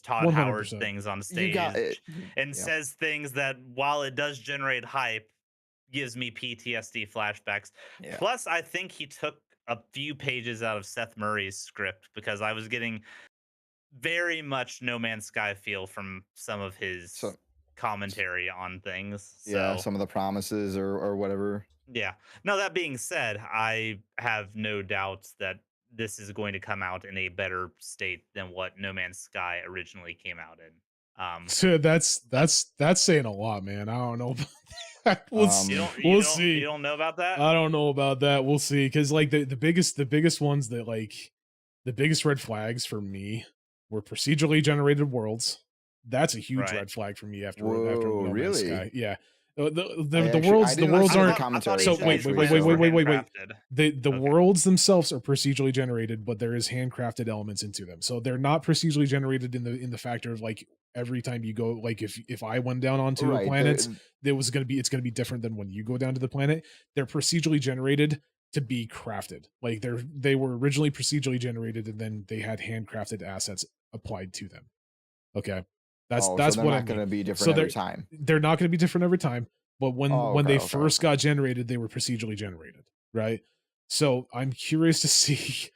Todd Howard 100%. things on You got it. stage and Yeah. says things that while it does generate hype, gives me PTSD flashbacks. Yeah. Plus, I think he took a few pages out of Seth Murray's script because I was getting very much No Man's Sky feel from some of his So commentary on things. yeah, So some of the promises or whatever. yeah. No, that being said, I have no doubts that this is going to come out in a better state than what No Man's Sky originally came out in. So that's saying a lot, man. I don't know about that. We'll You see. don't know about that? I don't know about that. We'll see. Because like the biggest ones that like the biggest red flags for me were procedurally generated worlds. That's a huge Right. red flag for me after Whoa, No Man's really? Sky. Yeah. The I worlds didn't listen to aren't commentary. So, wait, actually, wait, so- wait. The Okay. worlds themselves are procedurally generated, but there is handcrafted elements into them. So they're not procedurally generated in the factor of like every time you go, like if I went down onto a Right, planet, it's gonna be different than when you go down to the planet. They're procedurally generated to be crafted. Like they were originally procedurally generated and then they had handcrafted assets applied to them. Okay. That's so that's they're what I not going mean. to be So different every time. They're not going to be different every time, but when Oh, when okay, they okay, first okay. got generated, they were procedurally generated, right? So I'm curious to see.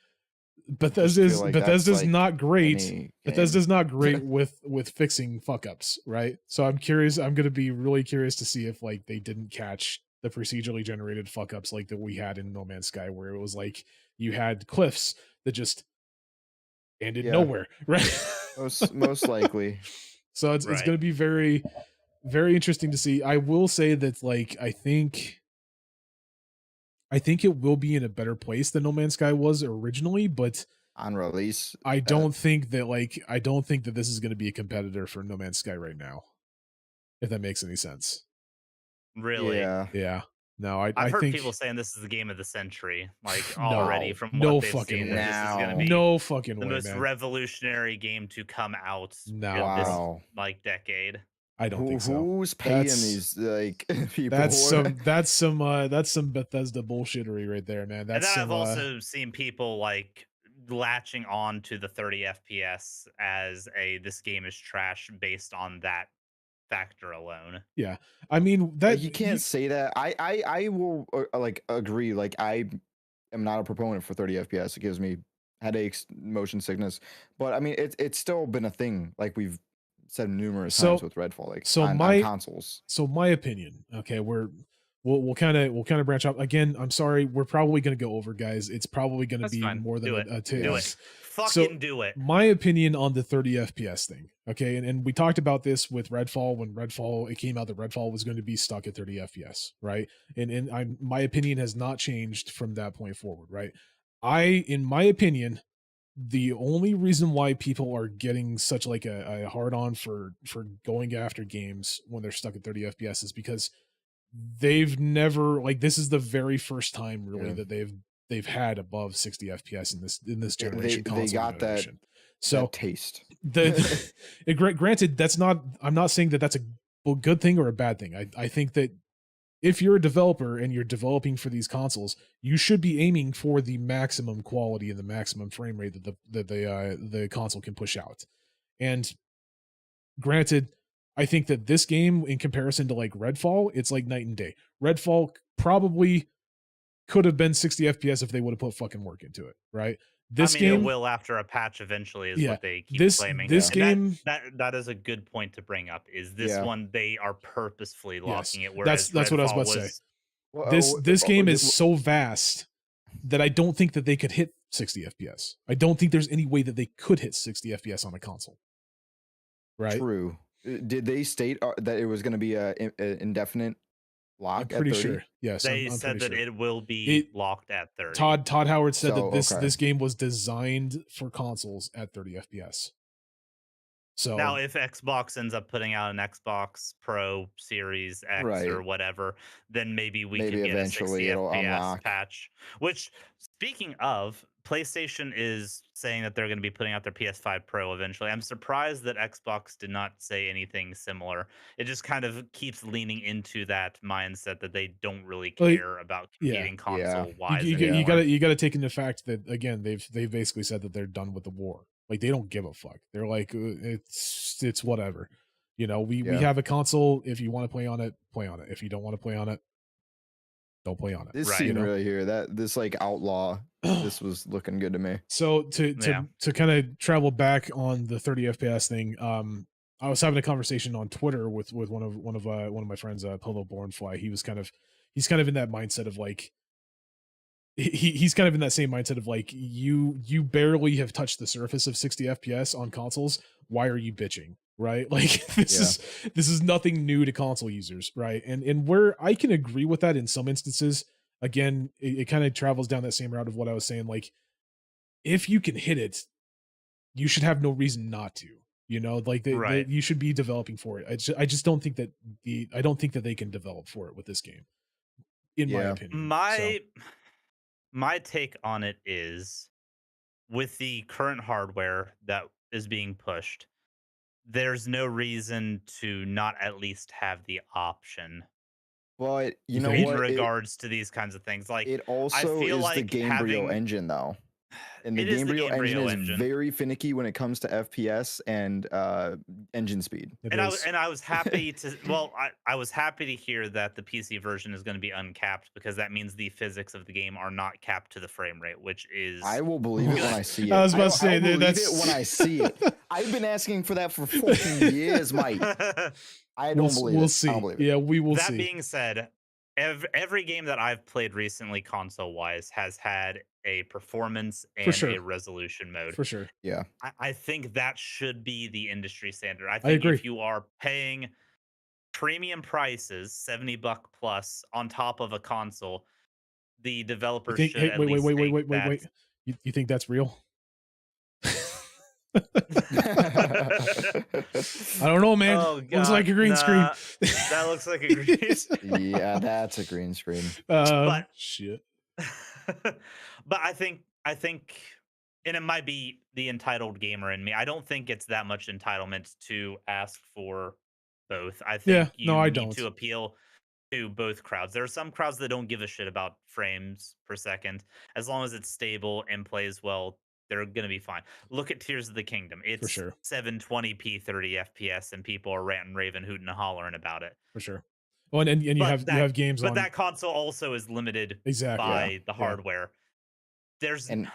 Bethesda's like that's Bethesda's like not great. any Bethesda's game. not great with fixing fuck ups, right? So I'm curious. I'm going to be really curious to see if like they didn't catch the procedurally generated fuck ups like that we had in No Man's Sky, where it was like you had cliffs that just ended Yeah. nowhere, right? Most likely. So it's Right. going to be very, very interesting to see. I will say that like I think it will be in a better place than No Man's Sky was originally, but On release. I don't think that this is going to be a competitor for No Man's Sky right now. If that makes any sense. Really? Yeah. Yeah. No, I've I heard think people saying this is the game of the century, like No. already from No what they've fucking seen. way. That this is going to be no fucking the way, most man. revolutionary game to come out No. in this Wow. like decade. I don't think so. Who's paying That's- these like people? That's some Bethesda bullshittery right there, man. And That's then some I've also seen people like latching on to the 30 FPS as this game is trash based on that factor alone. I mean that you can't say that. I will like agree. Like I am not a proponent for 30 FPS. It gives me headaches, motion sickness. But I mean, it's still been a thing. Like we've said numerous times with Redfall. Like on consoles. So my opinion, okay, we'll kind of branch out again. I'm sorry, we're probably going to go over, guys. It's probably going to That's be fine. more than Do it. a Do it. So, Fucking do it. my opinion on the 30 FPS thing, okay, and we talked about this with Redfall when it came out that Redfall was going to be stuck at 30 FPS, right? And my opinion has not changed from that point forward, right? In my opinion, the only reason why people are getting such like a hard on for going after games when they're stuck at 30 FPS is because they've never, like, this is the very first time really that they've had above 60 FPS in this generation. They got generation. that taste. Granted, I'm not saying that that's a good thing or a bad thing. I think that if you're a developer and you're developing for these consoles, you should be aiming for the maximum quality and the maximum frame rate that the console can push out. And granted, I think that this game, in comparison to like Redfall, it's like night and day. Redfall probably could have been 60 FPS if they would have put fucking work into it, right? This game it will after a patch eventually is what they keep claiming. This And game that is a good point to bring up. Is this one they are purposefully locking it? That's what I was about to say. Well, This game is so vast that I don't think that they could hit 60 FPS. I don't think there's any way that they could hit 60 FPS on a console. Right? True. Did they state that it was going to be a indefinite lock? I'm pretty at 30? sure. Yes, they I'm said that sure. it will be locked at 30. Todd Howard said that okay. this game was designed for consoles at 30 FPS. So now, if Xbox ends up putting out an Xbox Pro Series X or whatever, then maybe we can get a 60 it'll FPS unlock. patch. Which, speaking of PlayStation is saying that they're going to be putting out their PS5 Pro eventually. I'm surprised that Xbox did not say anything similar. It just kind of keeps leaning into that mindset that they don't really Like, care about yeah. competing Yeah. console wise you anymore. gotta take into fact that again they've basically said that they're done with the war. Like they don't give a fuck. They're like it's whatever. You know, we Yeah. have a console. If you want to play on it, play on it. If you don't want to play on it, don't play on it. This Right. seemed You know? really here. This like outlaw. This was looking good to me. So to Yeah. kind of travel back on the 30 FPS thing, I was having a conversation on Twitter with one of my friends, Polo Bornfly. He's kind of in that mindset of like he's kind of in that same mindset of like you barely have touched the surface of 60 FPS on consoles. Why are you bitching? Right? Like this is nothing new to console users, right? And where I can agree with that in some instances, again, it kind of travels down that same route of what I was saying. Like, if you can hit it, you should have no reason not to. You know, like Right. you should be developing for it. I just don't think that I don't think that they can develop for it with this game, in my Yeah. opinion. My take on it is, with the current hardware that is being pushed, there's no reason to not at least have the option But you You know think? in what? regards to these kinds of things. Like, It also feel is the like Gamebryo having- engine though. And the It is the Gamebryo engine Gamebryo is engine. very finicky when it comes to FPS and engine speed. It And is. I was happy to I was happy to hear that the PC version is going to be uncapped, because that means the physics of the game are not capped to the frame rate, which is I will believe it when I see it. I was about to say, I'll believe that's- it when I see it. I've been asking for that for 14 years, Mike. I don't believe it. We'll I see. don't believe it. Yeah, we will that see. being said, every game that I've played recently console wise has had a performance and sure. a resolution mode. For sure. I think that should be the industry standard. I think agree. if you are paying premium prices, $70 plus on top of a console, the You developer think, should hey, at wait, least wait, take wait. that. You think that's real? I don't know, man. Oh, Looks like a green nah, screen. That looks like a green screen. Yeah, that's a green screen. But- Shit. But I think, and it might be the entitled gamer in me, I don't think it's that much entitlement to ask for both. I think you I need don't. to appeal to both crowds. There are some crowds that don't give a shit about frames per second. As long as it's stable and plays well, they're going to be fine. Look at Tears of the Kingdom. It's sure. 720p 30 FPS, and people are ranting, raving, hooting, and hollering about it. For sure. Well, and you But have games But on that console also is limited exactly. by the hardware. And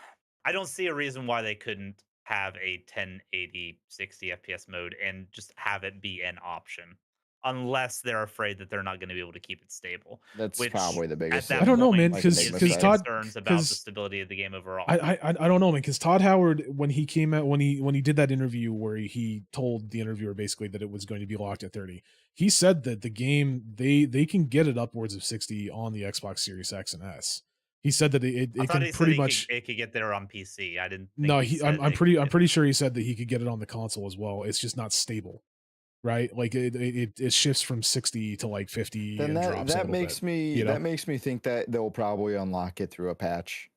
I don't see a reason why they couldn't have a 1080 60 FPS mode and just have it be an option, unless they're afraid that they're not going to be able to keep it stable. that's Which, probably the At biggest that thing. I don't know, point, man, Like, because make it gives me Todd- concerns about the 'cause stability of the game overall. I don't know, man, because Todd Howard, when he came out, when he did that interview where he told the interviewer basically that it was going to be locked at 30, he said that the game they can get it upwards of 60 on the Xbox Series X and S. He said that it I thought can he pretty said much. it could get there on PC. I didn't. Think No, he said I'm it pretty could I'm get- pretty sure he said that he could get it on the console as well. It's just not stable, right? Like it shifts from 60 to like 50 Then and drops a that little makes bit. me you know? that makes me think that they'll probably unlock it through a patch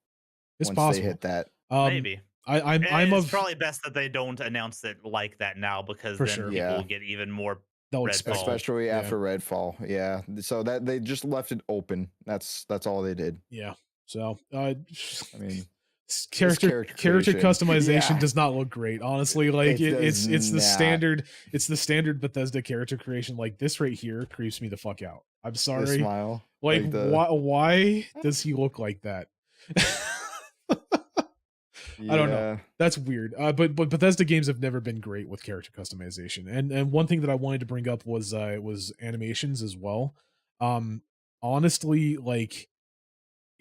It's once possible. they hit that. Maybe. I'm It's of probably best that they don't announce it like that now, because For then sure. people Yeah. will get even more. they'll Redfall. expect. Especially Yeah. after Redfall. Yeah. So that they just left it open. That's all they did. Yeah. So I mean, character creation. customization Yeah. does not look great, honestly. Like It it's does the not. standard Bethesda character creation. Like this right here creeps me the fuck out. I'm the sorry. smile. Like the- why does he look like that? I don't know. Yeah. That's weird. But Bethesda games have never been great with character customization. And one thing that I wanted to bring up was animations as well. Honestly, like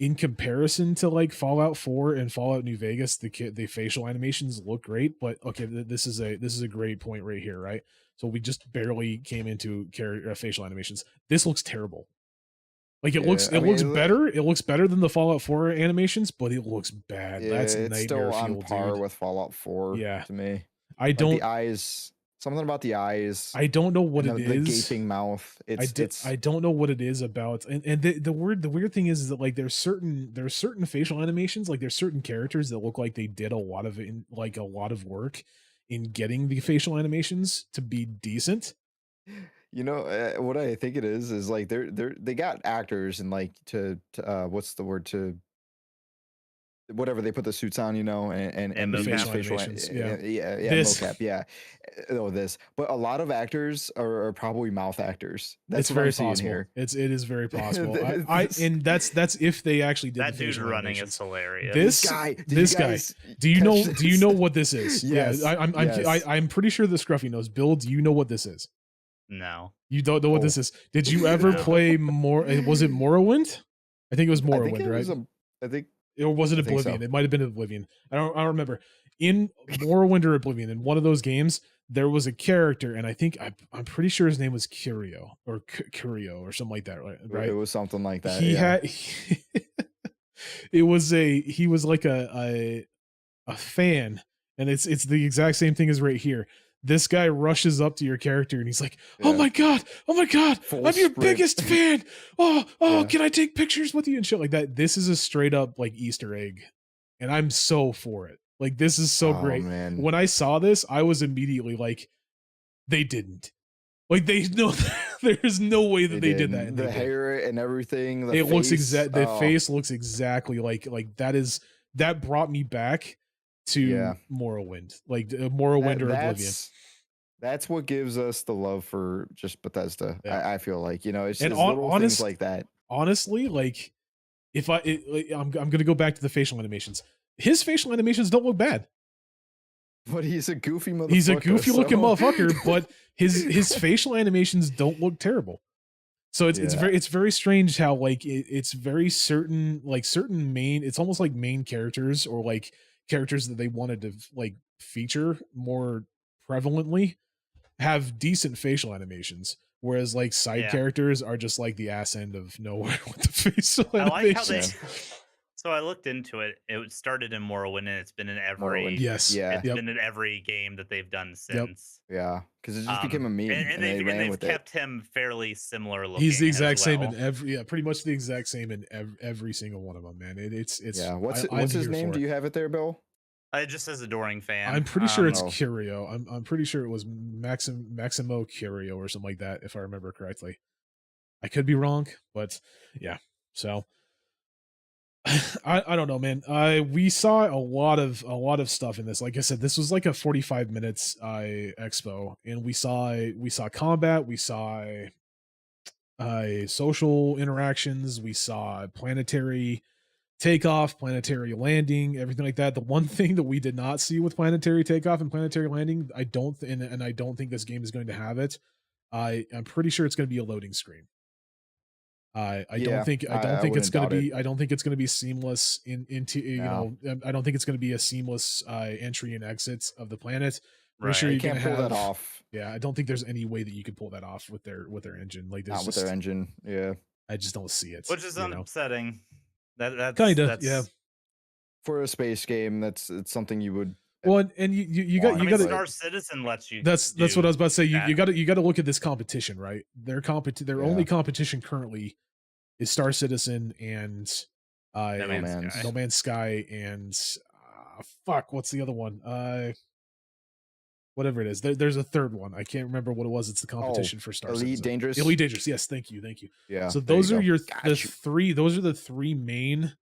in comparison to like Fallout 4 and Fallout New Vegas, the facial animations look great. But okay, this is a great point right here, right? So we just barely came into facial animations. This looks terrible. Like it looks Yeah, I mean, better. It looks better than the Fallout 4 animations, but it looks bad. Yeah, That's it's nightmare still on fuel, par dude. with Fallout 4 Yeah. to me. I Like, don't. the eyes Something about the eyes I don't know what and it the is. gaping mouth. It's I don't know what it is about, and the weird thing is that like there's certain facial animations, like there's certain characters that look like they did a lot of like a lot of work in getting the facial animations to be decent. what I think it is like they got actors and like to what's the word, to whatever they put the suits on, and And The they use facial mocap. facial, animations, yeah. yeah, This mocap, yeah. Oh, this, but a lot of actors are probably mouth actors. it's That's what I'm very seeing possible. here. It is very possible. I This, and that's if they actually did the That dude facial running is animations. hilarious. this This guy, did you this guy. guys Do catch you this? know what this is? Yeah, Yes, yes. I'm pretty sure the Scruffy knows. Bill, do you know what this is? No. You don't know what Oh. this is. Did you ever No. play more? Was it Morrowind? I think it was I think Morrowind, it right? was I think Or was it I think so. Oblivion? It might have been Oblivion. I don't remember. In Morrowind or Oblivion, in one of those games, there was a character, and I think I'm pretty sure his name was Curio or Curio or something like that, it right? was something like that. He Yeah. had he was like a fan, and it's the exact same thing as right here. This guy rushes up to your character and he's like, "Oh Yeah. my god, Full I'm your sprint. biggest fan. Oh, Yeah. can I take pictures with you and shit like that?" This is a straight up like Easter egg, and I'm so for it. Like this is so Oh, great. man. When I saw this, I was immediately like, "They didn't. Like they know there's no way that they did that." And the they did. hair and everything. The It looks face, the oh, face looks exactly like that brought me back to Yeah. Morrowind, like Morrowind or Oblivion. That's what gives us the love for just Bethesda. Yeah. I feel like, it's And just little things honest, like that. honestly, like if I'm gonna go back to the facial animations. His facial animations don't look bad. But he's a goofy motherfucker. He's a goofy looking so- motherfucker, but his facial animations don't look terrible. So it's Yeah. very strange how like it's very certain, like certain main, it's almost like main characters or like characters that they wanted to like feature more prevalently have decent facial animations, whereas like side Yeah. characters are just like the ass end of nowhere with the facial I like how they. animations. So I looked into it. It started in Morrowind, and it's been in every. Morrowind. Yes. Yeah. It's Yep. been in every game that they've done since. Yeah, because it just became a meme, and they ran they've with it. kept him fairly similar looking. He's the as exact same in well. every, pretty much the exact same in every single one of them, man. It's Yeah. What's I'm his here name? for Do it. you have it there, Bill? It just says adoring fan. I'm pretty sure it's Oh. Curio. I'm pretty sure it was Maximo Curio or something like that, if I remember correctly. I could be wrong, but yeah. So I don't know, man. We saw a lot of stuff in this. Like I said, this was like a 45 minutes expo, and we saw combat, we saw social interactions, we saw planetary takeoff, planetary landing, everything like that. The one thing that we did not see with planetary takeoff and planetary landing, I don't and I don't think this game is going to have it. I'm pretty sure it's going to be a loading screen. I Yeah, don't think I it's wouldn't going doubt to it. be I don't think it's going to be seamless into No. I don't think it's going to be a seamless entry and exits of the planet. Pretty Right. sure You you're can't gonna pull have, that off. Yeah, I don't think there's any way that you could pull that off with their engine. Like there's Not with just, their engine. Yeah. I just don't see it. Which is you know? upsetting. That's Kinda, that's, yeah. For a space game, it's something you would. Well, and you Well, got I you mean, got to Star Citizen lets you. that's what I do was about to say. You that. got to look at this competition, right? Their Yeah. only competition currently is Star Citizen and No Man's Man's. Sky. No Man's Sky and fuck, what's the other one? Whatever it is. There's a third one. I can't remember what it was. It's the competition for Star Elite Citizen. Dangerous. Elite Dangerous. Yes, thank you. Yeah. So there you those are go. your Got the you. three. Those are the three main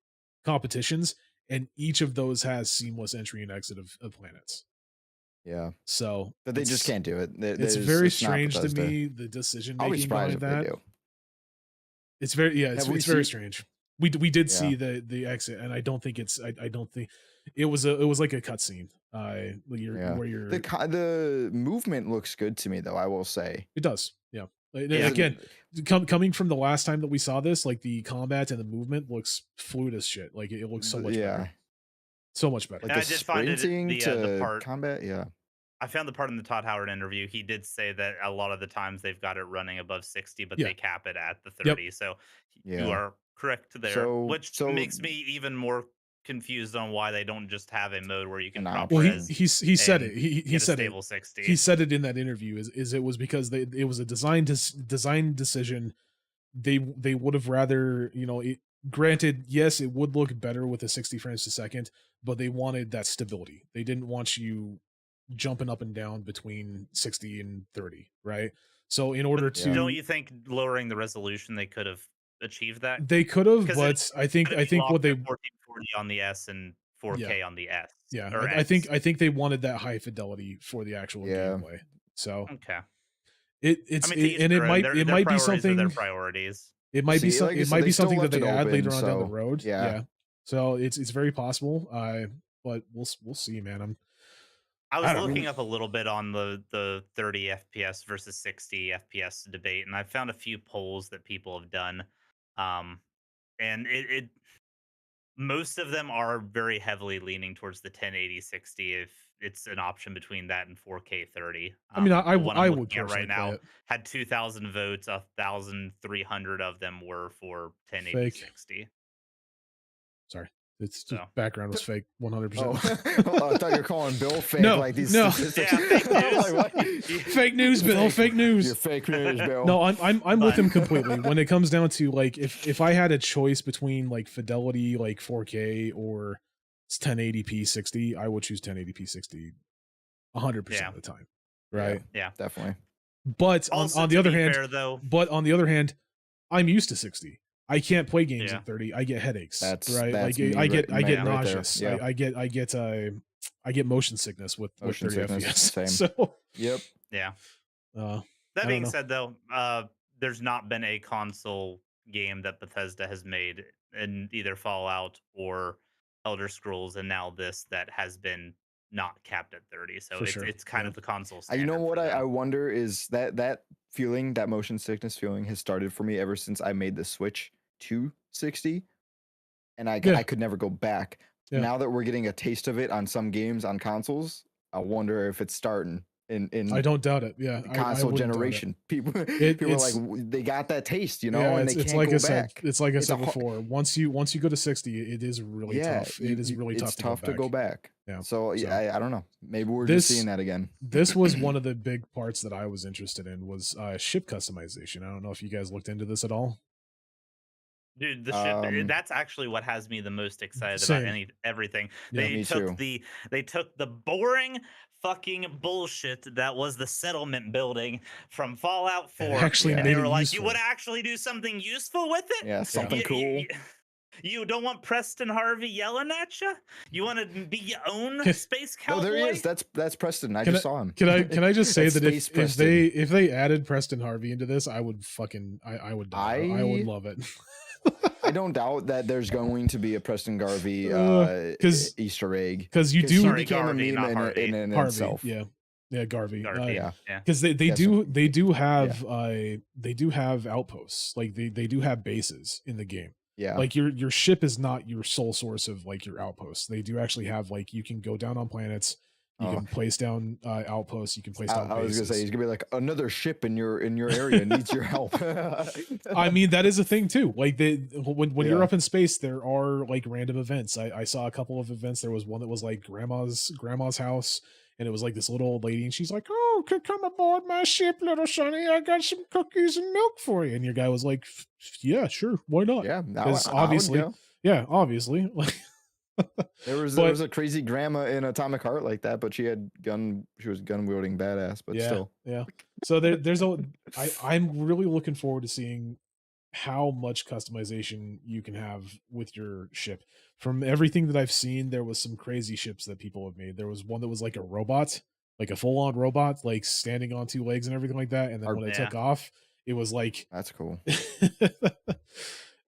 competitions, and each of those has seamless entry and exit of planets. Yeah. So But they just it's- can't do it. It's very strange to me, the decision I'll be making surprised behind if that. they do. It's very Have we it's very seen- strange. We did Yeah. see the exit, and I don't think it's I don't think it was like a cutscene. Yeah. Where you're The movement looks good to me, though. I will say. it does, yeah. Yeah. Again, coming from the last time that we saw this, like the combat and the movement looks fluid as shit. Like it looks so much better, so much better. Like And the I did find it- sprinting the to part- combat. Yeah. I found the part in the Todd Howard interview. He did say that a lot of the times they've got it running above 60, but Yeah. they cap it at the Yep. 30. So Yeah. you are correct there, So- which so- makes me even more confused on why they don't just have a mode where you can An prop Well, option. res he said it. and He get a said it. stable 60. He said it in that interview. Is it was because it was a design decision. They would have rather, you know, it, granted, yes, it would look better with a 60 frames a second, but they wanted that stability. They didn't want you jumping up and down between 60 and 30, right? So in order But to, don't you think lowering the resolution they could have achieved that? they could have, Because but I think gonna be what locked they, at 1440 on the S and 4K yeah, on the S yeah, or I think X. they wanted that high fidelity for the actual Yeah. gameplay. So Okay. it's I mean, to each and it their own. might Their might be priorities are their something. priorities. It might be See, some. like I It said, might they be still something that left they it add open, later on down the so, road. yeah. Yeah. So it's very possible. But we'll see, man. I I was don't know. looking up a little bit on the 30 FPS versus 60 FPS debate, and I found a few polls that people have done. And it most of them are very heavily leaning towards the 1080 60 if it's an option between that and 4K 30. I mean, The one I'm I looking would at personally right play now it. had 2,000 votes. 1,300 of them were for 1080 Fake. 60. Sorry, it's just So background was fake, 100%. Oh, I thought you were calling Bill fake. No, like these no. statistics. Yeah, fake I was news. like, what? Fake news, Bill. Fake You're news. fake news, Bill. No, I'm with him But- completely. When it comes down to like, if I had a choice between like fidelity, like 4K or 1080p 60, I would choose 1080p 60 100% Yeah. of the time. Right. yeah. Definitely. But Also, on the to other be hand, fair, though, I'm used to 60. I can't play games Yeah. at 30. I get headaches. That's right. me I get right there. nauseous. Yeah. I get motion sickness with Motion 30 sickness, FPS. same. So Yep. yeah. I That don't being know. said, though, there's not been a console game that Bethesda has made in either Fallout or Elder Scrolls, and now this that has been not capped at 30. So For it's sure, it's kind yeah. of the console. You Standard know what for I them. wonder is that feeling, that motion sickness feeling, has started for me ever since I made the switch to 60, and I Yeah. I could never go back. Yeah. Now that we're getting a taste of it on some games on consoles, I wonder if it's starting in I don't doubt it. Yeah. the I console wouldn't doubt it. generation. People are it's- like, they got that taste, you know, Yeah, and they it's can't like go I said. back. It's like I It's a said har- before. Once you go to 60, it is really tough. It is really it's tough to go back. Yeah, So yeah, so- I don't know. Maybe we're This- just seeing that again. This was one of the big parts that I was interested in was ship customization. I don't know if you guys looked into this at all. Dude, the ship, Um, that's actually what has me the most excited Same. about everything. Yeah, They me took too. they took the boring fucking bullshit that was the settlement building from Fallout 4. actually Yeah. and made they were it like, useful. you would actually do something useful with it? Yeah, something You- cool. You don't want Preston Harvey yelling at you? You want to be your own Can- space No, cowboy? there he is. That's Preston. I Can just saw him. Can I just say That's that Space if Preston. if they added Preston Harvey into this, I would fucking I would die. I would love it. I don't doubt that there's going to be a Preston Garvey 'cause- Easter egg. Because you 'Cause do he Sorry, became Garvey, a not meme Harvey. in Harvey, itself. yeah, Garvey. Garvey, yeah. Because they Yes, do have outposts, like they do have bases in the game. Yeah. Like your ship is not your sole source of like your outposts. They do actually have like you can go down on planets, you Oh. can place down outposts, you can place down I was bases. gonna say he's gonna be like, another ship in your area needs your help. I mean, that is a thing too. Like when you're Yeah. up in space, there are like random events. I saw a couple of events. There was one that was like grandma's house, and it was like this little old lady, and she's like, "Oh, come aboard my ship, little sonny. I got some cookies and milk for you." And your guy was like, "Yeah, sure, why not?" Yeah, Because I would obviously, go. yeah, obviously, like There but- was a crazy grandma in Atomic Heart like that, but she was gun wielding badass, but yeah, still. yeah. So I'm really looking forward to seeing how much customization you can have with your ship. From everything that I've seen, there was some crazy ships that people have made. There was one that was like a robot, like a full-on robot, like standing on two legs and everything like that. And then when it took off, it was like That's cool.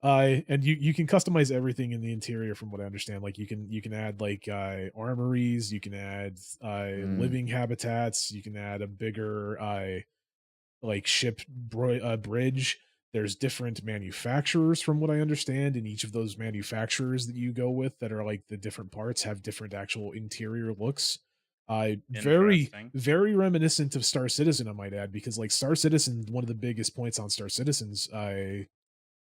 and you can customize everything in the interior from what I understand. Like you can add like armories, you can add living habitats, you can add a bigger like ship bridge. There's different manufacturers from what I understand, and each of those manufacturers that you go with that are like the different parts have different actual interior looks. Very Interesting. reminiscent of Star Citizen, I might add, because like Star Citizen, one of the biggest points on Star Citizen's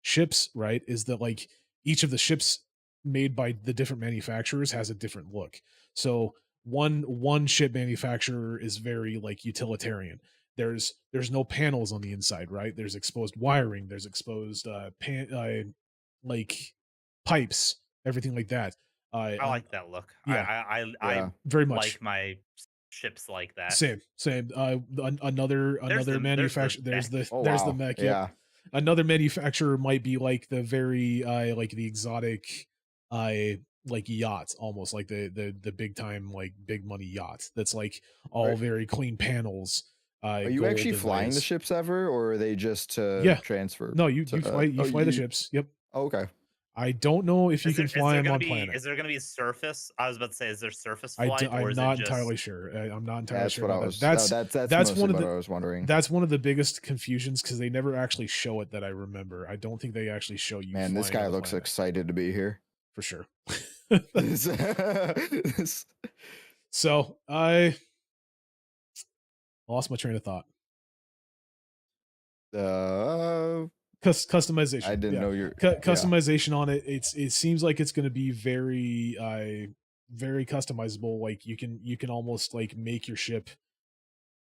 ships, right, is that like each of the ships made by the different manufacturers has a different look. So one ship manufacturer is very like utilitarian. There's no panels on the inside, right? There's exposed wiring, there's exposed like pipes, everything like that. I like that look. yeah. I very much like my ships like that. same. Another There's the manufacturer. There's mech. the Oh there's the wow. mech. Yep. Yeah. Another manufacturer might be like the very like the exotic like yacht, almost like the big time like big money yacht that's like all Are, very clean panels. are you Gold actually flying the inlays. ships ever, or are they just to Yeah. transfer? No, you to, fly you oh, fly the ships. Yep. oh, okay. I don't know if you can fly them gonna on be planet. is there gonna be surface? I was about to say, is there surface I flight, or am is not it just entirely sure. I'm not entirely That's sure what I about was. that. That's one mostly of what the I was wondering. that's one of the biggest confusions because they never actually show it that I remember. I don't think they actually show you. Man, this flying guy on the looks planet, excited to be here. for sure. This- So I lost my train of thought. uh, Customization. I didn't yeah. know you're Customization on it. It seems like it's going to be very very customizable. Like you can almost like make your ship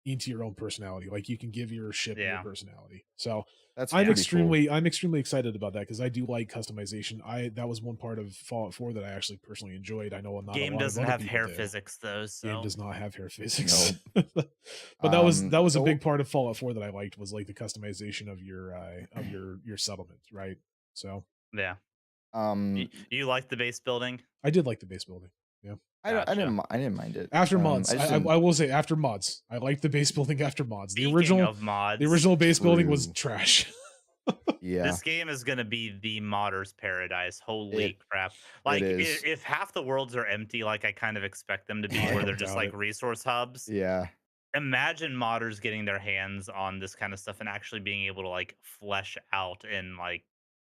into your own personality. Like you can give your ship your personality. So That's I'm pretty extremely excited about that because I do like customization. That was one part of Fallout 4 that I actually personally enjoyed. I know not game a lot doesn't of other have people hair did. physics though, so Game does not have hair physics. Nope. But that was a so- big part of Fallout 4 that I liked was like the customization of your settlement, right? So yeah. Um, You like the base building? I did like the base building. Yeah. I didn't mind it After mods, I, just I didn't- will say after mods, I liked the base building after mods. Speaking The original of mods, the original base building was True. trash. yeah. this game is gonna be the modder's paradise. Holy It- crap! Like is. if half the worlds are empty, like I kind of expect them to be, I where don't they're just doubt like it. resource hubs. Yeah. Imagine modders getting their hands on this kind of stuff and actually being able to like flesh out and like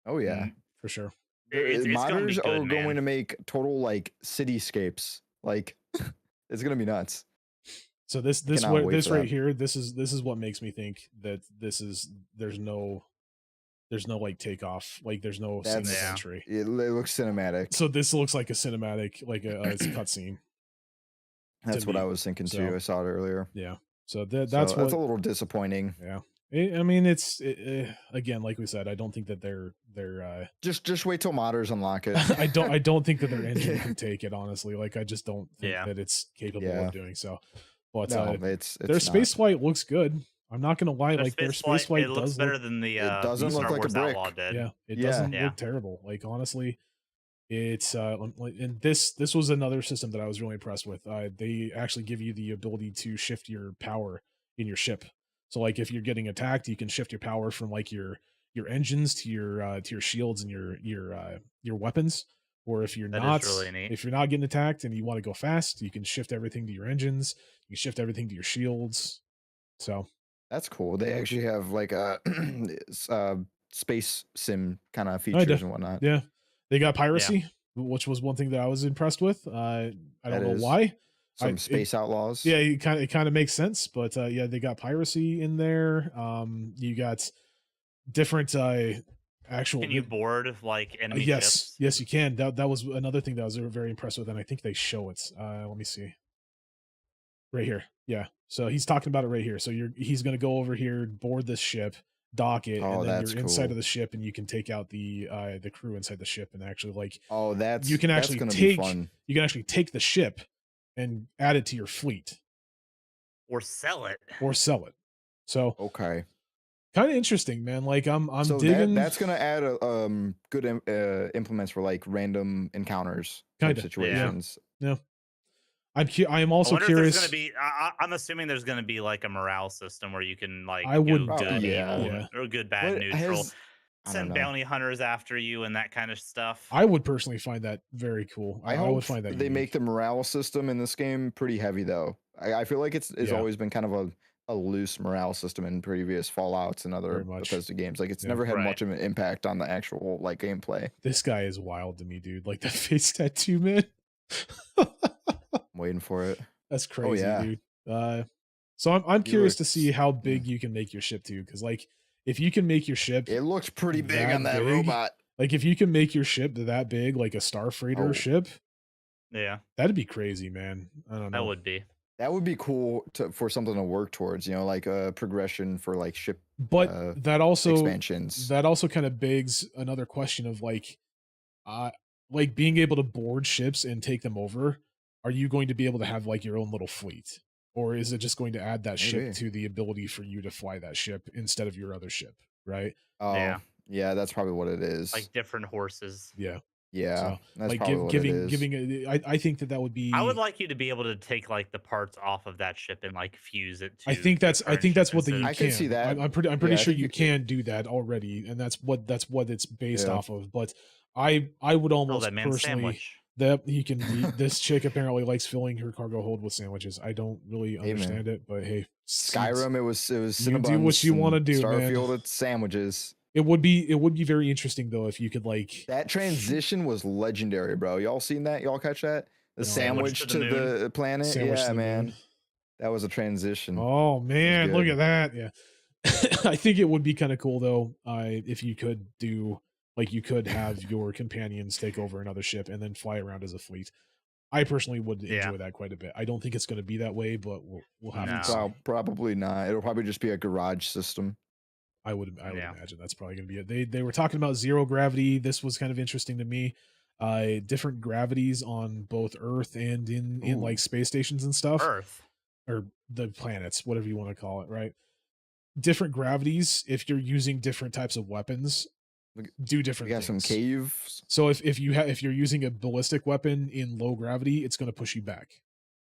Oh yeah. For sure. it's gonna be Modders good, are man. going to make total like cityscapes. Like it's gonna be nuts. So this cannot way, wait this for right that. here, this is what makes me think that there's no like takeoff, like there's no single That's- Yeah. entry. It looks cinematic. So this looks like a cinematic, like a cutscene. That's what me. I was thinking too. So- I saw it earlier. Yeah. So that's So what. that's a little disappointing. Yeah. I mean, it's again, like we said, I don't think that they're Just wait till modders unlock it. I don't think that their engine can take it, honestly. Like I just don't think Yeah. that it's capable Yeah. of doing so. But No, it's their not. space flight looks good. I'm not gonna lie, Their like their space flight it looks does better look, than the doesn't Star look like a Wars brick. Outlaw did. yeah, it Yeah. doesn't Yeah. look terrible. Like honestly, it's and this was another system that I was really impressed with. They actually give you the ability to shift your power in your ship. So like if you're getting attacked, you can shift your power from like your engines to your shields and your weapons. Or if you're That is not really neat. if you're not getting attacked and you want to go fast, you can shift everything to your engines. You can shift everything to your shields. So That's cool. They actually have like a space sim kind of do. features and whatnot. yeah, they got piracy, which was one thing that I was impressed with. I That don't know is why. Some space outlaws. Yeah, it kind of makes sense, but yeah, they got piracy in there. You got different actual. Can you board like enemy yes, ships? yes, you can. That was another thing that I was very impressed with, and I think they show it. Let me see. Right here, yeah. So he's talking about it right here. So he's gonna go over here, board this ship, dock it, Oh, and then that's you're inside cool. of the ship, and you can take out the crew inside the ship, and actually like Oh, that's You can that's actually gonna take- be fun. you can actually take the ship and add it to your fleet Or sell it? or sell it. So Okay. kind of interesting, man. Like I'm So digging. that's gonna add a good implements for like random encounters type Kinda, yeah. situations. I am also I wonder curious. if there's gonna be. I'm assuming there's gonna be like a morale system where you can like I go wouldn't good, doubt it. evil, Yeah. or good, bad, What neutral. has- I don't Send know. bounty hunters after you and that kind of stuff. I would personally find that very cool. I I hope would find that they unique. make the morale system in this game pretty heavy though. I feel like it's Yeah. always been kind of a loose morale system in previous Fallouts and other Very much. Bethesda games. Like it's Yeah. never had Right. much of an impact on the actual like gameplay. This guy is wild to me, dude. Like that face tattoo, man. I'm waiting for it. That's crazy, yeah. dude. So I'm He curious to looks- see how big you can make your ship too, because like if you can make your ship It looks pretty big That on that big? robot. Like if you can make your ship that big, like a star freighter Oh. ship, Yeah, that'd be crazy, man. I don't that know. would be. That would be cool for something to work towards, like a progression for like ship But expansions. that also kind of begs another question of like being able to board ships and take them over. Are you going to be able to have like your own little fleet, or is it just going to add that ship Maybe. to the ability for you to fly that ship instead of your other ship, right? Oh, Yeah. yeah, that's probably what it is. Like different horses. Yeah. Yeah, So that's like probably what it is. I think that would be. I would like you to be able to take like the parts off of that ship and like fuse it to. I think the that's current ship what instead you of- I can see that. I'm pretty Yeah, I sure think you it- can do that already, and that's what it's based Yeah. off of. But I would Oh, almost that man's personally sandwich. that he can this chick apparently likes filling her cargo hold with sandwiches. I don't really Hey, man. understand it, but hey, Skyrim, it was you do Cinnabons what you wanna and do, man. Starfield, it's sandwiches. It would be very interesting though if you could like That transition was legendary, bro. Y'all seen that? Y'all catch that? The No. sandwich to Sandwich the planet. sandwich to Yeah, the man. moon. That was a transition. Oh man, look good. at that. Yeah. I think it would be kind of cool though, if you could do like you could have your companions take over another ship and then fly around as a fleet. I personally would Yeah. enjoy that quite a bit. I don't think it's going to be that way, but we'll have No. to see. Probably not. It'll probably just be a garage system. I would Yeah. imagine that's probably going to be it. They were talking about zero gravity. This was kind of interesting to me. Different gravities on both Earth and in Ooh. like space stations and stuff, Earth. or the planets, whatever you want to call it, right? Different gravities if you're using different types of weapons Look- do We different got some things. caves. So if you're using a ballistic weapon in low gravity, it's going to push you back.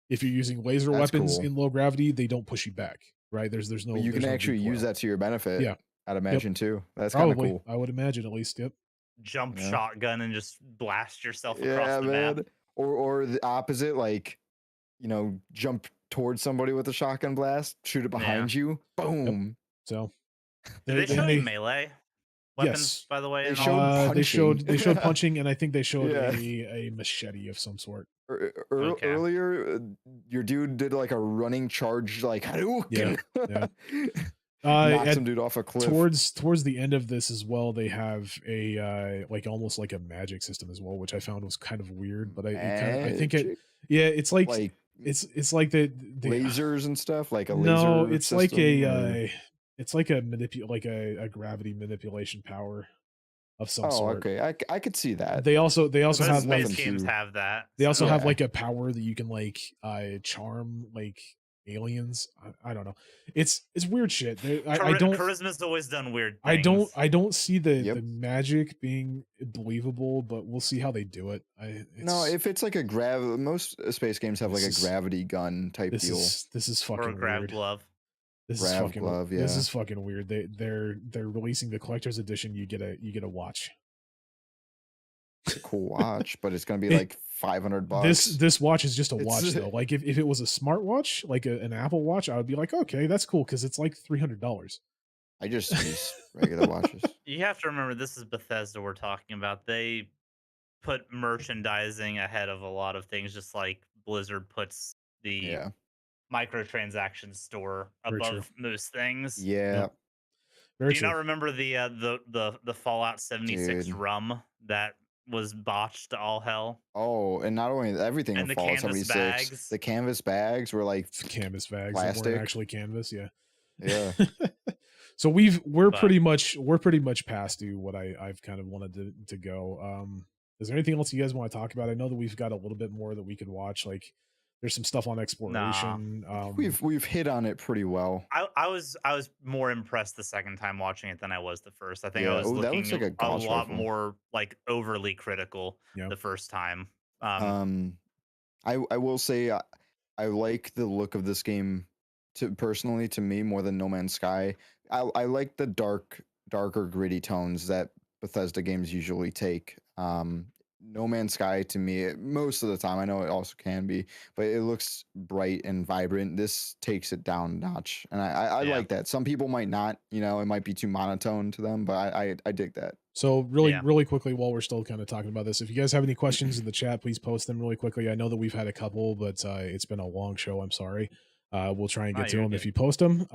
If you're using laser That's weapons cool. in low gravity, they don't push you back, right? There's no. But you can there's no actually use recoil. that to your benefit. Yeah. I'd imagine too. That's kind of Probably, cool. I would imagine at least. Yep. Jump Yeah. shotgun and just blast yourself across Yeah, the man. map. Or the opposite, like, jump towards somebody with a shotgun blast, shoot it behind you, boom. So Did they show and you melee weapons, Yes. by the way? They in all showed of this? they showed punching. punching, and I think they showed Yeah. a machete of some sort. Okay. Earlier, your dude did like a running charge, like Hadouken. yeah. Knocked At- some dude off a cliff. towards the end of this as well, they have a like almost like a magic system as well, which I found was kind of weird. But I think it, Magic? yeah, it's like like it's like the lasers and stuff, like a laser. no, it's like system, or- a it's like a a gravity manipulation power of some Oh, sort. okay. I could see that. They also Most have like- space games to- have that. they also so- have Yeah. like a power that you can like charm like aliens. I don't know. It's weird shit. I don't Charisma's always done weird. I things. don't see the Yep. the magic being believable, but we'll see how they do it. No, if it's like a most space games have like a This is- gravity gun type this deal. is or a fucking grab weird. glove. This is Grav fucking glove, This yeah. is fucking weird. They're releasing the collector's edition. You get a watch. It's a cool watch, but it's gonna be It- like $500. This watch is just a It's- watch though. Like if it was a smartwatch, like an Apple Watch, I would be like, okay, that's cool because it's like $300. I just use regular watches. You have to remember this is Bethesda we're talking about. They put merchandising ahead of a lot of things, just like Blizzard puts the Yeah. microtransaction store Very true. above most things. Yeah. Very Do you true. not remember the Fallout 76 Dude. rum that was botched to all hell? Oh, and not only everything And in the Fallout canvas 76. bags. The canvas bags were like, It's canvas bags that Plastic. weren't actually canvas. Yeah. yeah. So we're But- pretty much past to what I've kind of wanted to go. Is there anything else you guys want to talk about? I know that we've got a little bit more that we could watch. Like there's some stuff on exploration. We've hit on it pretty well. I was more impressed the second time watching it than I was the first. I think Yeah, I was oh, that looking looks like a a Gauss lot rifle. more like overly critical Yeah. the first time. I will say I like the look of this game personally to me more than No Man's Sky. I like the darker gritty tones that Bethesda games usually take. No Man's Sky to me most of the time, I know it also can be, but it looks bright and vibrant. This takes it down a notch, and I Yeah. like that. Some people might not, it might be too monotone to them, but I dig that. So really, Yeah. really quickly, while we're still kind of talking about this, if you guys have any questions in the chat, please post them really quickly. I know that we've had a couple, but it's been a long show. I'm sorry. We'll try and Oh, get to you're them good. if you post them.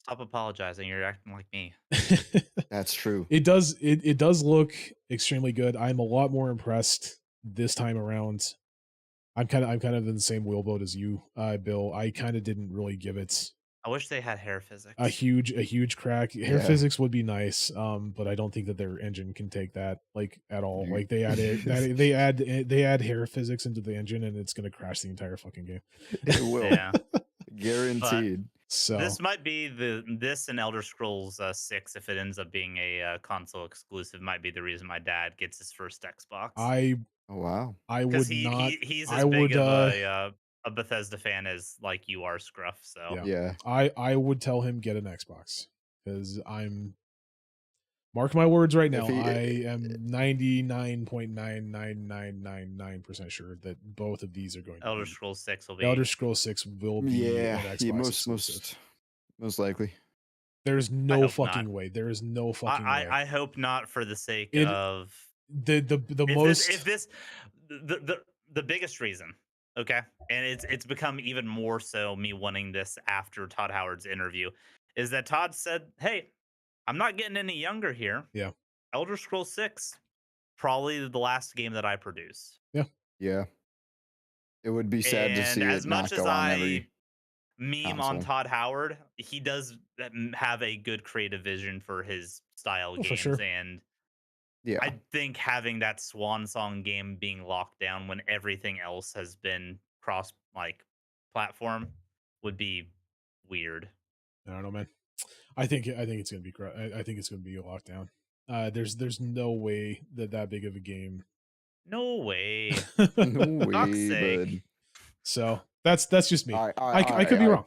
Stop apologizing. You're acting like me. That's That's true. It does look extremely good. I'm a lot more impressed this time around. I'm kind of in the same wheelboat as you, Bill. I kind of didn't really give it I wish they had hair physics. a huge crack. Hair Yeah. physics would be nice, but I don't think that their engine can take that like at all. Dude. Like they add hair physics into the engine, and it's gonna crash the entire fucking game. It will. Yeah. Guaranteed. So This might be this and Elder Scrolls 6, if it ends up being a console exclusive, might be the reason my dad gets his first Xbox. Oh wow. I Because would not. he's I as big would, of a Bethesda fan as like you are, Scruff. So Yeah. Yeah. I would tell him get an Xbox because I'm. Mark my words right now. If he- I am 99.99999% sure that both of these are going to Elder be. Scrolls 6 will be. Elder Scrolls 6 will be Yeah. an Xbox Yeah, exclusive. most likely. There's no hope fucking not. way. There is no fucking way. I hope not, for the sake It- of the if most this the biggest reason, okay, and it's become even more so me wanting this after Todd Howard's interview, is that Todd said, "Hey, I'm not getting any younger here. Yeah. Elder Scrolls 6, probably the last game that I produce." Yeah. It would be sad to And see as it much not as go on I every meme on console. Todd Howard, he does have a good creative vision for his style Oh, for games, sure. and Yeah. I think having that swan song game being locked down when everything else has been cross like platform would be weird. I don't know, man. I think it's gonna be. I think it's gonna be a lockdown. There's no way that big of a game. No way. No fuck's way, sake. bud. So that's just me. All right, I could be wrong.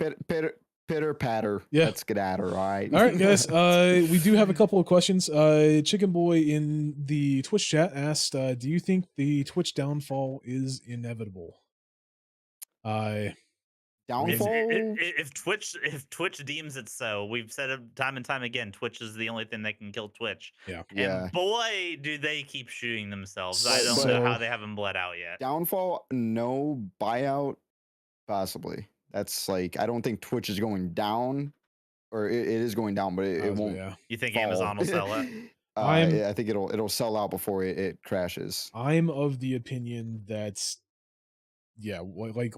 Pitter patter. Yeah. Let's get at her. All right. All right, guys. We do have a couple of questions. Chicken Boy in the Twitch chat asked, "Do you think the Twitch downfall is inevitable?" Downfall. If Twitch deems it so, we've said it time and time again, Twitch is the only thing that can kill Twitch. Yeah. Yeah. And boy, do they keep shooting themselves. I don't So- know how they haven't bled out yet. Downfall. No. Buyout. Possibly. That's like, I don't think Twitch is going down, or it is going down, but it won't. Yeah. You think fall. Amazon will sell it? I think it'll sell out before it crashes. I'm of the opinion that, yeah, like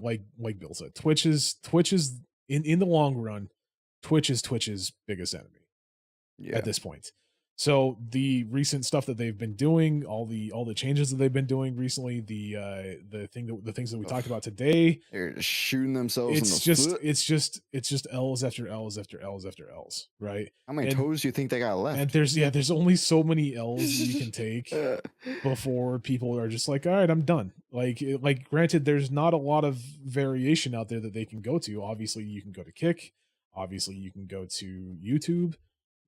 Bill said, Twitch is in the long run, Twitch is Twitch's biggest enemy Yeah. at this point. So the recent stuff that they've been doing, all the changes that they've been doing recently, the things that we talked about today, They're shooting themselves in it's the just foot. it's just L's after L's after L's after L's, right? How many and- toes do you think they got left? And there's only so many L's you can take before people are just like, all right, I'm done. Like granted, there's not a lot of variation out there that they can go to. Obviously, you can go to Kick. Obviously, you can go to YouTube.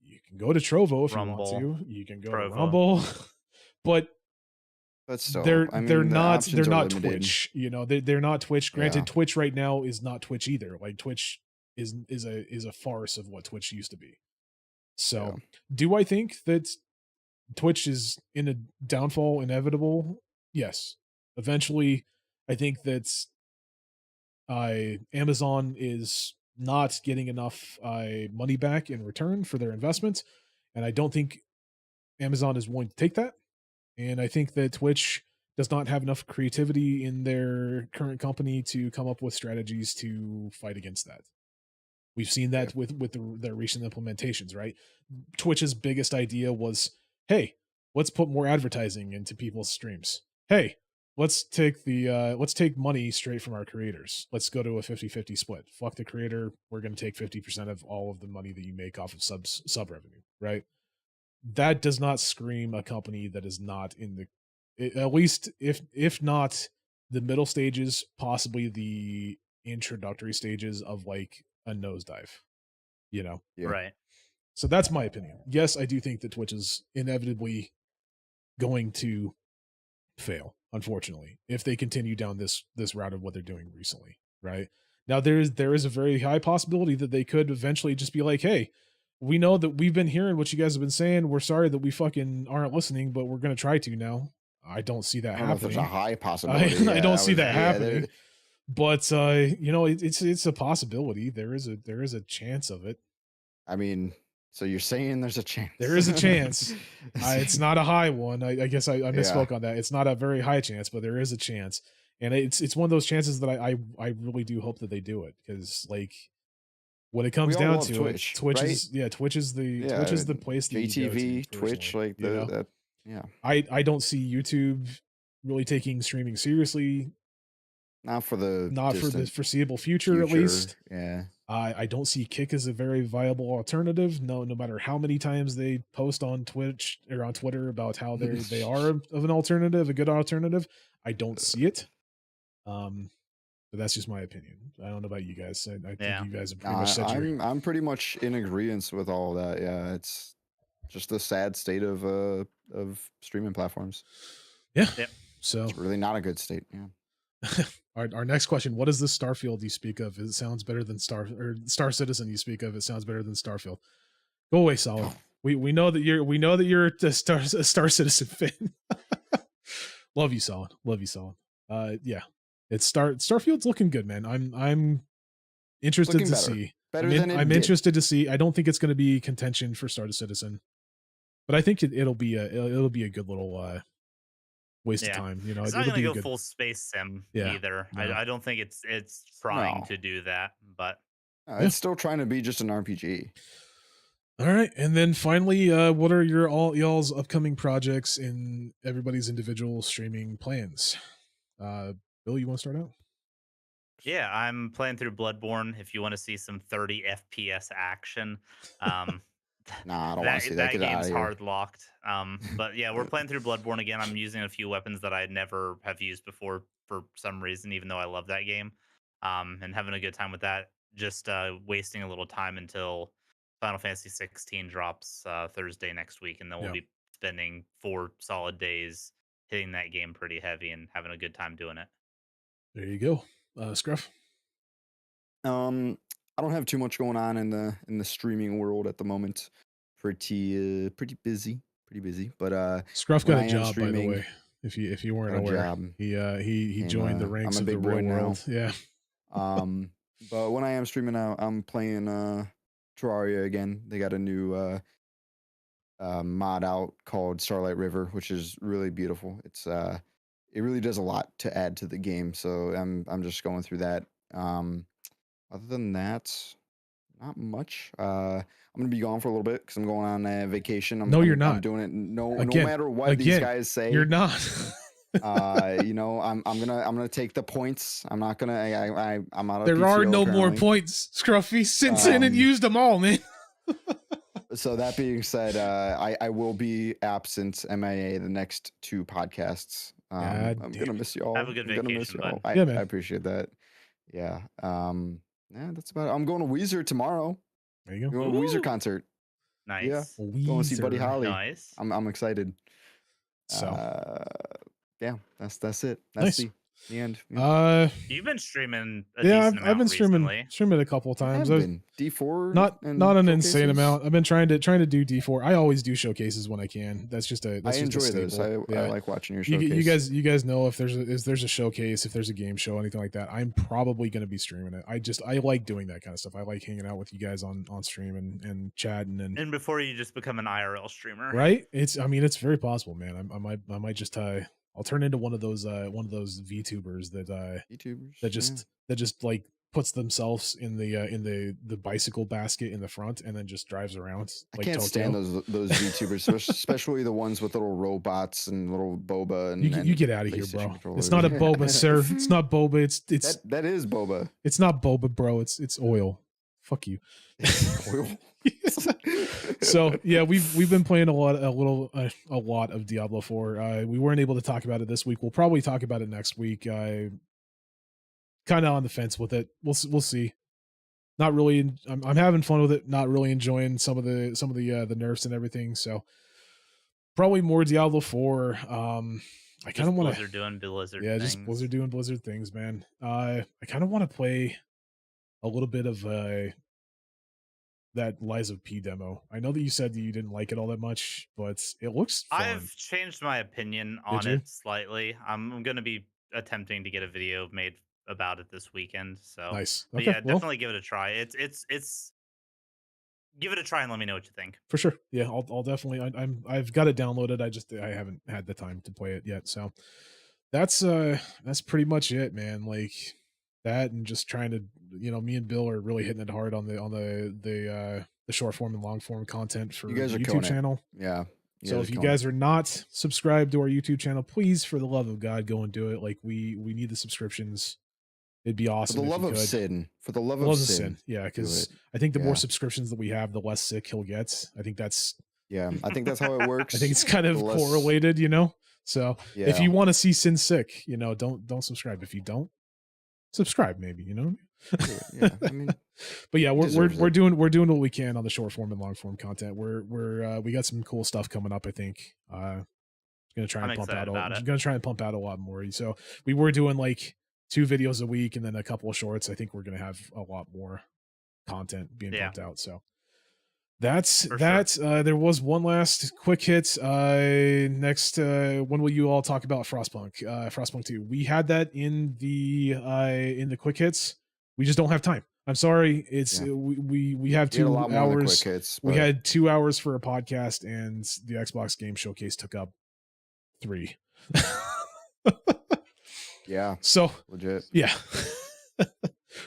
You can go to Trovo if Rumble, you want to. You can go Trovo. to Rumble. But But still, they're I mean, they're the not options are limited. Twitch. You know, they're not Twitch. Granted, Yeah. Twitch right now is not Twitch either. Like Twitch is a farce of what Twitch used to be. So, Yeah. do I think that Twitch is in a downfall inevitable? Yes. Eventually, I think that Amazon is not getting enough money back in return for their investment, and I don't think Amazon is willing to take that. And I think that Twitch does not have enough creativity in their current company to come up with strategies to fight against that. We've seen that with their recent implementations, right? Twitch's biggest idea was, hey, let's put more advertising into people's streams. Hey, let's take money straight from our creators. Let's go to a 50-50 split. Fuck the creator. We're going to take 50% of all of the money that you make off of sub revenue, right? That does not scream a company that is not in the, at least if not the middle stages, possibly the introductory stages of like a nosedive, you know? Yeah. Right. So that's my opinion. Yes, I do think that Twitch is inevitably going to fail, unfortunately, if they continue down this route of what they're doing recently, right? Now there is a very high possibility that they could eventually just be like, hey, we know that we've been hearing what you guys have been saying. We're sorry that we fucking aren't listening, but we're going to try to now. I don't see that I don't know if there's a happening. high possibility. I don't see that happening. there- But you know, it's a possibility. There is a chance of it. I mean, So you're saying there's a chance? There is a chance. It's not a high one. I guess I misspoke Yeah. on that. It's not a very high chance, but there is a chance, and it's one of those chances that I really do hope that they do it, because like when it We comes all down love to it, Twitch, Twitch right? is Twitch is Twitch Yeah, is the place that you go to JTV, Twitch, personally. like You know, that. Yeah, I don't see YouTube really taking streaming seriously, not for the not for the distant foreseeable future at future. least. Yeah, I don't see Kick as a very viable alternative. No matter how many times they post on Twitch or on Twitter about how they are of an alternative, a good alternative, I don't see it. But that's just my opinion. I don't know about you guys. I think Yeah. you guys have pretty much said your. I'm pretty much in agreement with all that. Yeah, it's just the sad state of streaming platforms. Yeah. Yep. So It's really not a good state. Yeah. our next question: what is the Starfield you speak of? It sounds better than Star Citizen you speak of. It sounds better than Starfield. Go away, Solid. We know that you're a Star Citizen fan. Love you, Solid. Love you, Solid. Yeah, it's Starfield's looking good, man. I'm interested Looking to better. see. Better than it I'm did. interested to see. I don't think it's going to be contention for Star Citizen, but I think it'll be a good little waste of Yeah. time. You know, It's not it'll going to be a go good. full space sim Yeah, either. no. I don't think it's trying No. to do that, but Yeah. It's still trying to be just an RPG. All right, and then finally, what are y'all's upcoming projects in everybody's individual streaming plans? Bill, you want to start out? yeah, I'm playing through Bloodborne. If you want to see some 30 FPS action, um, Nah, I don't want to see that. that Get out game's of here. hard locked. But yeah, we're playing through Bloodborne again. I'm using a few weapons that I never have used before for some reason, even though I love that game. And having a good time with that. Just wasting a little time until Final Fantasy 16 drops Thursday next week, and then we'll Yeah. be spending 4 solid days hitting that game pretty heavy and having a good time doing it. There you go, Scruff. I don't have too much going on in the streaming world at the moment. Pretty busy, But Scruff when got I a am job, by the streaming- way. If you weren't Got a aware, job. he And, joined the I'm ranks a of the big boy real now. world. Yeah. But when I am streaming out, I'm playing Terraria again. They got a new mod out called Starlight River, which is really beautiful. It's it really does a lot to add to the game. So I'm just going through that. Other than that, not much. I'm gonna be gone for a little bit because I'm going on a vacation. No, you're I'm not. doing it. No Again, matter what these again, guys say, You're not. you know, I'm gonna take the points. I'm not gonna. I'm out of. There are PTO no more currently. points. Scruffy since in and Um, used them all, man. So that being said, I will be absent MIA the next 2 podcasts. God I'm damn gonna miss y'all. Have a good I'm gonna miss vacation, bud. y'all. Yeah, man. I appreciate that. Yeah. Yeah, that's about it. I'm going to Weezer tomorrow. There you go. Going to a Weezer Ooh. concert. Nice. Going to see Buddy Weezer. Holly. Nice. I'm excited. So Yeah, that's it. Nice. That's the end. Yeah. You've been streaming a Yeah, decent amount I've been recently. streaming a couple of times. Have been D4 Not and an insane showcases. amount. I've been trying to do D4. I always do showcases when I can. That's just a I that's just enjoy a those. staple. I like watching your showcase. You guys know if there's a showcase, if there's a game show, anything like that, I'm probably going to be streaming it. I like doing that kind of stuff. I like hanging out with you guys on stream and chatting and before you just become an IRL streamer. right. It's very possible, man. I might just I'll turn into one of those VTubers that YouTubers. that just like puts themselves in the bicycle basket in the front and then just drives around. I Like can't stand Tokyo. those YouTubers, especially the ones with little robots and little boba and You get out of here, PlayStation bro. controllers. It's not a boba, sir. It's not boba. It's that is boba. it's not boba, bro. It's oil. Fuck you. Oil. So yeah, we've been playing a lot of Diablo 4. We weren't able to talk about it this week. We'll probably talk about it next week. Kind of on the fence with it. We'll see. Not really. I'm having fun with it. Not really enjoying some of the nerfs and everything. So probably more Diablo 4. I kind of want to Blizzard doing Blizzard. yeah, things. just Blizzard doing Blizzard things, man. I kind of want to play a little bit of that Lies of P demo. I know that you said that you didn't like it all that much, but it looks fun. I've changed my opinion on you? it slightly. I'm going to be attempting to get a video made about it this weekend. So Nice. but Okay. yeah, Well, definitely give it a try. It's give it a try and let me know what you think. For sure. Yeah, I'll definitely. I've got it downloaded. I haven't had the time to play it yet. So that's pretty much it, man. Like that, and just trying to, me and Bill are really hitting it hard on the short form and long form content for You guys the are YouTube killing it. channel. Yeah. So if you guys are not subscribed to our YouTube channel, please, for the love of God, go and do it. Like we need the subscriptions. It'd be for awesome. the if love you of could. sin, for the love Love of of sin. Yeah, do because it. I think the Yeah. more subscriptions that we have, the less sick he'll get. I think that's Yeah, I think that's how it works. I think it's kind of The less- correlated, So Yeah. if you want to see Sin sick, don't subscribe. If you don't, subscribe maybe, Yeah, I mean, But yeah, we're deserves it. doing what we can on the short form and long form content. We got some cool stuff coming up, I think. Gonna try I'm and pump excited about it. gonna try and pump out a lot more. So we were doing like 2 videos a week and then a couple of shorts. I think we're gonna have a lot more content being Yeah. pumped out. So that's For that. There was one last quick hit. Next, when will you all talk about Frostpunk? Frostpunk 2. We had that in the quick hits. We just don't have time. I'm sorry. It's Yeah. we have We had a 2 lot more than hours. quick hits. We but had 2 hours for a podcast, and the Xbox Game Showcase took up 3. yeah, So legit. yeah.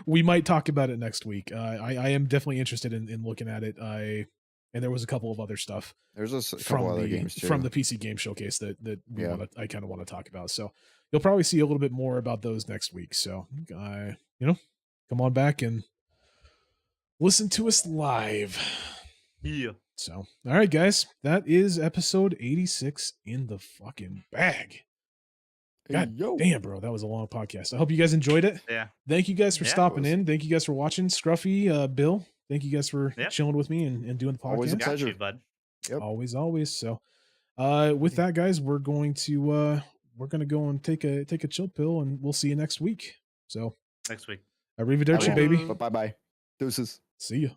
We might talk about it next week. I am definitely interested in looking at it. And there was a couple of other stuff There's a couple from other the games too. from the PC Game Showcase that Yeah. I kind of want to talk about. So you'll probably see a little bit more about those next week. So come on back and listen to us live. Yeah. So all right, guys, that is episode 86 in the fucking bag. God Yo. damn, bro, that was a long podcast. I hope you guys enjoyed it. Yeah. Thank you guys for Yeah, it stopping was. in. Thank you guys for watching. Scruffy, Bill, thank you guys for Yep. chilling with me and doing the podcast. Always a Got pleasure. you, bud. Yep. Always. So with that, guys, we're going to go and take a chill pill, and we'll see you next week. So Next week. arrivederci, I won't, baby. But bye bye. Deuces. See ya.